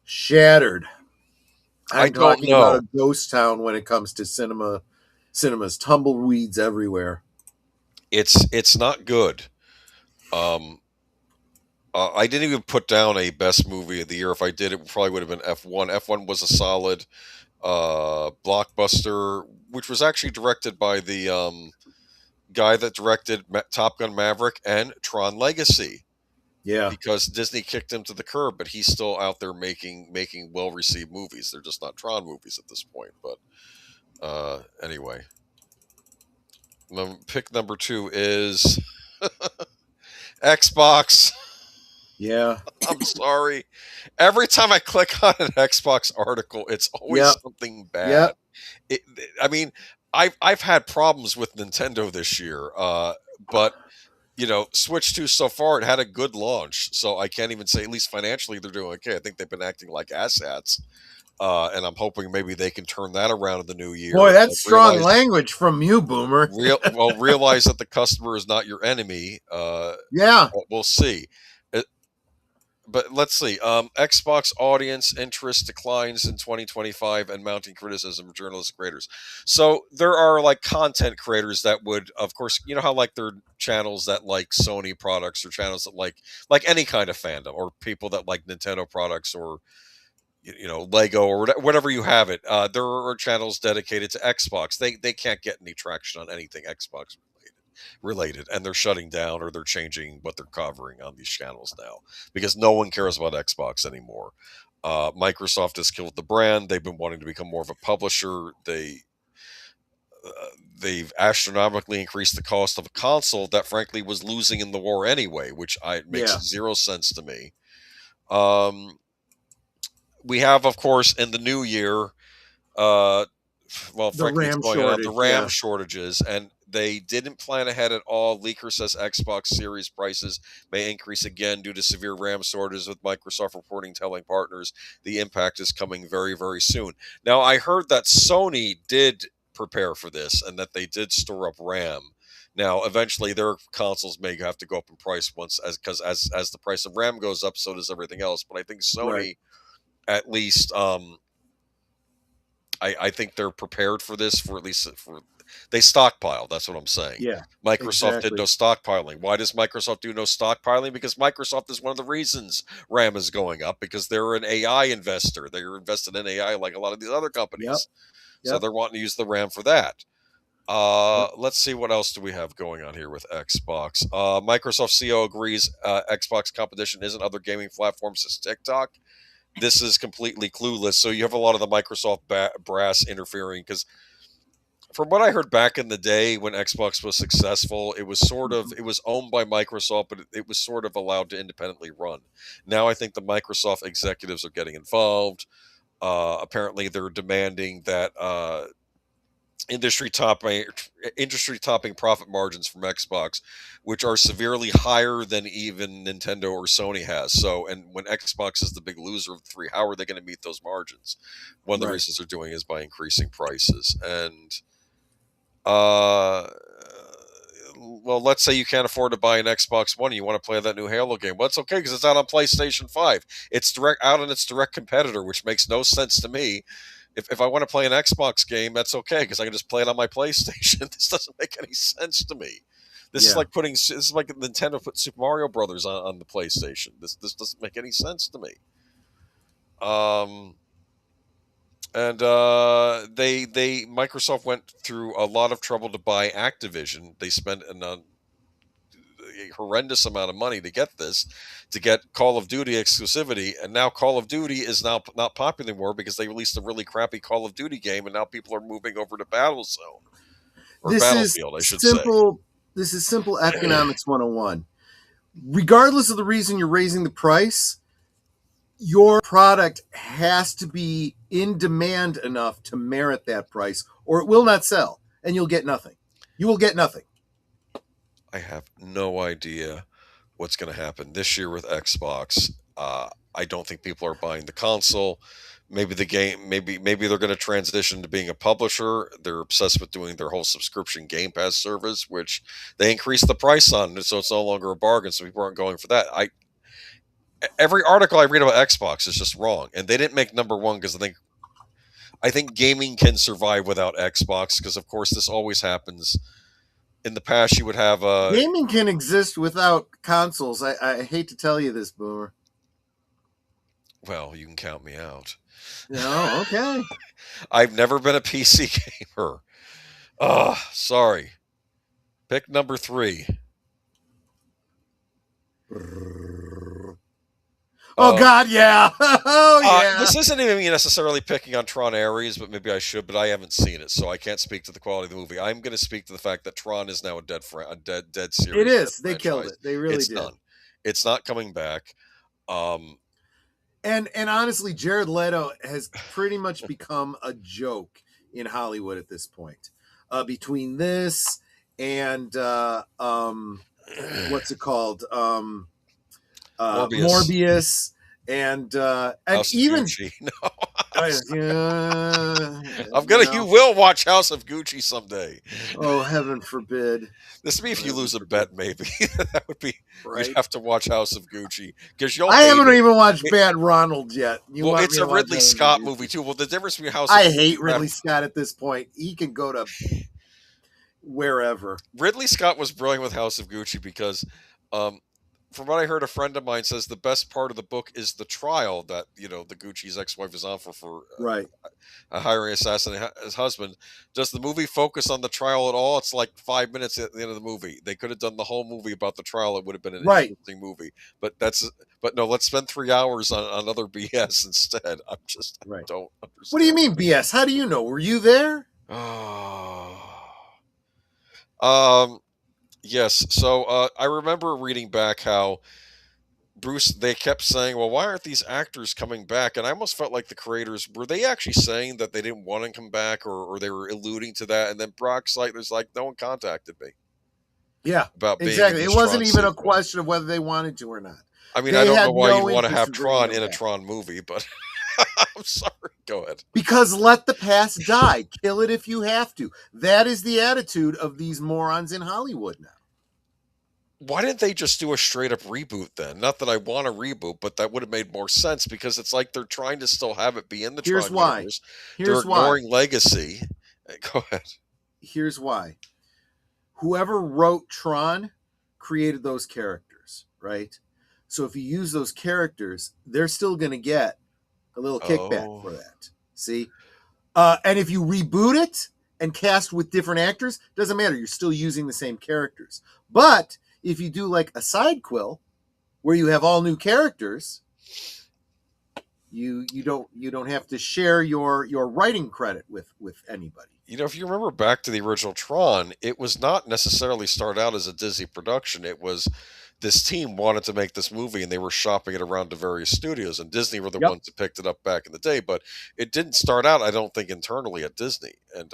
shattered. I I'm don't talking know. about a ghost town when it comes to cinemas, tumbleweeds everywhere. It's not good. Um, I didn't even put down a best movie of the year. If I did, it probably would have been F1. F1 was a solid blockbuster, which was actually directed by the guy that directed Top Gun Maverick and Tron Legacy. Yeah. Because Disney kicked him to the curb, but he's still out there making well received movies. They're just not Tron movies at this point. But anyway, pick number 2 is Xbox. Yeah. I'm sorry. Every time I click on an Xbox article, it's always Yep. something bad. Yep. I mean, I've had problems with Nintendo this year, but Switch 2 so far, it had a good launch, so I can't even say, at least financially, they're doing okay. I think they've been acting like asshats, and I'm hoping maybe they can turn that around in the new year. Boy, that's strong language from you, Boomer. Realize that the customer is not your enemy. Yeah. We'll see. But let's see. Xbox audience interest declines in 2025 and mounting criticism of journalists and creators. So there are like content creators that would, of course, you know how like there are channels that like Sony products or channels that like any kind of fandom, or people that like Nintendo products or Lego or whatever you have it. There are channels dedicated to Xbox. They can't get any traction on anything Xbox related, and they're shutting down or they're changing what they're covering on these channels now because no one cares about Xbox anymore. Microsoft has killed the brand. They've been wanting to become more of a publisher. They've astronomically increased the cost of a console that frankly was losing in the war anyway, which makes zero sense to me. We have, of course, in the new year, frankly, the RAM shortages, and they didn't plan ahead at all. Leaker says Xbox Series prices may increase again due to severe RAM shortages, with Microsoft reporting telling partners the impact is coming very, very soon. Now, I heard that Sony did prepare for this and that they did store up RAM. Now, eventually, their consoles may have to go up in price because as the price of RAM goes up, so does everything else. But I think Sony, at least, I think they're prepared for this. They stockpile. That's what I'm saying. Yeah. Microsoft did no stockpiling. Why does Microsoft do no stockpiling? Because Microsoft is one of the reasons RAM is going up, because they're an AI investor. They're invested in AI like a lot of these other companies. Yep. So they're wanting to use the RAM for that. Let's see, what else do we have going on here with Xbox. Microsoft CEO agrees Xbox competition isn't other gaming platforms as TikTok. This is completely clueless. So you have a lot of the Microsoft brass interfering, because from what I heard back in the day when Xbox was successful, it was owned by Microsoft, but it was sort of allowed to independently run. Now I think the Microsoft executives are getting involved. Apparently they're demanding that industry topping profit margins from Xbox, which are severely higher than even Nintendo or Sony has. So, and when Xbox is the big loser of the three, how are they going to meet those margins? One of the reasons they're doing is by increasing prices. And well, let's say you can't afford to buy an Xbox One and you want to play that new Halo game. Well, it's okay because it's out on PlayStation 5. It's out on its direct competitor, which makes no sense to me. If I want to play an Xbox game, that's okay because I can just play it on my PlayStation. This doesn't make any sense to me. This is like Nintendo put Super Mario Brothers on the PlayStation. This doesn't make any sense to me. And Microsoft went through a lot of trouble to buy Activision. They spent a horrendous amount of money to get Call of Duty exclusivity, and now Call of Duty is now not popular anymore because they released a really crappy Call of Duty game, and now people are moving over to Battlezone. or This is Battlefield, I should say. simple. This is simple economics 101. Regardless of the reason you're raising the price, your product has to be in demand enough to merit that price, or it will not sell, and you'll get nothing. You will get nothing. I have no idea what's going to happen this year with Xbox. I don't think people are buying the console. Maybe the game, maybe they're going to transition to being a publisher. They're obsessed with doing their whole subscription Game Pass service, which they increased the price on, so it's no longer a bargain. So people aren't going for that. Every article I read about Xbox is just wrong, and they didn't make number one because I think gaming can survive without Xbox, because of course this always happens. In the past, you would have Gaming can exist without consoles. I hate to tell you this, Boomer. well, you can count me out. No, okay. I've never been a PC gamer. Sorry. Pick number 3. Oh God, yeah. Oh yeah. This isn't even necessarily picking on Tron Ares, but maybe I should. But I haven't seen it, so I can't speak to the quality of the movie. I'm going to speak to the fact that Tron is now a dead series. It is. They franchise. killed it. They really It's did. done. It's not coming back. And honestly, Jared Leto has pretty much become a joke in Hollywood at this point. Between this and what's it called? Morbius and even no. You will watch House of Gucci someday. Oh, heaven forbid. This would be if you lose a bet, maybe. That would be right. You'd have to watch House of Gucci, because I haven't even watched Bad Ronald yet. It's a Ridley Scott movie too. Well, the difference between House I of hate Ridley Scott at this point. He can go to wherever. Ridley Scott was brilliant with House of Gucci because from what I heard, a friend of mine says the best part of the book is the trial that the Gucci's ex-wife is on for right. Hiring assassin his husband. Does the movie focus on the trial at all? It's like 5 minutes at the end of the movie. They could have done the whole movie about the trial. It would have been an interesting movie. But no. Let's spend 3 hours on other BS instead. I don't understand. What do you mean BS? How do you know? Were you there? Yes. So I remember reading back how they kept saying, well, why aren't these actors coming back? And I almost felt like the creators, were they actually saying that they didn't want to come back, or they were alluding to that? And then Brock Slider's like, no one contacted me. Yeah, about being exactly. in It wasn't Tron even a sequel. question of whether they wanted to or not. I mean, They I don't had know why no you'd want to interest have in Tron bringing in a them back. Tron movie, but I'm sorry. Go ahead. Because let the past die. Kill it if you have to. That is the attitude of these morons in Hollywood now. Why didn't they just do a straight up reboot then? Not that I want a reboot, but that would have made more sense, because it's like they're trying to still have it be in the Here's Tron why. universe. Here's They're why. ignoring legacy. Go ahead. Here's why. Whoever wrote Tron created those characters, right? So if you use those characters, they're still going to get a little kickback for that. See? And if you reboot it and cast with different actors, doesn't matter. You're still using the same characters. But if you do like a side quill where you have all new characters, you don't have to share your writing credit with anybody. If you remember back to the original Tron, it was not necessarily start out as a Disney production. It was this team wanted to make this movie, and they were shopping it around to various studios, and Disney were the ones that picked it up back in the day. But it didn't start out, I don't think, internally at Disney. And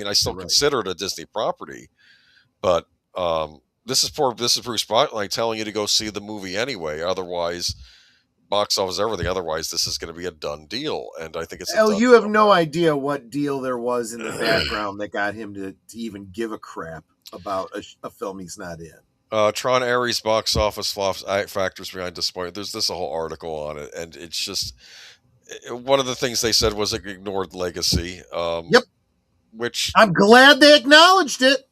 I still consider it a Disney property. But this is Bruce Spotlight telling you to go see the movie anyway. Otherwise, box office, everything. Otherwise, this is going to be a done deal. And I think it's. You have no idea what deal there was in the background that got him to even give a crap about a film he's not in. Tron Ares box office flops, factors behind disappointment. There's a whole article on it, and it's just one of the things they said was it ignored legacy. Yep. Which I'm glad they acknowledged it.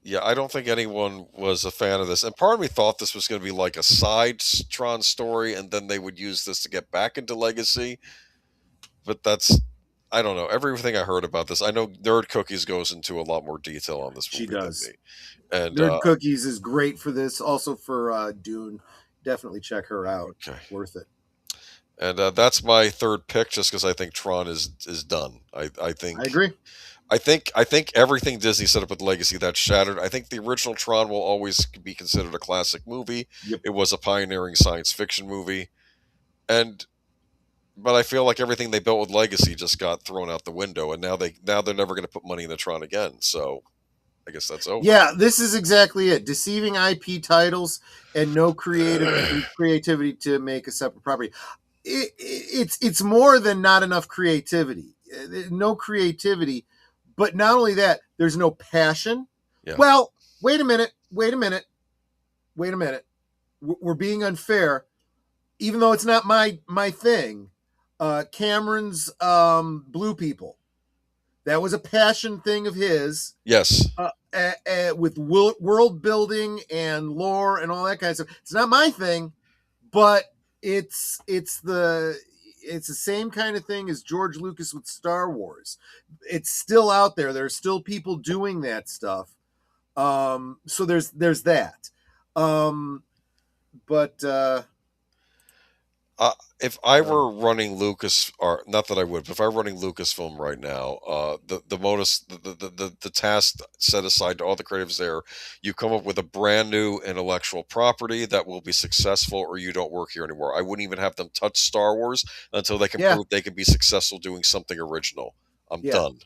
Yeah, I don't think anyone was a fan of this. And part of me thought this was going to be like a side Tron story, and then they would use this to get back into Legacy. But I don't know. Everything I heard about this, I know Nerd Cookies goes into a lot more detail on this movie. She does. Than me. And Nerd Cookies is great for this. Also for Dune. Definitely check her out. Okay. Worth it. And that's my third pick, just because I think Tron is done. I think. I agree. I think everything Disney set up with Legacy that shattered. I think the original Tron will always be considered a classic movie. Yep. It was a pioneering science fiction movie, and but I feel like everything they built with Legacy just got thrown out the window, and now they're never going to put money in the Tron again. So I guess that's over. Yeah, this is exactly it. Deceiving IP titles and no creativity to make a separate property. It's more than not enough creativity. No creativity, but not only that, there's no passion. Yeah. Well, wait a minute. We're being unfair, even though it's not my thing. Cameron's Blue People. That was a passion thing of his. Yes. With world building and lore and all that kind of stuff. It's not my thing, but it's the same kind of thing as George Lucas with Star Wars. It's still out there. There's still people doing that stuff. So there's that. But If I were running Lucas, or not that I would, but if I were running Lucasfilm right now, the task set aside to all the creatives there, you come up with a brand new intellectual property that will be successful, or you don't work here anymore. I wouldn't even have them touch Star Wars until they can prove they can be successful doing something original. I'm done.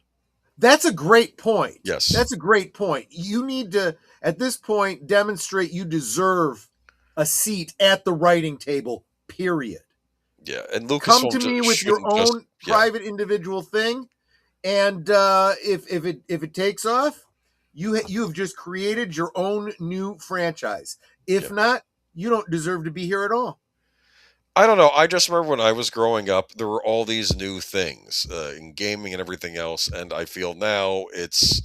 That's a great point. Yes. That's a great point. You need to, at this point, demonstrate you deserve a seat at the writing table, period. Yeah, and Lucasfilm come to me with your own private individual thing, and if it takes off, you have just created your own new franchise. If not, you don't deserve to be here at all. I don't know. I just remember when I was growing up, there were all these new things in gaming and everything else, and I feel now it's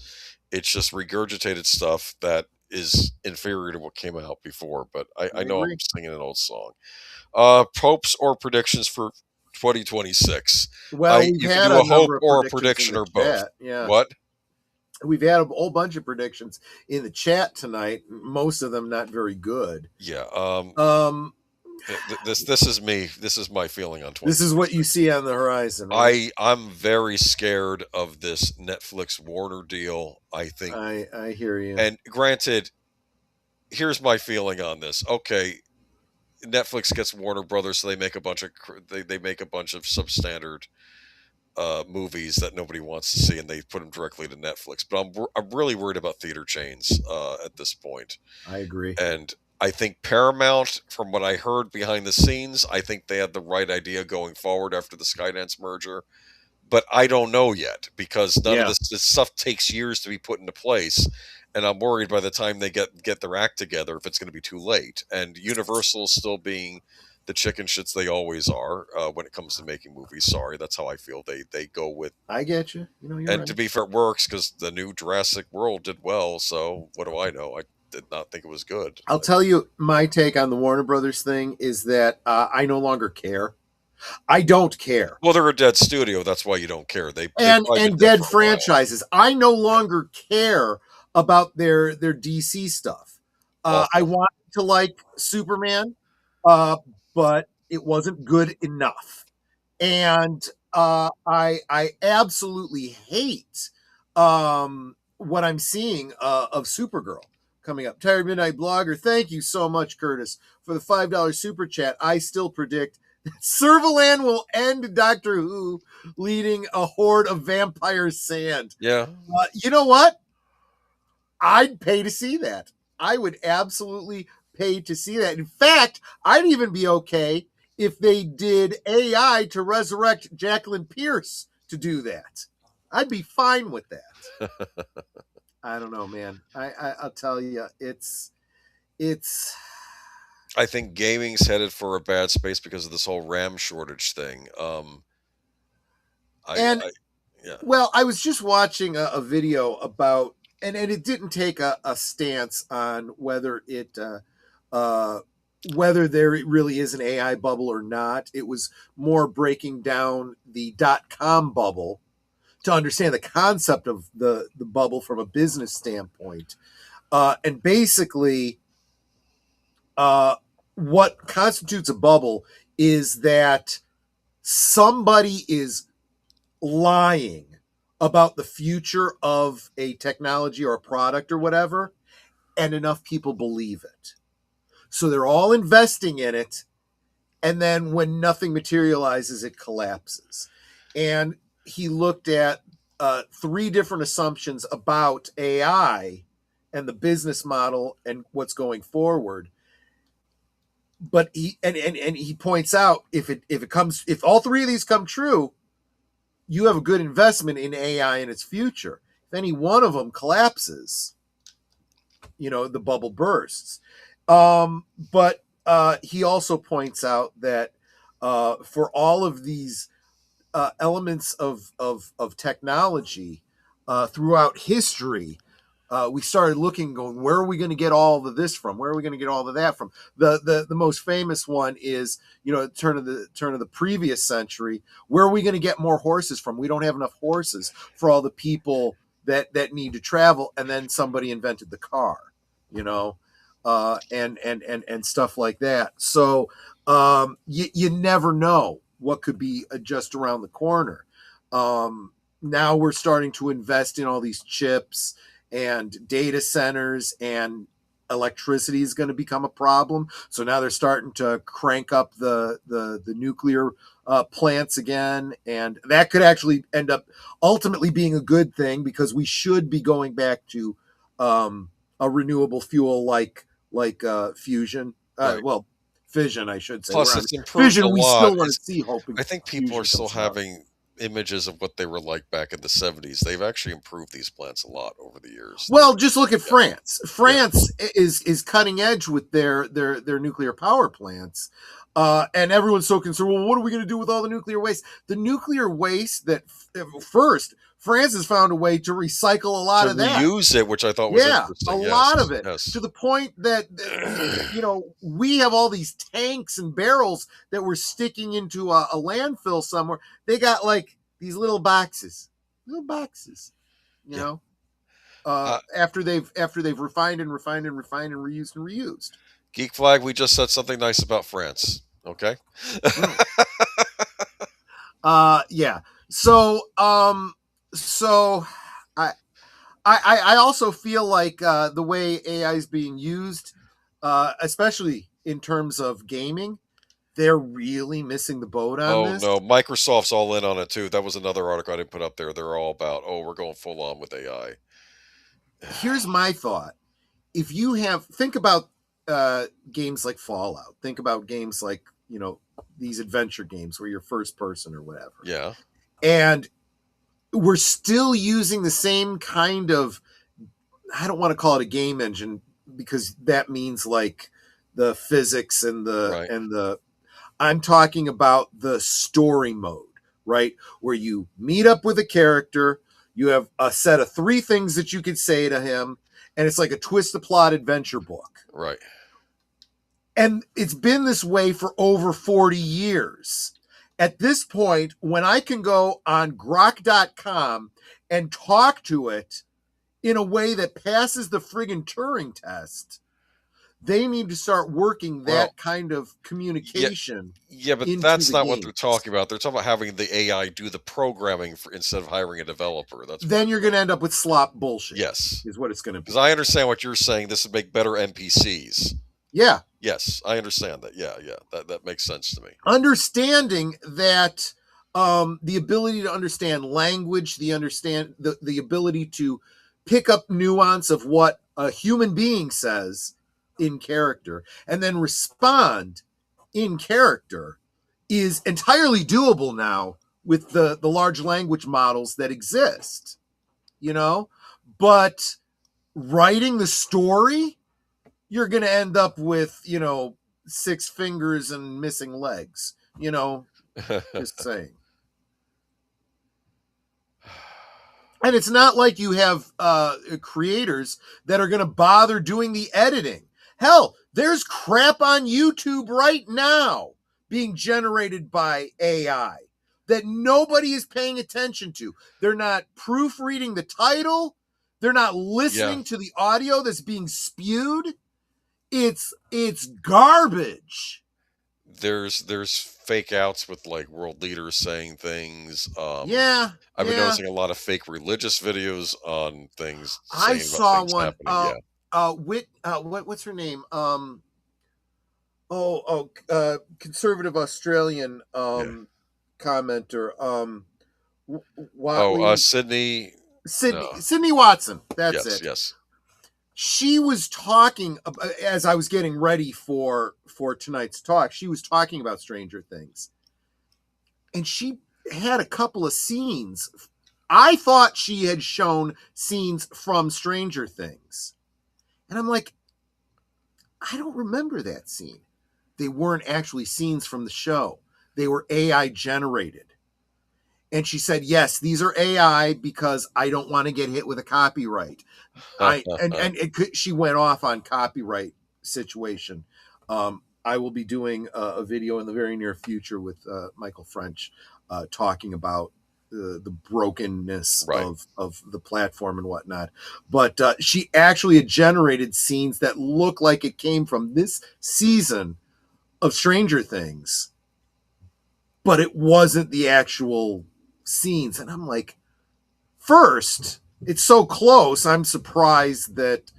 just regurgitated stuff that is inferior to what came out before. But I know I'm singing an old song. Popes or predictions for 2026? Well, we've you had can do a hope number of or a prediction or both. chat. Yeah. What? We've had a whole bunch of predictions in the chat tonight. Most of them not very good. Yeah. This is me. This is my feeling on 20. This is what you see on the horizon. Right? I'm very scared of this Netflix Warner deal. I think I hear you. And granted, here's my feeling on this. Okay, Netflix gets Warner Brothers, so they make a bunch of substandard movies that nobody wants to see, and they put them directly to Netflix. But I'm really worried about theater chains at this point. I agree. And I think Paramount, from what I heard behind the scenes, I think they had the right idea going forward after the Skydance merger. But I don't know yet, because none of this stuff takes years to be put into place. And I'm worried by the time they get their act together, if it's going to be too late. And Universal still being the chicken shits they always are when it comes to making movies. Sorry, that's how I feel. They go with. I get you. You're and right. To be fair, it works because the new Jurassic World did well. So what do I know? I did not think it was good. I'll tell you my take on the Warner Brothers thing is that I no longer care. I don't care. Well, they're a dead studio. That's why you don't care. They dead franchises. I no longer care about their DC stuff. I wanted to like Superman, but it wasn't good enough. And I absolutely hate what I'm seeing of Supergirl coming up. Tired Midnight Blogger, thank you so much, Curtis, for the $5 super chat. I still predict that Servalan will end Doctor Who, leading a horde of vampire sand. Yeah. You know what? I'd pay to see that. I would absolutely pay to see that. In fact, I'd even be okay if they did AI to resurrect Jacqueline Pierce to do that. I'd be fine with that. I don't know, man. I'll tell you, it's. I think gaming's headed for a bad space because of this whole RAM shortage thing. Well, I was just watching a video about, and it didn't take a stance on whether whether there really is an AI bubble or not. It was more breaking down the .com bubble to understand the concept of the bubble from a business standpoint. And basically, what constitutes a bubble is that somebody is lying about the future of a technology or a product or whatever, and enough people believe it. So they're all investing in it, and then when nothing materializes, it collapses. And he looked at 3 different assumptions about AI and the business model and what's going forward. But he points out if all 3 of these come true, you have a good investment in AI and its future. If any one of them collapses, the bubble bursts. But he also points out that for all of these elements of technology throughout history, we started looking, going, where are we going to get all of this from? Where are we going to get all of that from? The most famous one is, turn of the previous century. Where are we going to get more horses from? We don't have enough horses for all the people that need to travel. And then somebody invented the car, and stuff like that. So you never know what could be just around the corner. Now we're starting to invest in all these chips and data centers, and electricity is going to become a problem. So now they're starting to crank up the nuclear plants again, and that could actually end up ultimately being a good thing, because we should be going back to a renewable fuel like fusion. Right. Well, fission, I should say. Plus, it's improved fission. a We lot. still want to see hope. I think people are still having images of what they were like back in the 70s. They've actually improved these plants a lot over the years. Well, just look at France. France is cutting edge with their nuclear power plants. And everyone's so concerned, well, what are we going to do with all the nuclear waste? The nuclear waste that first, France has found a way to recycle a lot of that. Reuse it, which I thought was interesting. A lot of it. Yes. To the point that, we have all these tanks and barrels that we're sticking into a landfill somewhere. They got like these little boxes, after they've refined and refined and refined and reused and reused. Geek Flag, we just said something nice about France. Okay. Yeah. So I also feel like the way AI is being used, especially in terms of gaming, they're really missing the boat on this. Oh no, Microsoft's all in on it too. That was another article I didn't put up there. They're all about, we're going full on with AI. Here's my thought. If you think about games like Fallout, think about games like, these adventure games where you're first person or whatever. Yeah. And we're still using the same kind of, I don't want to call it a game engine, because that means like the physics and I'm talking about the story mode, right? Where you meet up with a character, you have a set of 3 things that you could say to him, and it's like a twist the plot adventure book. Right. And it's been this way for over 40 years. At this point, when I can go on grok.com and talk to it in a way that passes the friggin' Turing test, they need to start working that kind of communication. Yeah, but that's not what they're talking about. They're talking about having the AI do the programming instead of hiring a developer. Then you're going to end up with slop bullshit. Yes. Is what it's going to be. Because I understand what you're saying. This would make better NPCs. Yeah. Yes, I understand that. Yeah. That makes sense to me. Understanding that the ability to understand language, the ability to pick up nuance of what a human being says in character and then respond in character is entirely doable now with the large language models that exist, but writing the story, you're going to end up with, 6 fingers and missing legs, just saying. And it's not like you have creators that are going to bother doing the editing. Hell, there's crap on YouTube right now being generated by AI that nobody is paying attention to. They're not proofreading the title. They're not listening to the audio that's being spewed. It's garbage. there's fake outs with like world leaders saying things. Yeah, I've been yeah. noticing a lot of fake religious videos on things I saying about saw things one. happening. Yeah, What's her name? Conservative Australian yeah. commenter. Oh, Watley, Sydney. No. Sydney Watson. That's Yes, it. yes. She was talking as I was getting ready for tonight's talk. She was talking about Stranger Things, and she had a couple of scenes. I thought she had shown scenes from Stranger Things, and I'm like, I don't remember that scene. They weren't actually scenes from the show. They were AI generated. And she said, yes, these are AI because I don't want to get hit with a copyright. She went off on copyright situation. I will be doing a video in the very near future with Michael French talking about the brokenness Right. of the platform and whatnot. But she actually had generated scenes that look like it came from this season of Stranger Things, but it wasn't the actual scenes. And I'm like, first, it's so close. I'm surprised that,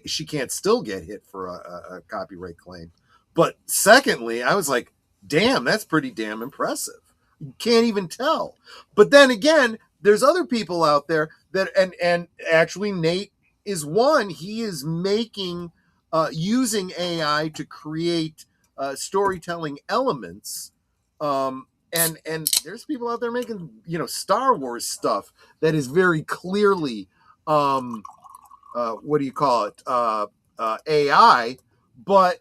she can't still get hit for a copyright claim. But secondly, I was like, damn, that's pretty damn impressive. You can't even tell. But then again, there's other people out there that, and actually Nate is one. He is making, using AI to create storytelling elements. And there's people out there making, Star Wars stuff that is very clearly, what do you call it? AI, but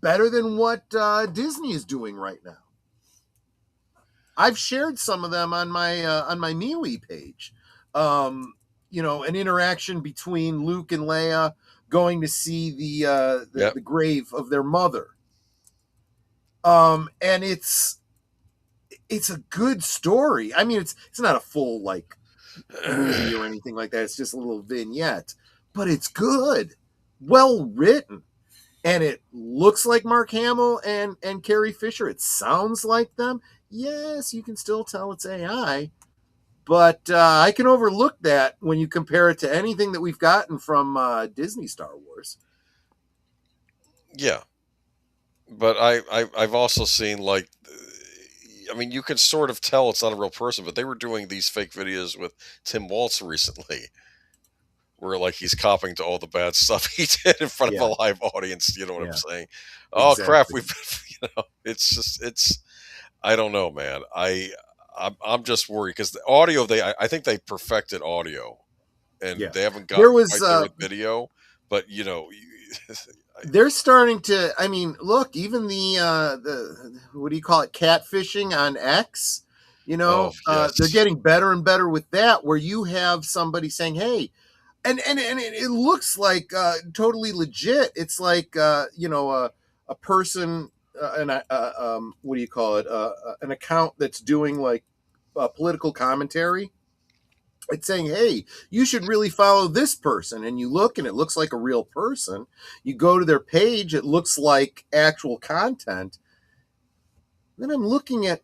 better than what Disney is doing right now. I've shared some of them on my MeWe page. An interaction between Luke and Leia going to see the grave of their mother. And it's a good story. I mean, it's not a full like movie or anything like that. It's just a little vignette, but it's good, well written, and it looks like Mark Hamill and Carrie Fisher. It sounds like them. Yes, you can still tell it's AI, but I can overlook that when you compare it to anything that we've gotten from Disney Star Wars. Yeah, but I've also seen like, I mean, you can sort of tell it's not a real person, but they were doing these fake videos with Tim Waltz recently, where like he's copping to all the bad stuff he did in front of a live audience. You know what I'm saying? Oh crap, it's just I don't know, man. I'm just worried because the audio I think they perfected audio, and they haven't gotten there was right there with video, but they're starting to. I mean, look, even the what do you call it? Catfishing on X. They're getting better and better with that. Where you have somebody saying, "Hey," and it looks like totally legit. It's like a person, what do you call it? An account that's doing like political commentary. It's saying, hey, you should really follow this person. And you look and it looks like a real person. You go to their page, it looks like actual content. Then I'm looking at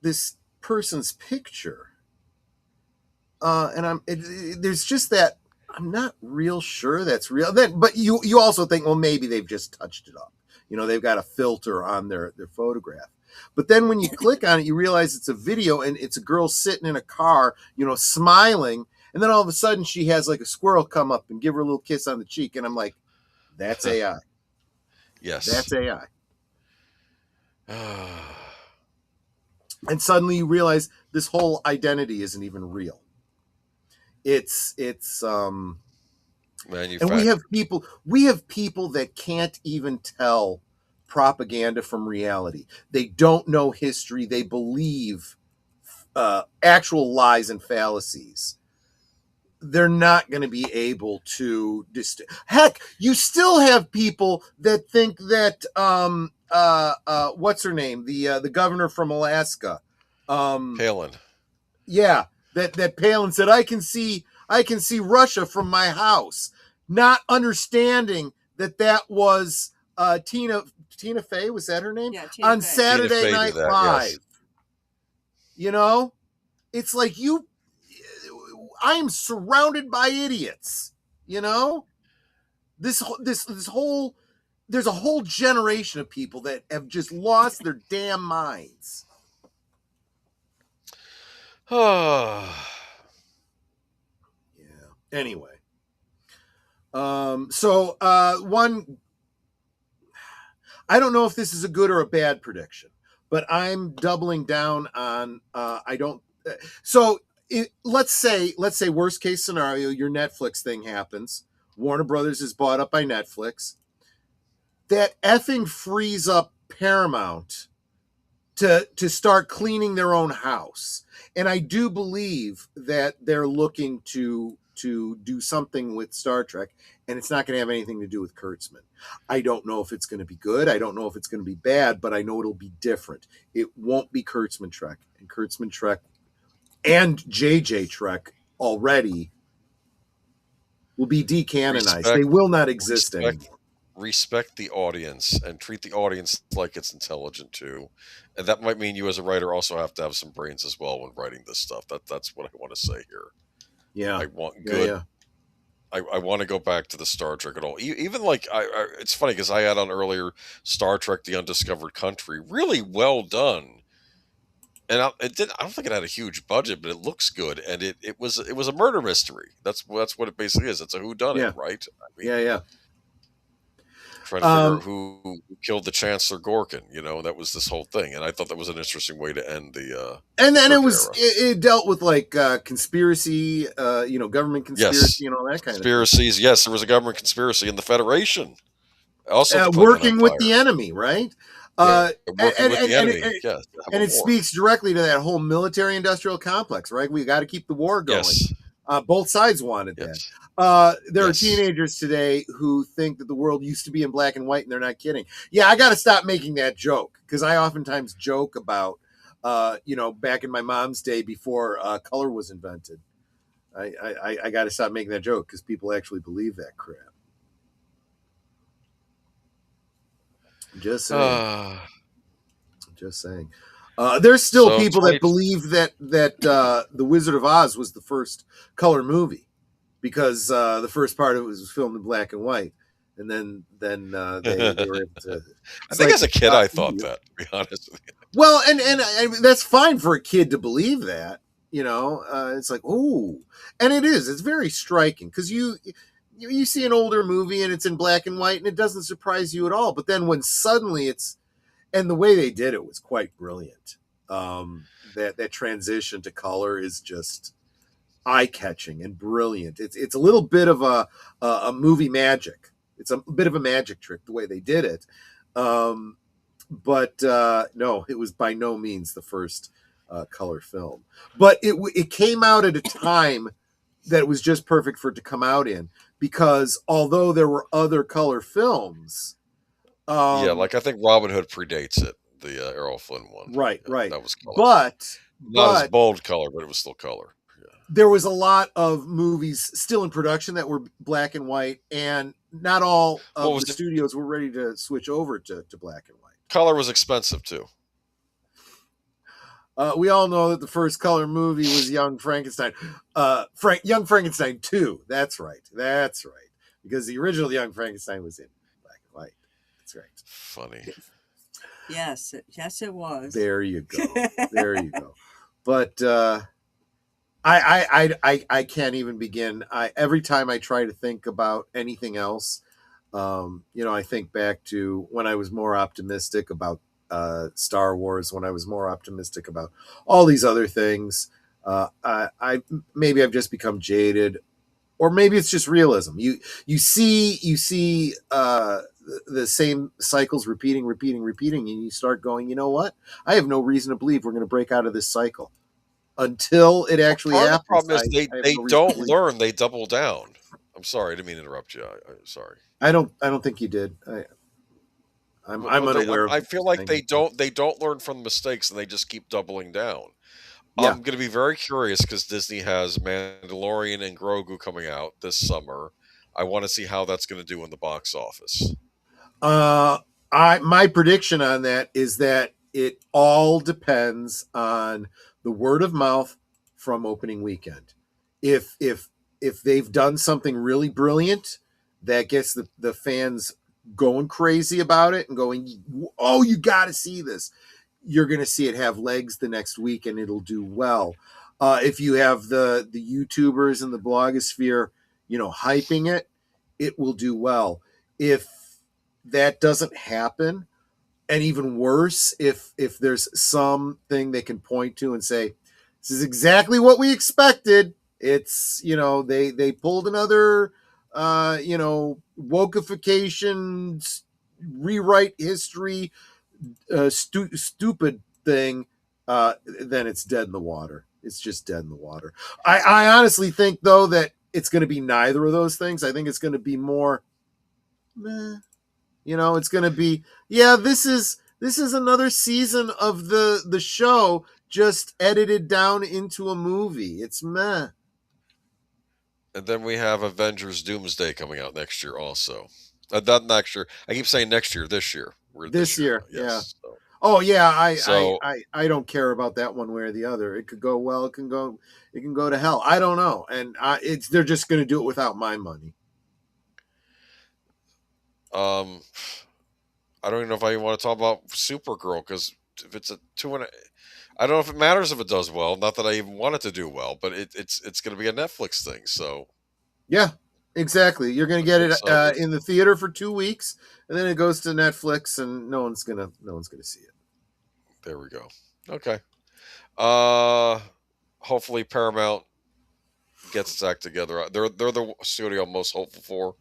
this person's picture. And there's just that, I'm not real sure that's real. But you also think, well, maybe they've just touched it up. They've got a filter on their photograph. But then when you click on it, you realize it's a video and it's a girl sitting in a car, smiling. And then all of a sudden she has like a squirrel come up and give her a little kiss on the cheek. And I'm like, that's AI. Yes. That's AI. And suddenly you realize this whole identity isn't even real. It's and we have people that can't even tell propaganda from reality. They don't know history. They believe actual lies and fallacies. They're not going to be able to heck, you still have people that think that what's her name, the governor from Alaska, Palin. Yeah, that Palin said, I can see Russia from my house, not understanding that was Tina Fey, was that her name? Yeah, Tina On Fey. Tina Saturday Fey Night did that, Live. yes. You know, it's like I am surrounded by idiots. You know, this whole there's a whole generation of people that have just lost their damn minds. Yeah. Anyway. So one, I don't know if this is a good or a bad prediction, but I'm doubling down on I don't. So let's say worst case scenario, your Netflix thing happens. Warner Brothers is bought up by Netflix. That effing frees up Paramount to start cleaning their own house, and I do believe that they're looking to do something with Star Trek, and it's not going to have anything to do with Kurtzman. I don't know if it's going to be good. I don't know if it's going to be bad, but I know it'll be different. It won't be Kurtzman Trek, and Kurtzman Trek and JJ Trek already will be decanonized. They will not exist anymore. Respect the audience and treat the audience like it's intelligent too. And that might mean you as a writer also have to have some brains as well when writing this stuff. That's what I want to say here. Yeah. I want good. Yeah. I want to go back to the Star Trek at all. Even like it's funny because I had on earlier Star Trek: The Undiscovered Country, really well done, and I don't think it had a huge budget, but it looks good, and it was a murder mystery. That's what it basically is. It's a whodunit, Yeah. right? I mean, Yeah. trying to figure out who killed the Chancellor Gorkin. That was this whole thing, and I thought that was an interesting way to end the. And then Kirk it dealt with like conspiracy, government conspiracy, and all that kind of conspiracies. Yes, there was a government conspiracy in the Federation, also working with the enemy, right? Working with the enemy. Yes, and it speaks directly to that whole military-industrial complex, right? We got to keep the war going. Yes. Both sides wanted that. Yes. There are teenagers today who think that the world used to be in black and white, and they're not kidding. Yeah, I got to stop making that joke because I oftentimes joke about, back in my mom's day before color was invented. I got to stop making that joke because people actually believe that crap. Just saying. Just saying. There's still people that believe that The Wizard of Oz was the first color movie because the first part of it was filmed in black and white, and then they were able to. I think as a kid, I thought that. To be honest with you. Well, and that's fine for a kid to believe that. It's like, ooh, and it is. It's very striking because you see an older movie and it's in black and white, and it doesn't surprise you at all. But then when suddenly and the way they did it was quite brilliant. That transition to color is just eye-catching and brilliant. It's a little bit of a movie magic. It's a bit of a magic trick the way they did it. But no, it was by no means the first color film. But it came out at a time that was just perfect for it to come out in because although there were other color films. Like I think Robin Hood predates it, the Errol Flynn one. Right. That was color. But not as bold color, but it was still color. Yeah. There was a lot of movies still in production that were black and white, and not all of the studios were ready to switch over to black and white. Color was expensive too. We all know that the first color movie was Young Frankenstein. Young Frankenstein 2. That's right. Because the original Young Frankenstein was in black and white. That's right. Funny. Yes, it was. There you go. But I can't even begin. Every time I try to think about anything else, I think back to when I was more optimistic about Star Wars, when I was more optimistic about all these other things. Maybe I've just become jaded, or maybe it's just realism. You see the same cycles repeating, and you start going, you know what? I have no reason to believe we're going to break out of this cycle until it actually happens. The problem is they don't learn; they double down. I'm sorry, I didn't mean to interrupt you. I'm sorry. I don't think you did. I'm unaware. I feel like they don't learn from the mistakes, and they just keep doubling down. Yeah. I'm going to be very curious because Disney has Mandalorian and Grogu coming out this summer. I want to see how that's going to do in the box office. Uh, my prediction on that is that it all depends on the word of mouth from opening weekend. If they've done something really brilliant that gets the fans going crazy about it and going, oh, you got to see this, you're going to see it have legs the next week and it'll do well. If you have the YouTubers and the blogosphere, hyping it, it will do well. If that doesn't happen, and even worse, if there's something they can point to and say, this is exactly what we expected. It's, they pulled another wokeification, rewrite history, stupid thing, then it's dead in the water. It's just dead in the water. I honestly think, though, that it's going to be neither of those things. I think it's going to be more, meh. It's going to be, yeah, this is another season of the show just edited down into a movie. It's meh. And then we have Avengers Doomsday coming out next year also. Not next year. I keep saying next year, this year. We're This year, now. yeah. Yes. So, Oh yeah, so I don't care about that one way or the other. It could go well, it can go to hell. I don't know, and they're just going to do it without my money. I don't even know if I even want to talk about Supergirl, because if it's a I don't know if it matters if it does well. Not that I even want it to do well, but it's going to be a Netflix thing. So Yeah, exactly. You're going to get it so in the theater for 2 weeks, and then it goes to Netflix, and no one's gonna see it. there we go. Okay. Hopefully Paramount gets its act together. They're the studio I'm most hopeful for.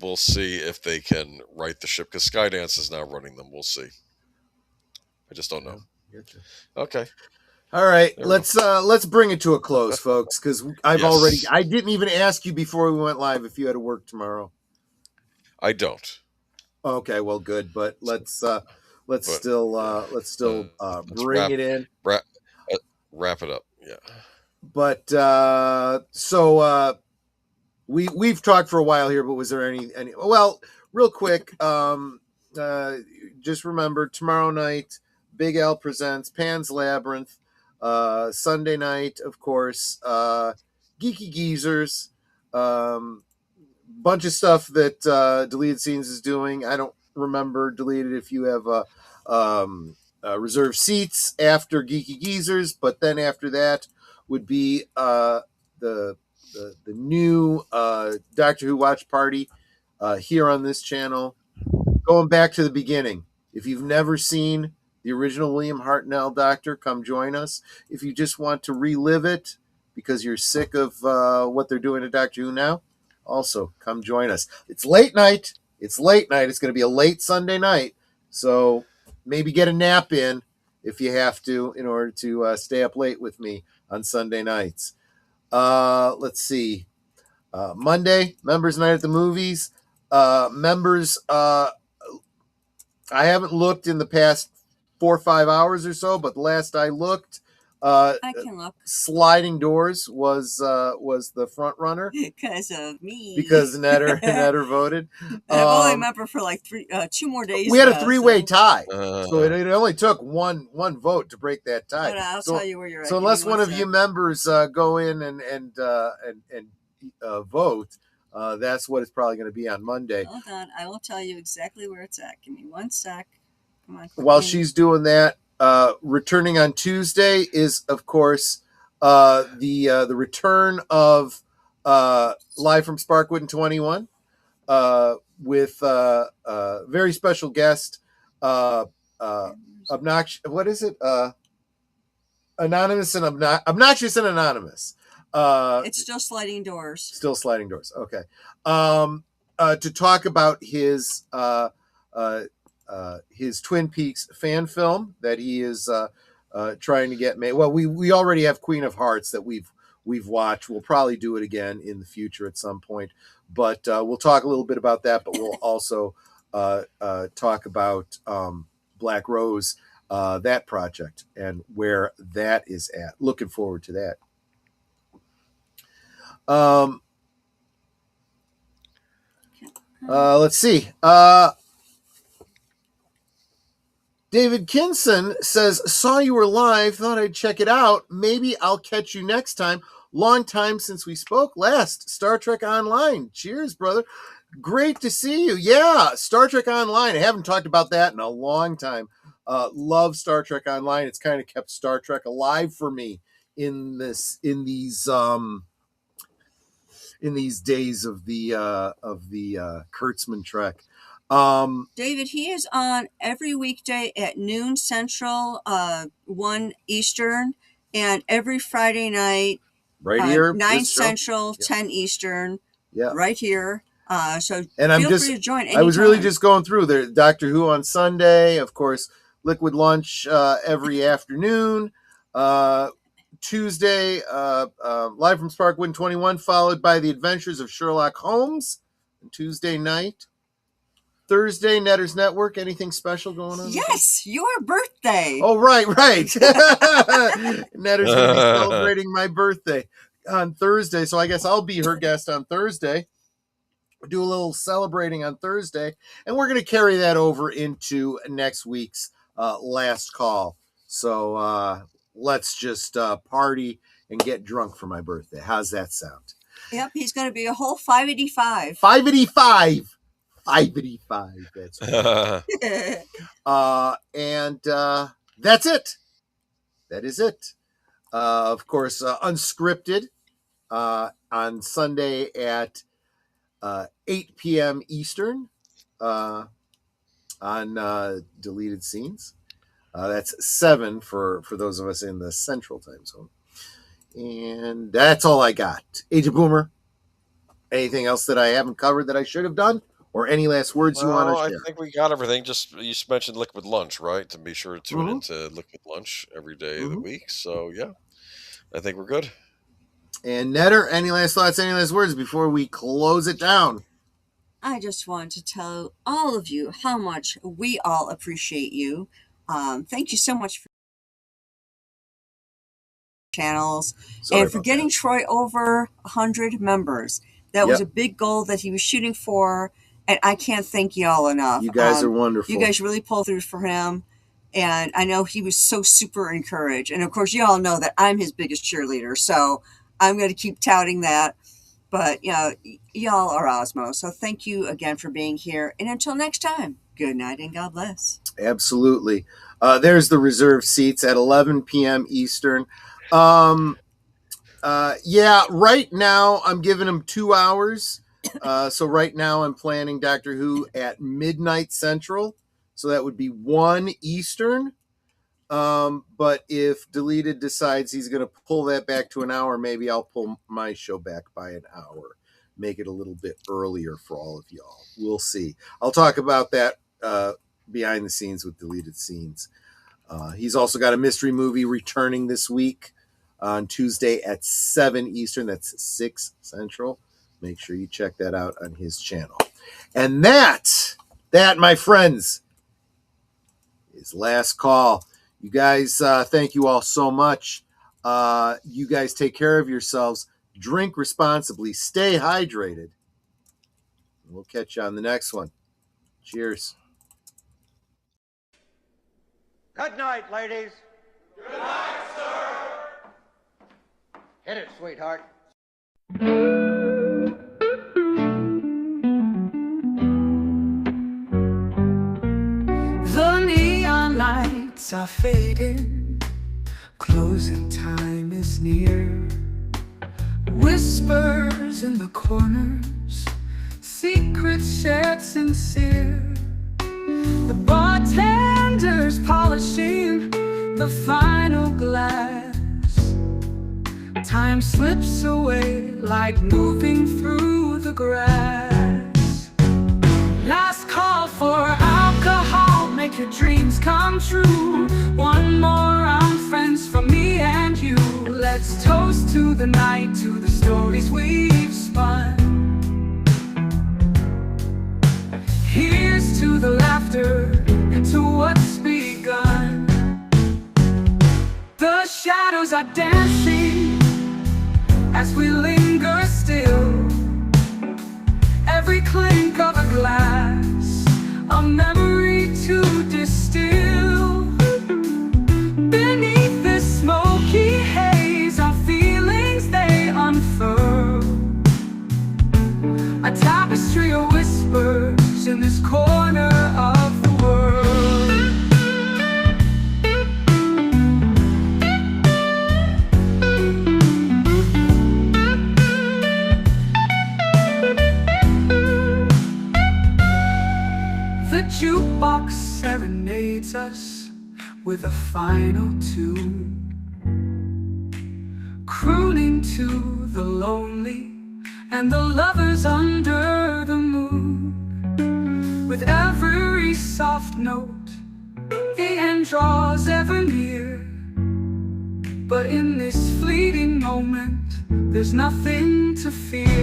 We'll see if they can right the ship, because Skydance is now running them. We'll see. I just don't know. Gotcha. Okay. All right, There we let's bring it to a close, folks, because Yes. I didn't even ask you before we went live if you had to work tomorrow. I don't. Okay, well, good, but let's But yeah. Let's bring it in. wrap uh, wrap it up. Yeah. But we've talked for a while here, but was there any? Well, real quick, just remember tomorrow night, Big L presents Pan's Labyrinth. Sunday night, of course, Geeky Geezers. Bunch of stuff that Deleted Scenes is doing. I don't remember Deleted if you have reserved seats after Geeky Geezers, but then after that would be the new Doctor Who watch party here on this channel. Going back to the beginning, if you've never seen the original William Hartnell Doctor, come join us. If you just want to relive it because you're sick of what they're doing to Doctor Who now, also come join us. It's late night. It's going to be a late Sunday night, so maybe get a nap in if you have to in order to stay up late with me on Sunday nights. Let's see. Monday, members night at the movies. Members, I haven't looked in the past 4 or 5 hours or so, but the last I looked, I can look Sliding Doors was the front runner because of me. because Netter voted. I've only member for like 2 more days. We had a 3-way tie, Uh, so it only took one vote to break that tie. But I'll tell you where you're at. So Give me unless one of sec. you members go in and vote, that's what it's probably going to be on Monday. Hold on, I will tell you exactly where it's at. Give me 1 sec. Come on. While she's doing that, returning on Tuesday is, of course, the return of Live from Sparkwood and 21 with very special guest, obnoxious. What is it? Anonymous and obnoxious and anonymous. It's still Sliding Doors. Still Sliding Doors. Okay. To talk about his Twin Peaks fan film that he is trying to get made. Well, we already have Queen of Hearts that we've watched. We'll probably do it again in the future at some point, but we'll talk a little bit about that. But we'll also talk about Black Rose, that project, and where that is at. Looking forward to that. Let's see. David Kinson says, saw you were live, thought I'd check it out. Maybe I'll catch you next time. Long time since we spoke last. Star Trek Online. Cheers, brother. Great to see you. Yeah, Star Trek Online. I haven't talked about that in a long time. Love Star Trek Online. It's kind of kept Star Trek alive for me in these days of the Kurtzman Trek. David, he is on every weekday at noon Central, 1 Eastern, and every Friday night, right here, 9 Central, 10 Eastern, right here. So and feel free to join anytime. I was really just going through there. Doctor Who on Sunday, of course, Liquid Lunch every afternoon. Tuesday, live from Sparkwood 21, followed by The Adventures of Sherlock Holmes on Tuesday night. Thursday, Netters Network. Anything special going on? Yes, your birthday. Oh, right. Netter's going to be celebrating my birthday on Thursday, so I guess I'll be her guest on Thursday. We'll do a little celebrating on Thursday, and we're going to carry that over into next week's last call. So let's just party and get drunk for my birthday. How's that sound? Yep, he's going to be a whole 585. 585. 585. That's right. And that's it. That is it. Of course, unscripted on Sunday at 8 p.m. Eastern on Deleted Scenes. That's 7 for those of us in the Central Time Zone. And that's all I got. Agent Boomer, anything else that I haven't covered that I should have done? Or any last words you want to share? I think we got everything. Just you mentioned Liquid Lunch, right? To be sure to tune into Liquid Lunch every day of the week. So, yeah, I think we're good. And Netter, any last thoughts, any last words before we close it down? I just want to tell all of you how much we all appreciate you. Thank you so much for channels and for getting Troy over 100 members. That was a big goal that he was shooting for, and I can't thank y'all enough. You guys are wonderful. You guys really pulled through for him, and I know he was so super encouraged. And of course, you all know that I'm his biggest cheerleader, so I'm going to keep touting that. But y'all are Osmo, so thank you again for being here. And until next time, good night and God bless. Absolutely. There's the reserved seats at 11 p.m. Eastern. Right now I'm giving them 2 hours. So right now I'm planning Doctor Who at midnight Central. So that would be 1 Eastern. But if Deleted decides he's going to pull that back to an hour, maybe I'll pull my show back by an hour. Make it a little bit earlier for all of y'all. We'll see. I'll talk about that behind the scenes with Deleted Scenes. He's also got a mystery movie returning this week on Tuesday at 7 Eastern. That's 6 Central. Make sure you check that out on his channel. And that, my friends, is Last Call. You guys, thank you all so much. You guys take care of yourselves. Drink responsibly. Stay hydrated. We'll catch you on the next one. Cheers. Good night, ladies. Good night, sir. Hit it, sweetheart. The neon lights are fading, closing time is near. Whispers in the corners, secrets shared sincere. The bartender's polishing the final glass. Time slips away like moving through the grass. Last call for alcohol, make your dreams come true. One more round, friends, from me and you. Let's toast to the night, to the stories we've spun. Here's to the laughter and to what's begun. The shadows are dancing as we linger still. Every clink of a glass, a memory to distill. serenades us with a final tune, crooning to the lonely and the lovers under the moon. With every soft note, the end draws ever near, but in this fleeting moment, there's nothing to fear.